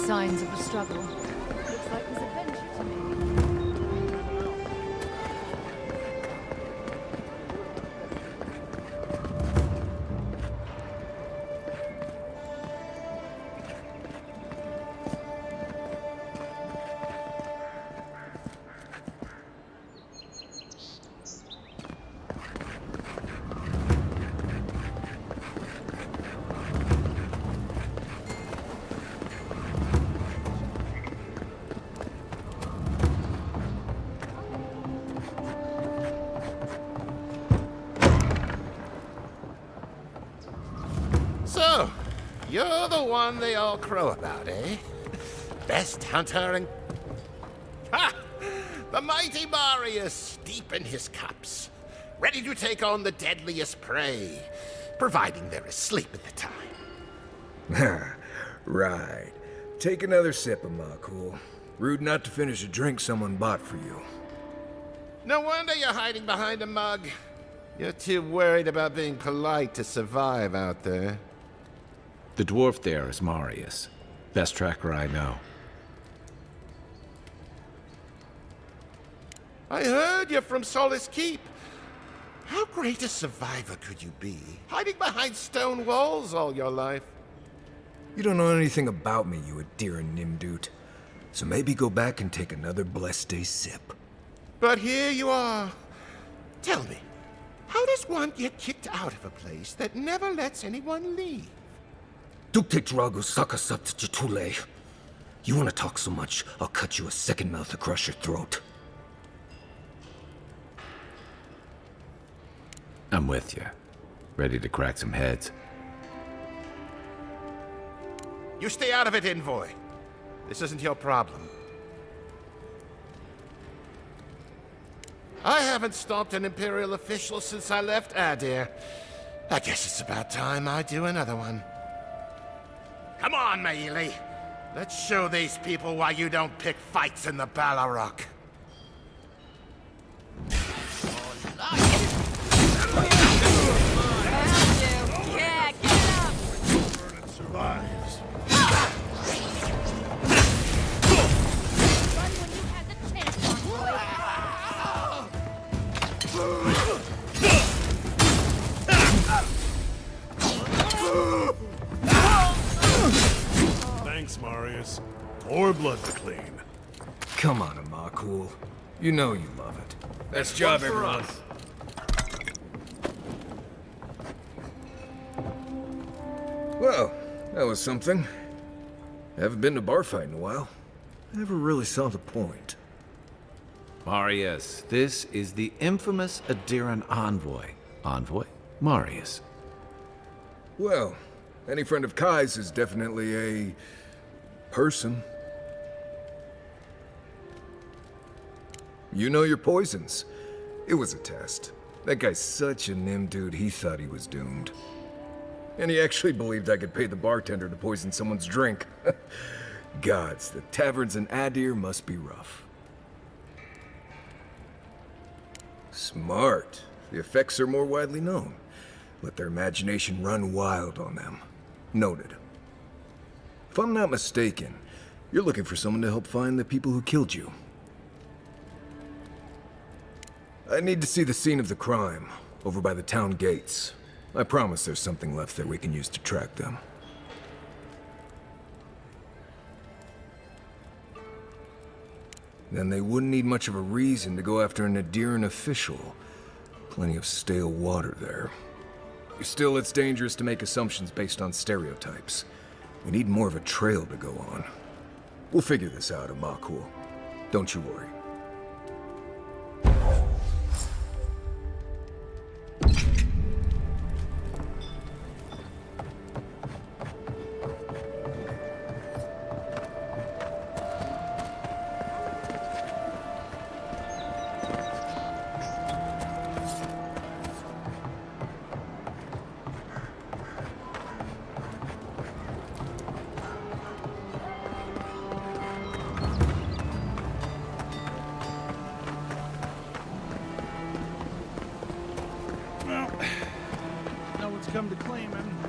[SPEAKER 6] Signs of a struggle. Looks like there's adventure to me.
[SPEAKER 20] So, you're the one they all crow about, eh? Best hunter and... Ha! The mighty Marius, deep in his cups, ready to take on the deadliest prey, providing they're asleep at the time.
[SPEAKER 3] Right. Take another sip of my cool. Rude not to finish a drink someone bought for you.
[SPEAKER 20] No wonder you're hiding behind a mug. You're too worried about being polite to survive out there.
[SPEAKER 1] The dwarf there is Marius. Best tracker I know.
[SPEAKER 20] I heard you're from Solace Keep. How great a survivor could you be, hiding behind stone walls all your life?
[SPEAKER 3] You don't know anything about me, you Adira Nimdut. So maybe go back and take another blessed day sip.
[SPEAKER 20] But here you are. Tell me, how does one get kicked out of a place that never lets anyone leave?
[SPEAKER 3] Dukte Drago Sakasat Jitule. You want to talk so much, I'll cut you a second mouth across your throat.
[SPEAKER 1] I'm with you. Ready to crack some heads.
[SPEAKER 20] You stay out of it, Envoy. This isn't your problem. I haven't stopped an Imperial official since I left Adir. I guess it's about time I do another one. Come on, Maili. Let's show these people why you don't pick fights in the Balrog.
[SPEAKER 18] Yeah, get up!
[SPEAKER 20] Survives.
[SPEAKER 15] More blood to clean.
[SPEAKER 3] Come on, Amakul. You know you love it. Nice job, everyone. Well, that was something. I haven't been to bar fight in a while. I never really saw the point.
[SPEAKER 1] Marius, this is the infamous Adiran envoy. Envoy? Marius.
[SPEAKER 3] Well, any friend of Kai's is definitely a... person. You know your poisons. It was a test. That guy's such a nim dude, he thought he was doomed. And he actually believed I could pay the bartender to poison someone's drink. Gods, the taverns in Adir must be rough. Smart. The effects are more widely known. Let their imagination run wild on them. Noted. If I'm not mistaken, you're looking for someone to help find the people who killed you. I need to see the scene of the crime, over by the town gates. I promise there's something left there we can use to track them. Then they wouldn't need much of a reason to go after an Adiran official. Plenty of stale water there. Still, it's dangerous to make assumptions based on stereotypes. We need more of a trail to go on. We'll figure this out, Amakul. Don't you worry.
[SPEAKER 5] Come to claim him.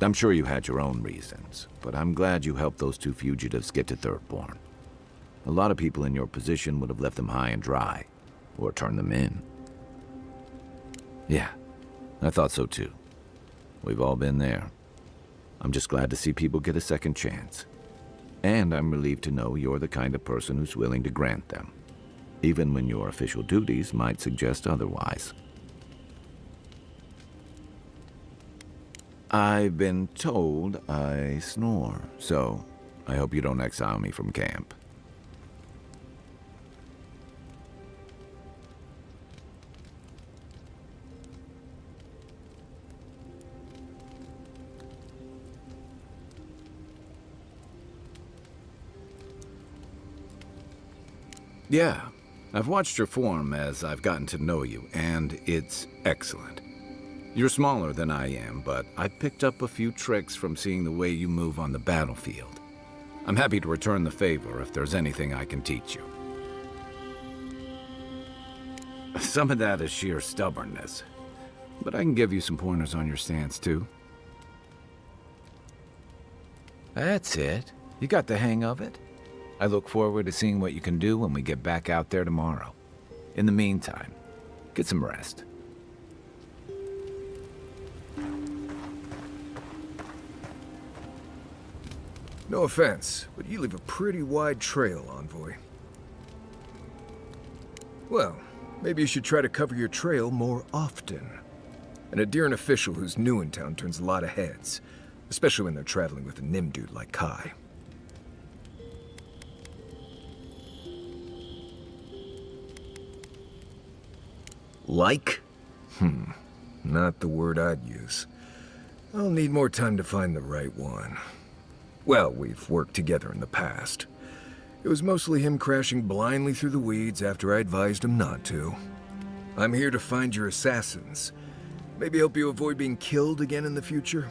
[SPEAKER 1] I'm sure you had your own reasons, but I'm glad you helped those two fugitives get to Thirdborn. A lot of people in your position would have left them high and dry, or turned them in. Yeah, I thought so too. We've all been there. I'm just glad to see people get a second chance. And I'm relieved to know you're the kind of person who's willing to grant them, even when your official duties might suggest otherwise. I've been told I snore, so I hope you don't exile me from camp. Yeah, I've watched your form as I've gotten to know you, and it's excellent. You're smaller than I am, but I picked up a few tricks from seeing the way you move on the battlefield. I'm happy to return the favor if there's anything I can teach you. Some of that is sheer stubbornness, but I can give you some pointers on your stance, too. That's it. You got the hang of it. I look forward to seeing what you can do when we get back out there tomorrow. In the meantime, get some rest.
[SPEAKER 3] No offense, but you leave a pretty wide trail, Envoy. Well, maybe you should try to cover your trail more often. An Adiran official who's new in town turns a lot of heads, especially when they're traveling with a Nim dude like Kai.
[SPEAKER 1] Like?
[SPEAKER 3] Not the word I'd use. I'll need more time to find the right one. Well, we've worked together in the past. It was mostly him crashing blindly through the weeds after I advised him not to. I'm here to find your assassins. Maybe help you avoid being killed again in the future.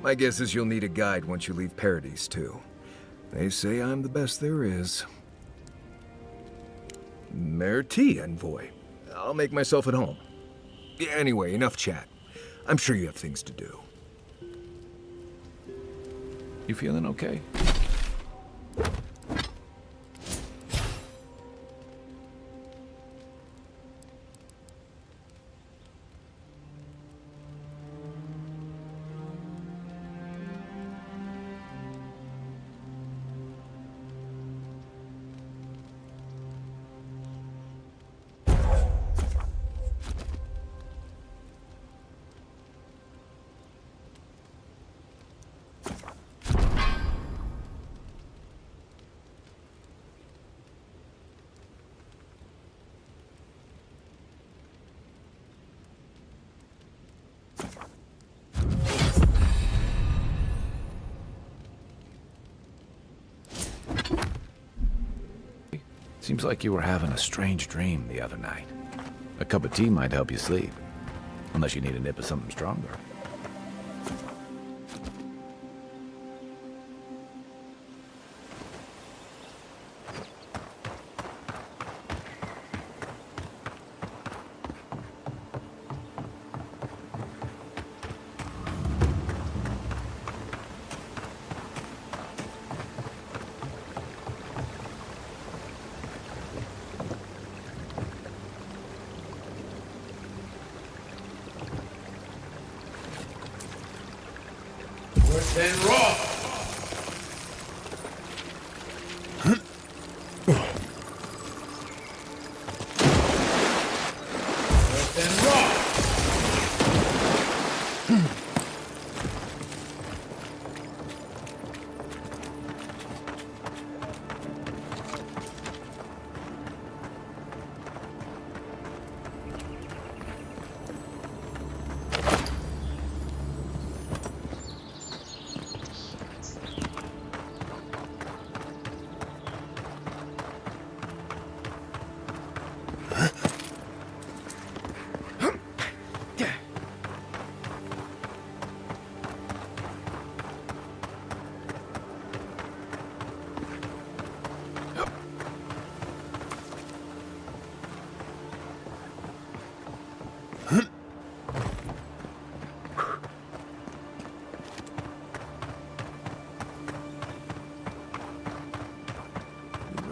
[SPEAKER 3] My guess is you'll need a guide once you leave Paradise, too. They say I'm the best there is. Merci, Envoy. I'll make myself at home. Anyway, enough chat. I'm sure you have things to do.
[SPEAKER 1] You feeling okay? Seems like you were having a strange dream the other night. A cup of tea might help you sleep. Unless you need a nip of something stronger.
[SPEAKER 13] Then raw. Then raw.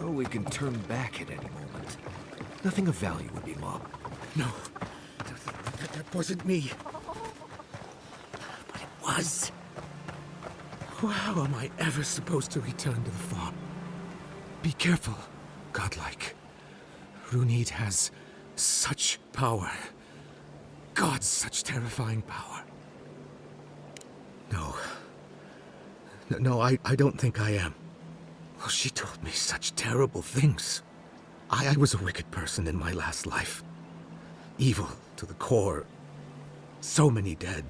[SPEAKER 3] We can turn back at any moment. Nothing of value would be lost.
[SPEAKER 13] No, that wasn't me. But it was. How am I ever supposed to return to the farm? Be careful, godlike. Runid has such power. God, such terrifying power. No, I don't think I am. Well, she told me such terrible things. I was a wicked person in my last life. Evil to the core. So many dead.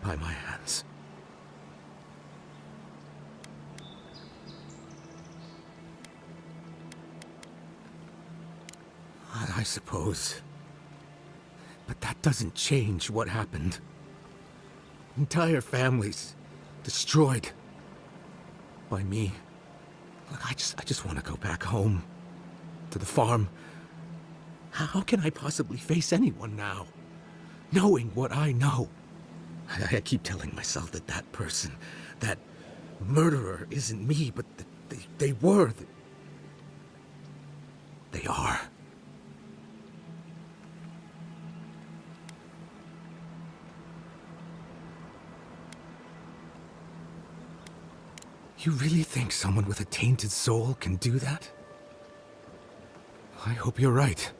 [SPEAKER 13] By my hands. suppose. But that doesn't change what happened. Entire families destroyed by me. Look, I just want to go back home to the farm. How can I possibly face anyone now, knowing what I know? I keep telling myself that that person, that murderer isn't me, but they were. They are. You really think someone with a tainted soul can do that? I hope you're right.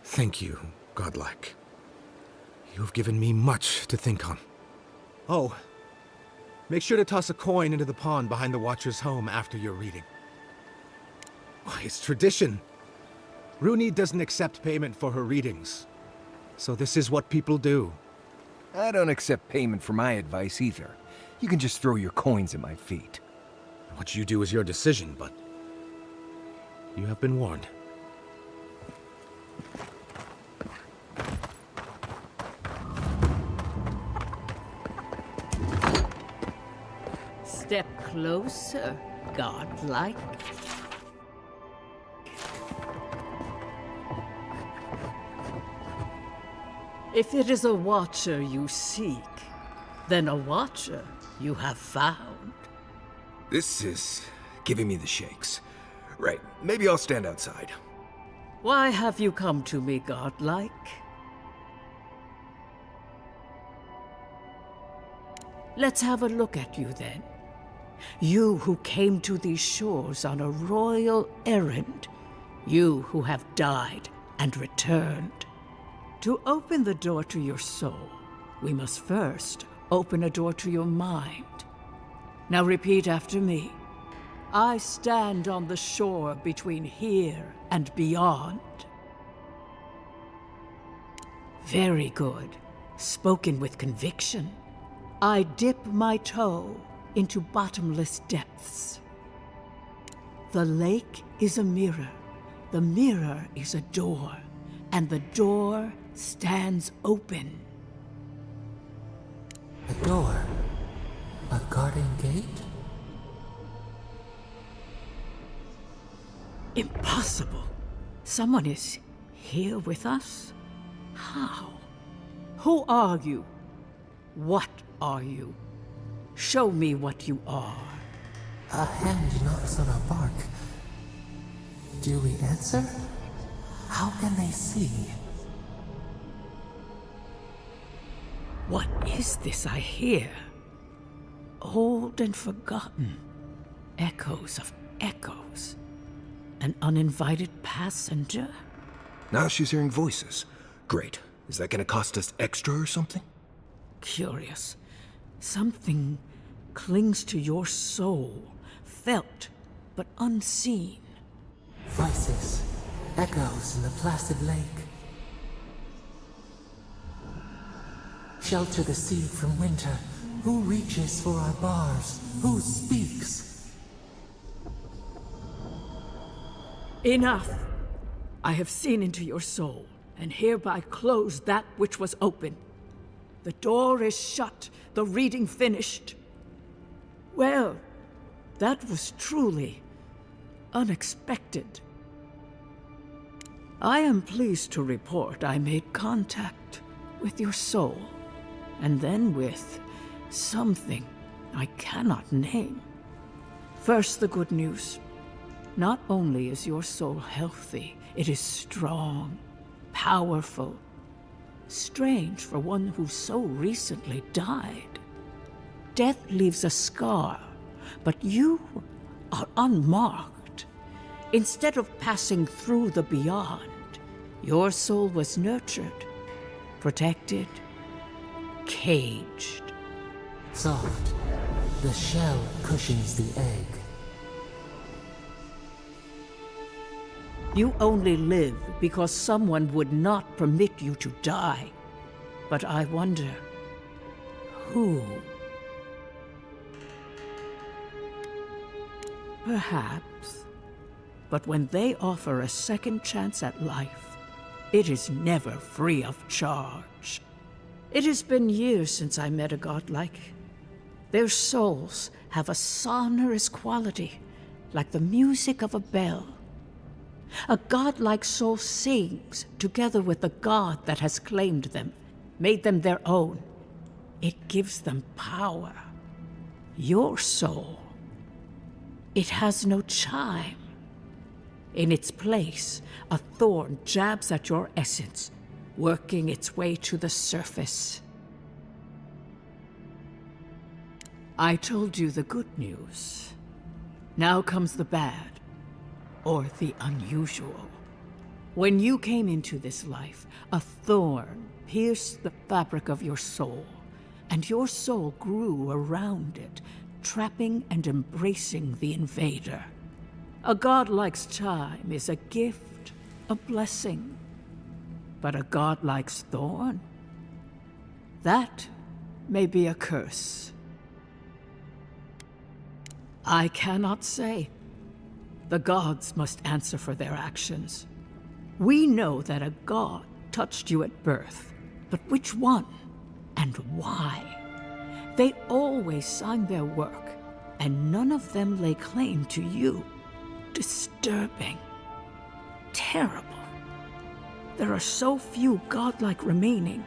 [SPEAKER 13] Thank you, godlike. You have given me much to think on. Oh, make sure to toss a coin into the pond behind the Watcher's home after your reading. Why, it's tradition. Rooney doesn't accept payment for her readings. So this is what people do.
[SPEAKER 3] I don't accept payment for my advice either. You can just throw your coins at my feet.
[SPEAKER 13] What you do is your decision, but you have been warned.
[SPEAKER 17] Step closer, godlike. If it is a watcher you seek, then a watcher you have found.
[SPEAKER 3] This is giving me the shakes. Right, maybe I'll stand outside.
[SPEAKER 17] Why have you come to me, godlike? Let's have a look at you then. You who came to these shores on a royal errand. You who have died and returned. To open the door to your soul, we must first open a door to your mind. Now repeat after me. I stand on the shore between here and beyond. Very good. Spoken with conviction. I dip my toe into bottomless depths. The lake is a mirror. The mirror is a door. And the door stands open.
[SPEAKER 7] A door? A garden gate?
[SPEAKER 17] Impossible. Someone is here with us? How? Who are you? What are you? Show me what you are.
[SPEAKER 7] A hand knocks on our bark. Do we answer? How can they see?
[SPEAKER 17] What is this I hear? Old and forgotten. Echoes of echoes. An uninvited passenger?
[SPEAKER 3] Now she's hearing voices. Great. Is that gonna cost us extra or something?
[SPEAKER 17] Curious. Something clings to your soul, felt but unseen.
[SPEAKER 7] Voices, echoes in the placid lake. Shelter the seed from winter. Who reaches for our bars? Who speaks?
[SPEAKER 17] Enough! I have seen into your soul, and hereby close that which was open. The door is shut, the reading finished. Well, that was truly unexpected. I am pleased to report I made contact with your soul, and then with something I cannot name. First, the good news. Not only is your soul healthy, it is strong, powerful. Strange for one who so recently died. Death leaves a scar, but you are unmarked. Instead of passing through the beyond, your soul was nurtured, protected, caged.
[SPEAKER 7] Soft. The shell cushions the egg.
[SPEAKER 17] You only live because someone would not permit you to die. But I wonder, who? Perhaps. But when they offer a second chance at life, it is never free of charge. It has been years since I met a godlike. Their souls have a sonorous quality, like the music of a bell. A godlike soul sings together with the god that has claimed them, made them their own. It gives them power. Your soul, it has no chime. In its place, a thorn jabs at your essence, working its way to the surface. I told you the good news. Now comes the bad, or the unusual. When you came into this life, a thorn pierced the fabric of your soul, and your soul grew around it, trapping and embracing the invader. A godlike's chime is a gift, a blessing. But a godlike's thorn? That may be a curse. I cannot say. The gods must answer for their actions. We know that a god touched you at birth, but which one and why? They always sign their work, and none of them lay claim to you. Disturbing. Terrible. There are so few godlike remaining,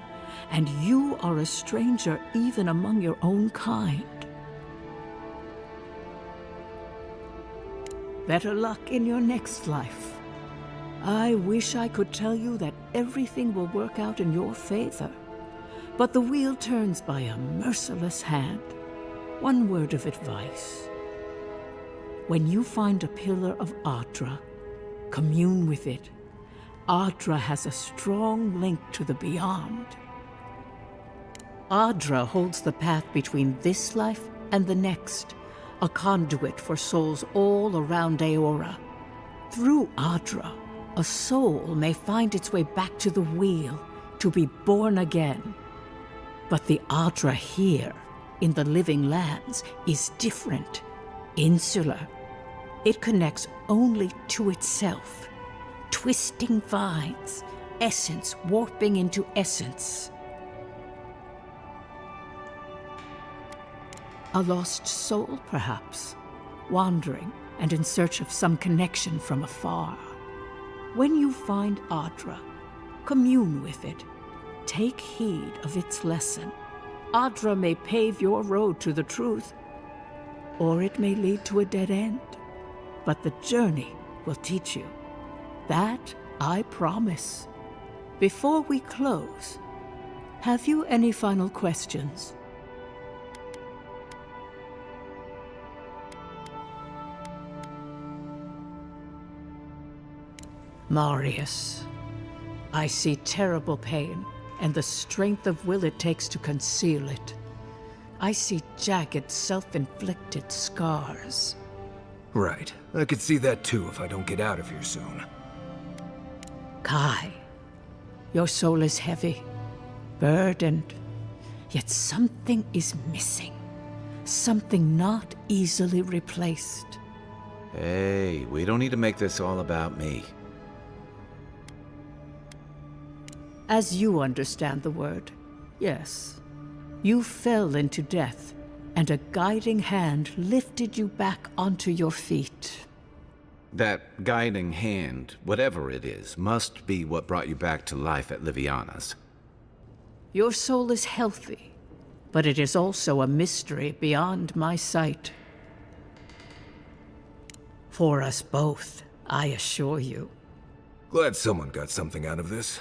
[SPEAKER 17] and you are a stranger even among your own kind. Better luck in your next life. I wish I could tell you that everything will work out in your favor, but the wheel turns by a merciless hand. One word of advice. When you find a pillar of Adra, commune with it. Adra has a strong link to the beyond. Adra holds the path between this life and the next, a conduit for souls all around Aora. Through Adra, a soul may find its way back to the wheel, to be born again. But the Adra here, in the living lands, is different, insular. It connects only to itself. Twisting vines, essence warping into essence. A lost soul, perhaps, wandering and in search of some connection from afar. When you find Adra, commune with it. Take heed of its lesson. Adra may pave your road to the truth, or it may lead to a dead end. But the journey will teach you. That I promise. Before we close, have you any final questions? Marius, I see terrible pain and the strength of will it takes to conceal it. I see jagged, self-inflicted scars.
[SPEAKER 3] Right. I could see that too if I don't get out of here soon.
[SPEAKER 17] Kai, your soul is heavy, burdened, yet something is missing. Something not easily replaced.
[SPEAKER 1] Hey, we don't need to make this all about me.
[SPEAKER 17] As you understand the word, yes. You fell into death, and a guiding hand lifted you back onto your feet.
[SPEAKER 1] That guiding hand, whatever it is, must be what brought you back to life at Liviana's.
[SPEAKER 17] Your soul is healthy, but it is also a mystery beyond my sight. For us both, I assure you.
[SPEAKER 3] Glad someone got something out of this.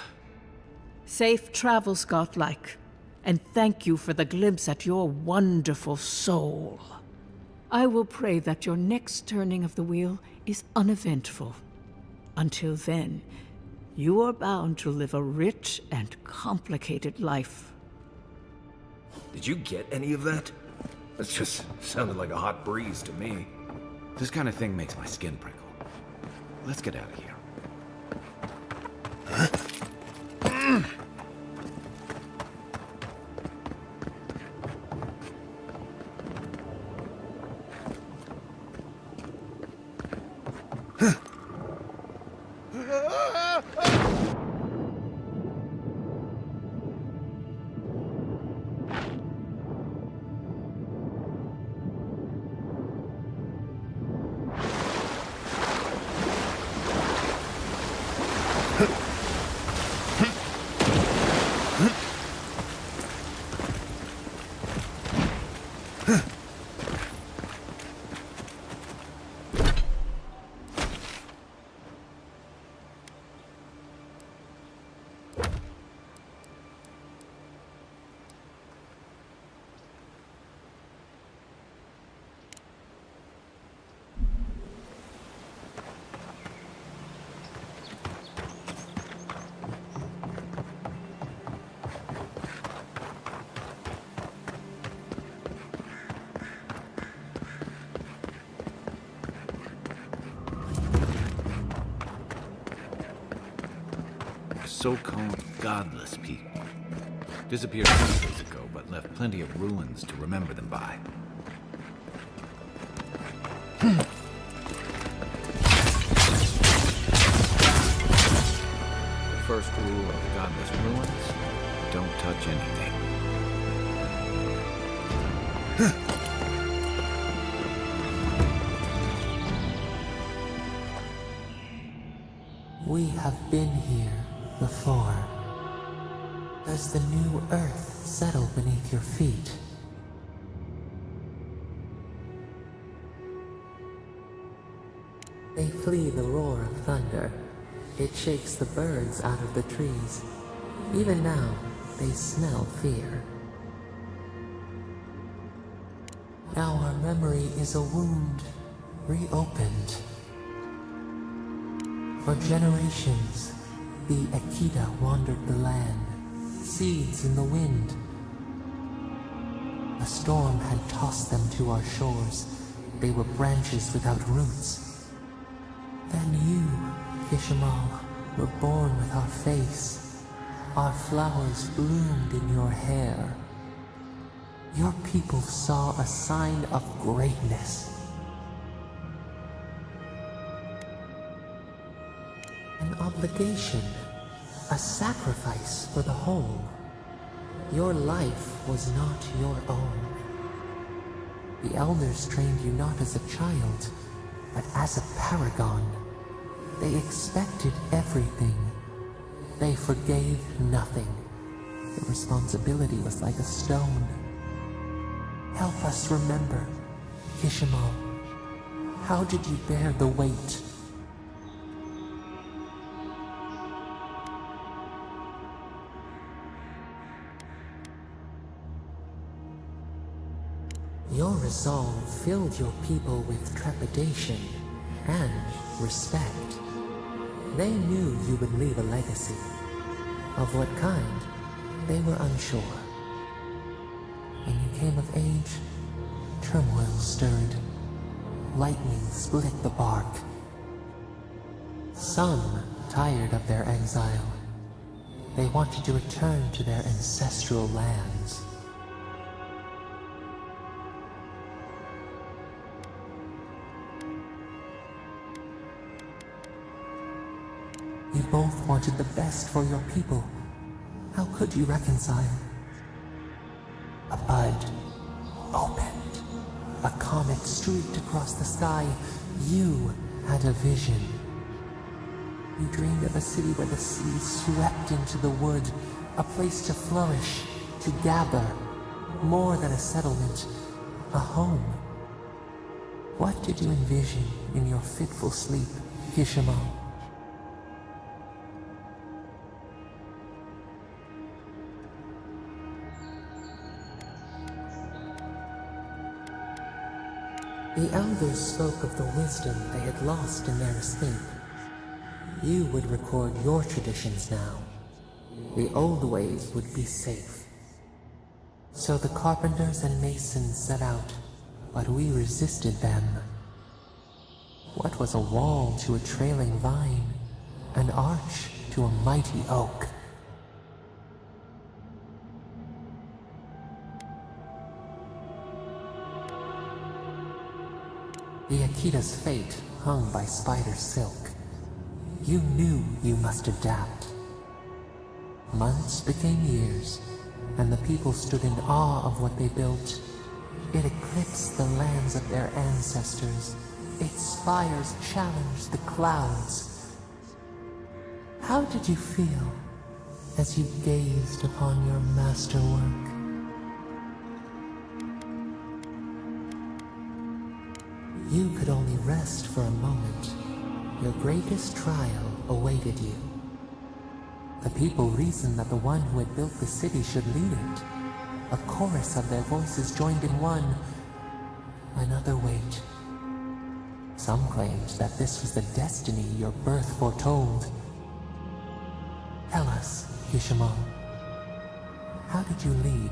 [SPEAKER 17] Safe travels, godlike, and thank you for the glimpse at your wonderful soul. I will pray that your next turning of the wheel is uneventful. Until then, you are bound to live a rich and complicated life.
[SPEAKER 3] Did you get any of that? That just sounded like a hot breeze to me.
[SPEAKER 1] This kind of thing makes my skin prickle. Let's get out of here. so-called godless people. Disappeared centuries ago, but left plenty of ruins to remember them by. The first rule of godless ruins: don't touch anything.
[SPEAKER 7] We have been here before. Does the new earth settle beneath your feet? They flee the roar of thunder. It shakes the birds out of the trees. Even now, they smell fear. Now our memory is a wound reopened. For generations, the Akita wandered the land, seeds in the wind. A storm had tossed them to our shores. They were branches without roots. Then you, Kishimal, were born with our face. Our flowers bloomed in your hair. Your people saw a sign of greatness. An obligation, a sacrifice for the whole. Your life was not your own. The elders trained you not as a child, but as a paragon. They expected everything. They forgave nothing. The responsibility was like a stone. Help us remember, Kishimal. How did you bear the weight? Your resolve filled your people with trepidation and respect. They knew you would leave a legacy. Of what kind, they were unsure. When you came of age, turmoil stirred. Lightning split the bark. Some tired of their exile. They wanted to return to their ancestral lands. You both wanted the best for your people. How could you reconcile? A bud opened. A comet streaked across the sky. You had a vision. You dreamed of a city where the sea swept into the wood, a place to flourish, to gather, more than a settlement, a home. What did you envision in your fitful sleep, Kishimal? The elders spoke of the wisdom they had lost in their escape. You would record your traditions now. The old ways would be safe. So the carpenters and masons set out, but we resisted them. What was a wall to a trailing vine? An arch to a mighty oak? The Akita's fate hung by spider silk. You knew you must adapt. Months became years, and the people stood in awe of what they built. It eclipsed the lands of their ancestors. Its spires challenged the clouds. How did you feel as you gazed upon your masterwork? You could only rest for a moment. Your greatest trial awaited you. The people reasoned that the one who had built the city should lead it. A chorus of their voices joined in one. Another wait. Some claimed that this was the destiny your birth foretold. Tell us, Kishimal, how did you lead?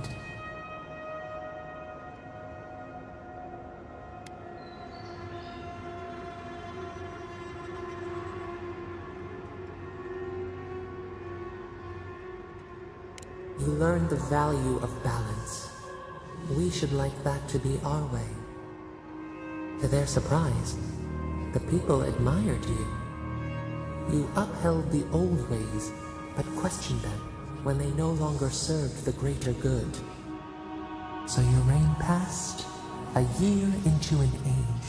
[SPEAKER 7] you learned the value of balance. We should like that to be our way. To their surprise, the people admired you. You upheld the old ways, but questioned them when they no longer served the greater good. So your reign passed, a year into an age.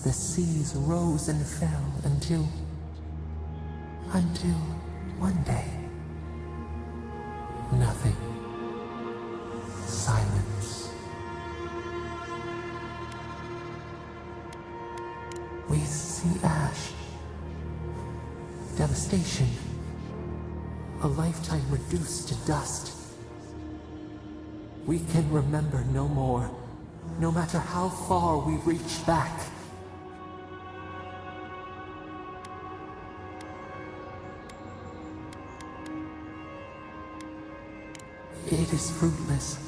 [SPEAKER 7] The seas rose and fell until one day, nothing. Silence. We see ash. Devastation. A lifetime reduced to dust. We can remember no more, no matter how far we reach back. It is fruitless.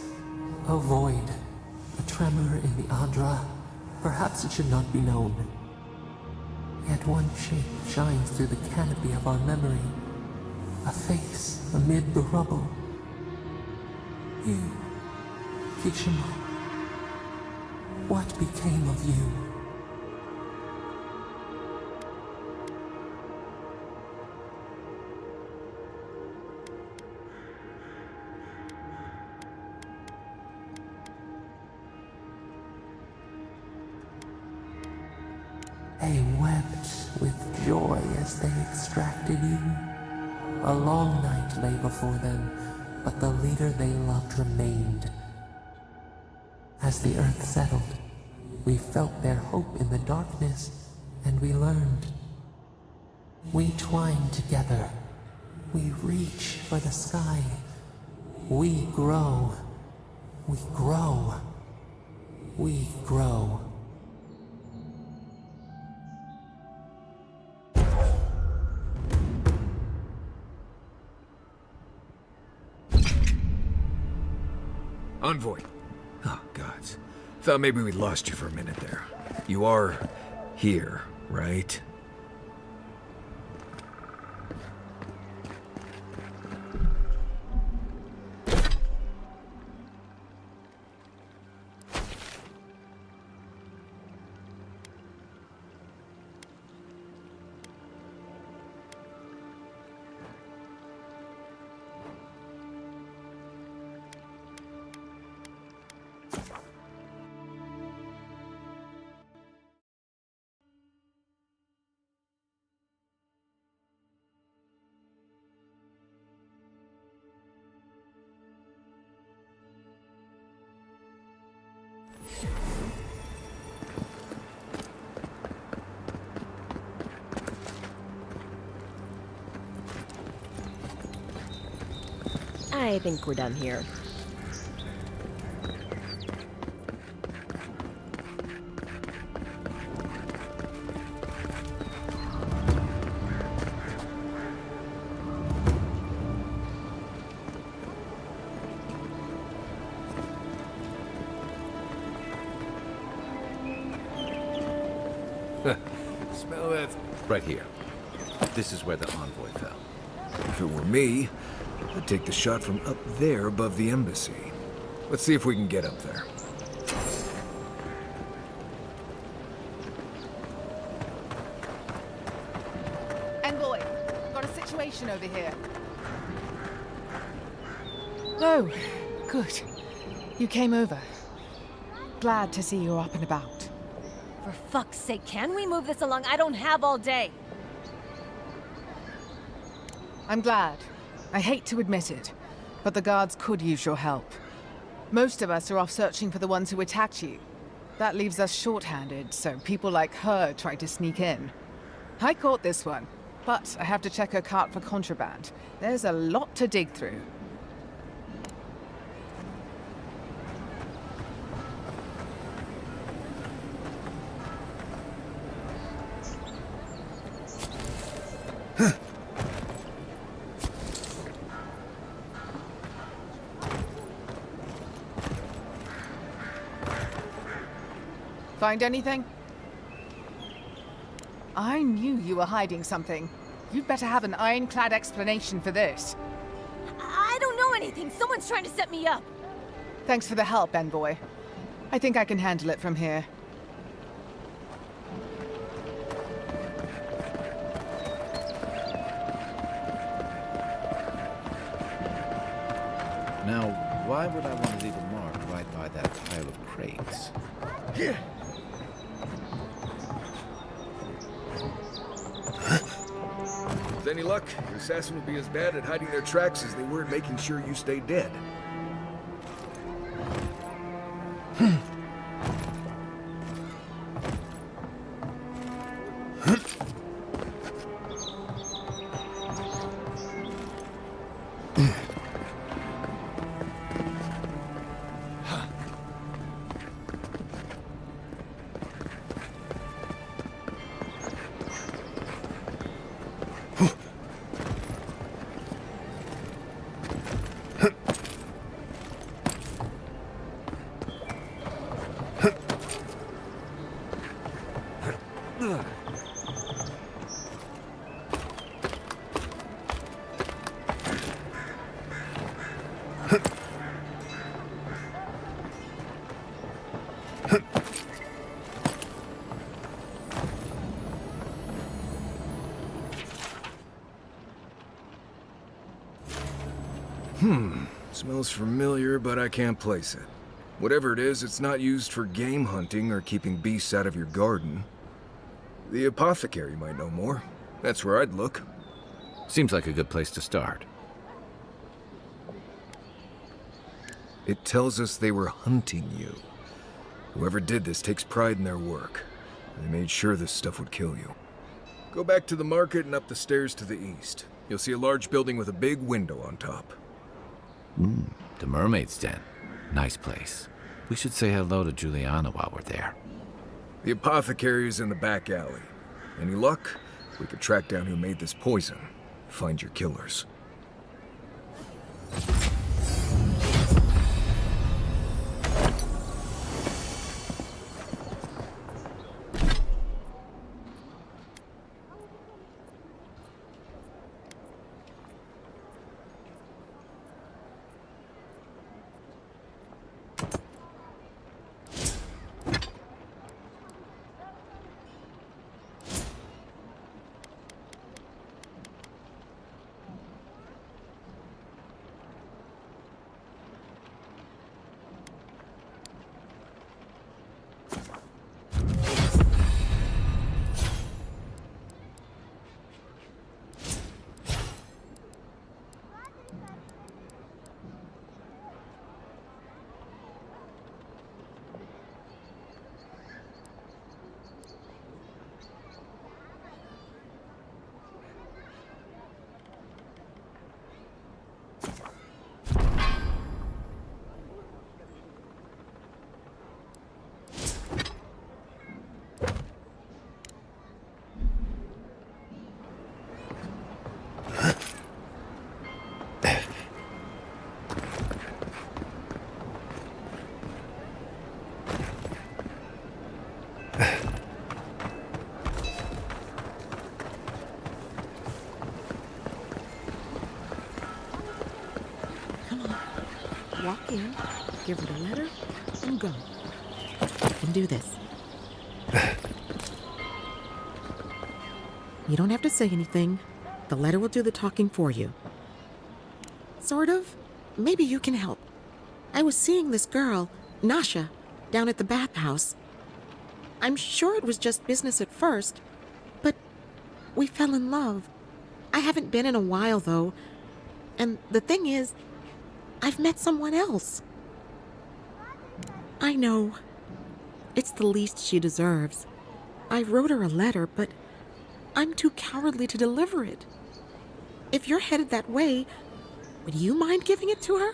[SPEAKER 7] A void. A tremor in the Adra. Perhaps it should not be known. Yet one shape shines through the canopy of our memory. A face amid the rubble. You, Kishima. What became of you? They wept with joy as they extracted you. A long night lay before them, but the leader they loved remained. As the earth settled, we felt their hope in the darkness, and we learned. We twine together. We reach for the sky. We grow. We grow. We grow.
[SPEAKER 3] Envoy. Oh, gods. Thought maybe we lost you for a minute there. You are here, right?
[SPEAKER 6] I think we're done here.
[SPEAKER 3] Smell that?
[SPEAKER 1] Right here. This is where the envoy fell.
[SPEAKER 3] If it were me, I'd take the shot from up there above the embassy. Let's see if we can get up there.
[SPEAKER 11] Envoy, got a situation over here.
[SPEAKER 19] Oh, good. You came over. Glad to see you up and about.
[SPEAKER 6] For fuck's sake, can we move this along? I don't have all day.
[SPEAKER 19] I'm glad. I hate to admit it, but the guards could use your help. Most of us are off searching for the ones who attacked you. That leaves us short-handed, so people like her try to sneak in. I caught this one, but I have to check her cart for contraband. There's a lot to dig through. Find anything? I knew you were hiding something. You'd better have an ironclad explanation for this.
[SPEAKER 6] I don't know anything! Someone's trying to set me up!
[SPEAKER 19] Thanks for the help, Envoy. I think I can handle it from here.
[SPEAKER 1] Now, why would I want to leave a mark right by that pile of crates?
[SPEAKER 3] Yeah. With any luck, your assassin will be as bad at hiding their tracks as they were at making sure you stay dead. Smells familiar, but I can't place it. Whatever it is, it's not used for game hunting or keeping beasts out of your garden. The apothecary might know more. That's where I'd look.
[SPEAKER 1] Seems like a good place to start.
[SPEAKER 3] It tells us they were hunting you. Whoever did this takes pride in their work. They made sure this stuff would kill you. Go back to the market and up the stairs to the east. You'll see a large building with a big window on top.
[SPEAKER 1] The Mermaid's Den. Nice place. We should say hello to Juliana while we're there.
[SPEAKER 3] The apothecary is in the back alley. Any luck? We could track down who made this poison. Find your killers.
[SPEAKER 4] Walk in, give her the letter, and go. You can do this. You don't have to say anything. The letter will do the talking for you. Sort of. Maybe you can help. I was seeing this girl, Nasha, down at the bathhouse. I'm sure it was just business at first, but we fell in love. I haven't been in a while, though. And the thing is, I've met someone else. I know. It's the least she deserves. I wrote her a letter, but I'm too cowardly to deliver it. If you're headed that way, would you mind giving it to her?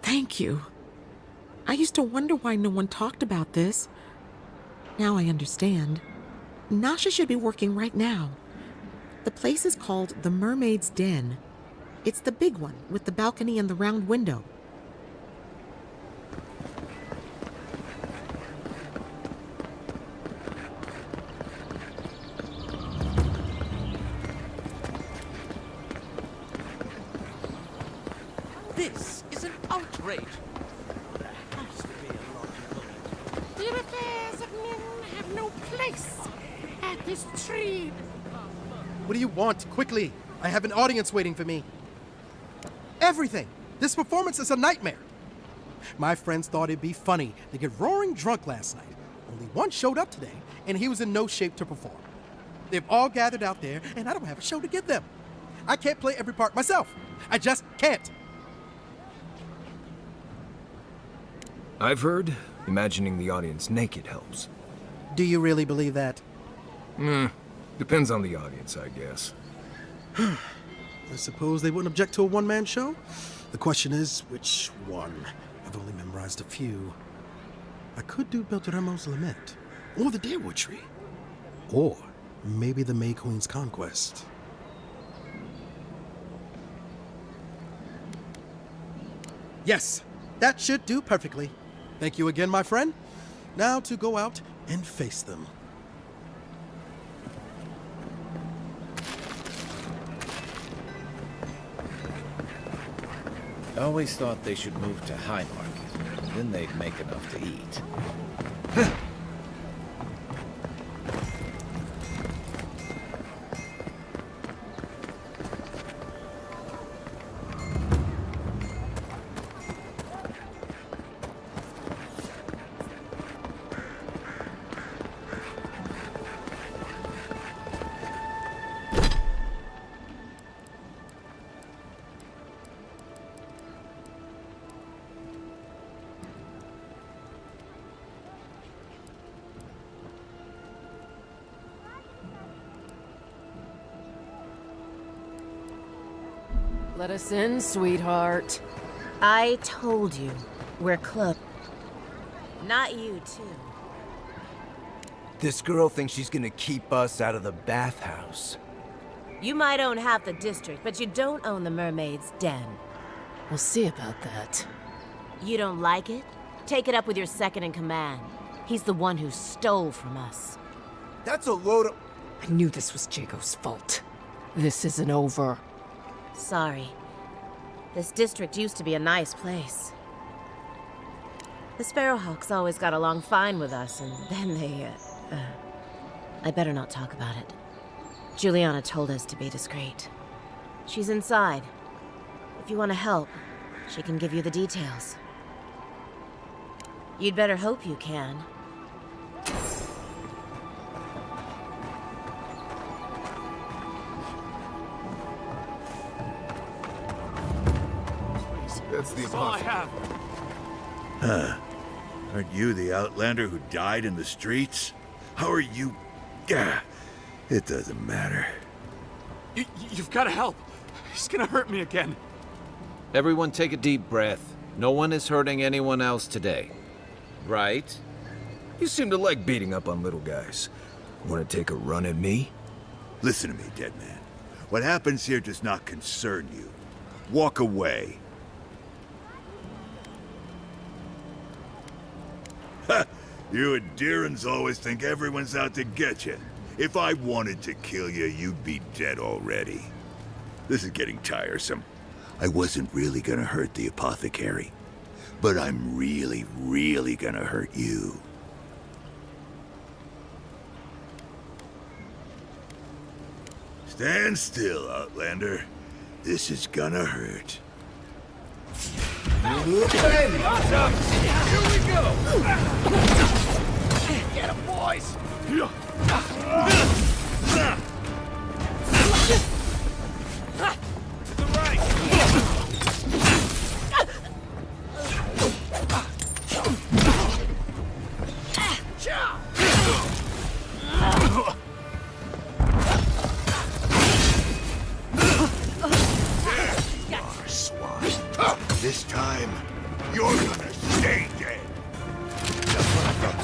[SPEAKER 4] Thank you. I used to wonder why no one talked about this. Now I understand. Nasha should be working right now. The place is called the Mermaid's Den. It's the big one with the balcony and the round window.
[SPEAKER 2] great.
[SPEAKER 10] The affairs of men have no place at this tree.
[SPEAKER 21] What do you want? Quickly! I have an audience waiting for me. Everything! This performance is a nightmare. My friends thought it'd be funny to get roaring drunk last night. Only one showed up today, and he was in no shape to perform. They've all gathered out there, and I don't have a show to give them. I can't play every part myself. I just can't.
[SPEAKER 3] I've heard imagining the audience naked helps.
[SPEAKER 21] Do you really believe that?
[SPEAKER 3] Depends on the audience, I guess.
[SPEAKER 21] I suppose they wouldn't object to a one-man show? The question is, which one? I've only memorized a few. I could do Beltramo's Lament, or the Deerwood Tree, or maybe the May Queen's Conquest. Yes, that should do perfectly. Thank you again, my friend. Now to go out and face them.
[SPEAKER 1] I always thought they should move to High Market. Then they'd make enough to eat.
[SPEAKER 6] Let us in, sweetheart.
[SPEAKER 22] I told you, we're close. Not you, too.
[SPEAKER 24] This girl thinks she's gonna keep us out of the bathhouse.
[SPEAKER 22] You might own half the district, but you don't own the mermaid's den.
[SPEAKER 6] We'll see about that.
[SPEAKER 22] You don't like it? Take it up with your second in command. He's the one who stole from us.
[SPEAKER 24] That's a load of...
[SPEAKER 6] I knew this was Jago's fault. This isn't over.
[SPEAKER 22] Sorry. This district used to be a nice place. The Sparrowhawks always got along fine with us, and then they, I better not talk about it. Juliana told us to be discreet. She's inside. If you want to help, she can give you the details. You'd better hope you can.
[SPEAKER 21] That's the
[SPEAKER 16] all I have.
[SPEAKER 25] Huh. Aren't you the outlander who died in the streets? How are you... Gah. It doesn't matter.
[SPEAKER 16] You've got to help. He's gonna hurt me again.
[SPEAKER 1] Everyone take a deep breath. No one is hurting anyone else today. Right?
[SPEAKER 3] You seem to like beating up on little guys. Want to take a run at me?
[SPEAKER 25] Listen to me, dead man. What happens here does not concern you. Walk away. Ha! You and Deerins always think everyone's out to get you. If I wanted to kill you, you'd be dead already. This is getting tiresome. I wasn't really gonna hurt the apothecary, but I'm really, really gonna hurt you. Stand still, Outlander. This is gonna hurt.
[SPEAKER 10] Hey, awesome! Here we go! Get him, boys! To the right!
[SPEAKER 25] This time, you're gonna stay dead. That's what I thought.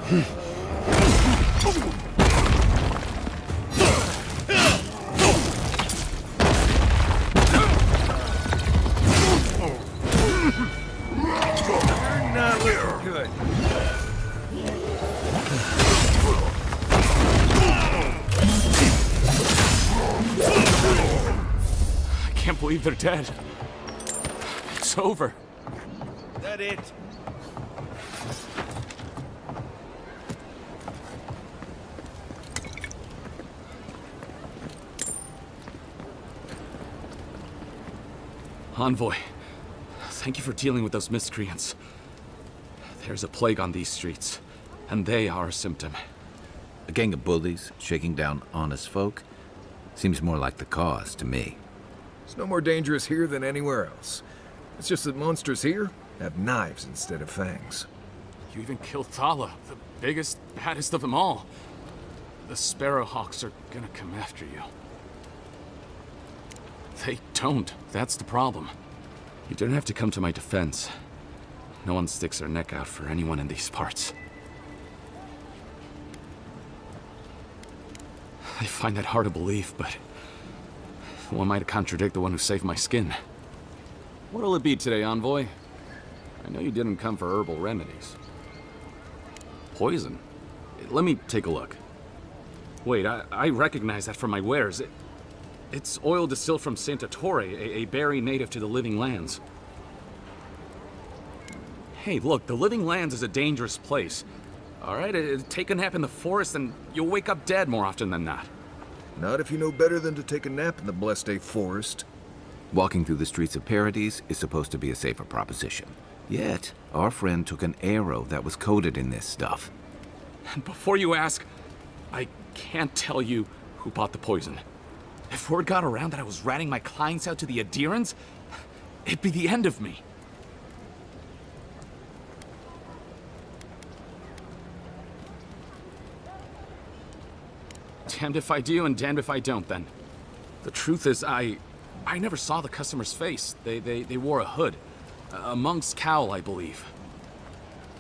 [SPEAKER 3] Not looking good.
[SPEAKER 8] I can't believe they're dead. It's over.
[SPEAKER 3] That it?
[SPEAKER 8] Envoy, thank you for dealing with those miscreants. There's a plague on these streets, and they are a symptom.
[SPEAKER 1] A gang of bullies shaking down honest folk? Seems more like the cause to me.
[SPEAKER 3] It's no more dangerous here than anywhere else. It's just that monsters here have knives instead of fangs.
[SPEAKER 8] You even killed Thala, the biggest, baddest of them all. The Sparrowhawks are gonna come after you. They don't. That's the problem. You don't have to come to my defense. No one sticks their neck out for anyone in these parts. I find that hard to believe, but who am I to contradict the one who saved my skin? What'll it be today, Envoy? I know you didn't come for herbal remedies. Poison? Let me take a look. Wait, I recognize that from my wares. It's oil distilled from Santa Torre, a berry native to the Living Lands. Hey, look, the Living Lands is a dangerous place. All right, take a nap in the forest and you'll wake up dead more often than not.
[SPEAKER 3] Not if you know better than to take a nap in the blessed A forest.
[SPEAKER 1] Walking through the streets of Paradise is supposed to be a safer proposition. Yet, our friend took an arrow that was coated in this stuff.
[SPEAKER 8] And before you ask, I can't tell you who bought the poison. If word got around that I was ratting my clients out to the Adherents, it'd be the end of me. Damned if I do and damned if I don't, then. The truth is, I never saw the customer's face. They wore a hood. A monk's cowl, I believe.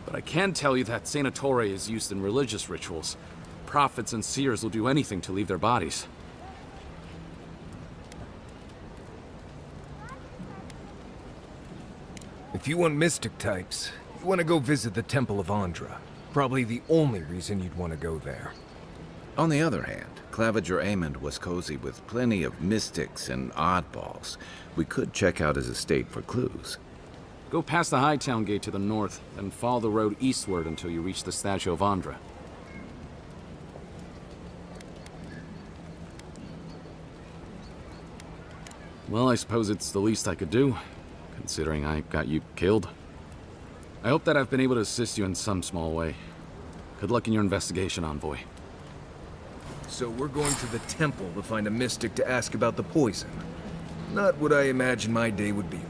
[SPEAKER 8] But I can tell you that Santa Torre is used in religious rituals. Prophets and seers will do anything to leave their bodies.
[SPEAKER 3] If you want mystic types, you want to go visit the Temple of Andra. Probably the only reason you'd want to go there.
[SPEAKER 1] On the other hand, Claviger Amond was cozy with plenty of mystics and oddballs. We could check out his estate for clues.
[SPEAKER 8] Go past the Hightown Gate to the north, then follow the road eastward until you reach the statue of Andra. Well, I suppose it's the least I could do, considering I got you killed. I hope that I've been able to assist you in some small way. Good luck in your investigation, Envoy.
[SPEAKER 3] So we're going to the temple to find a mystic to ask about the poison. Not what I imagine my day would be like.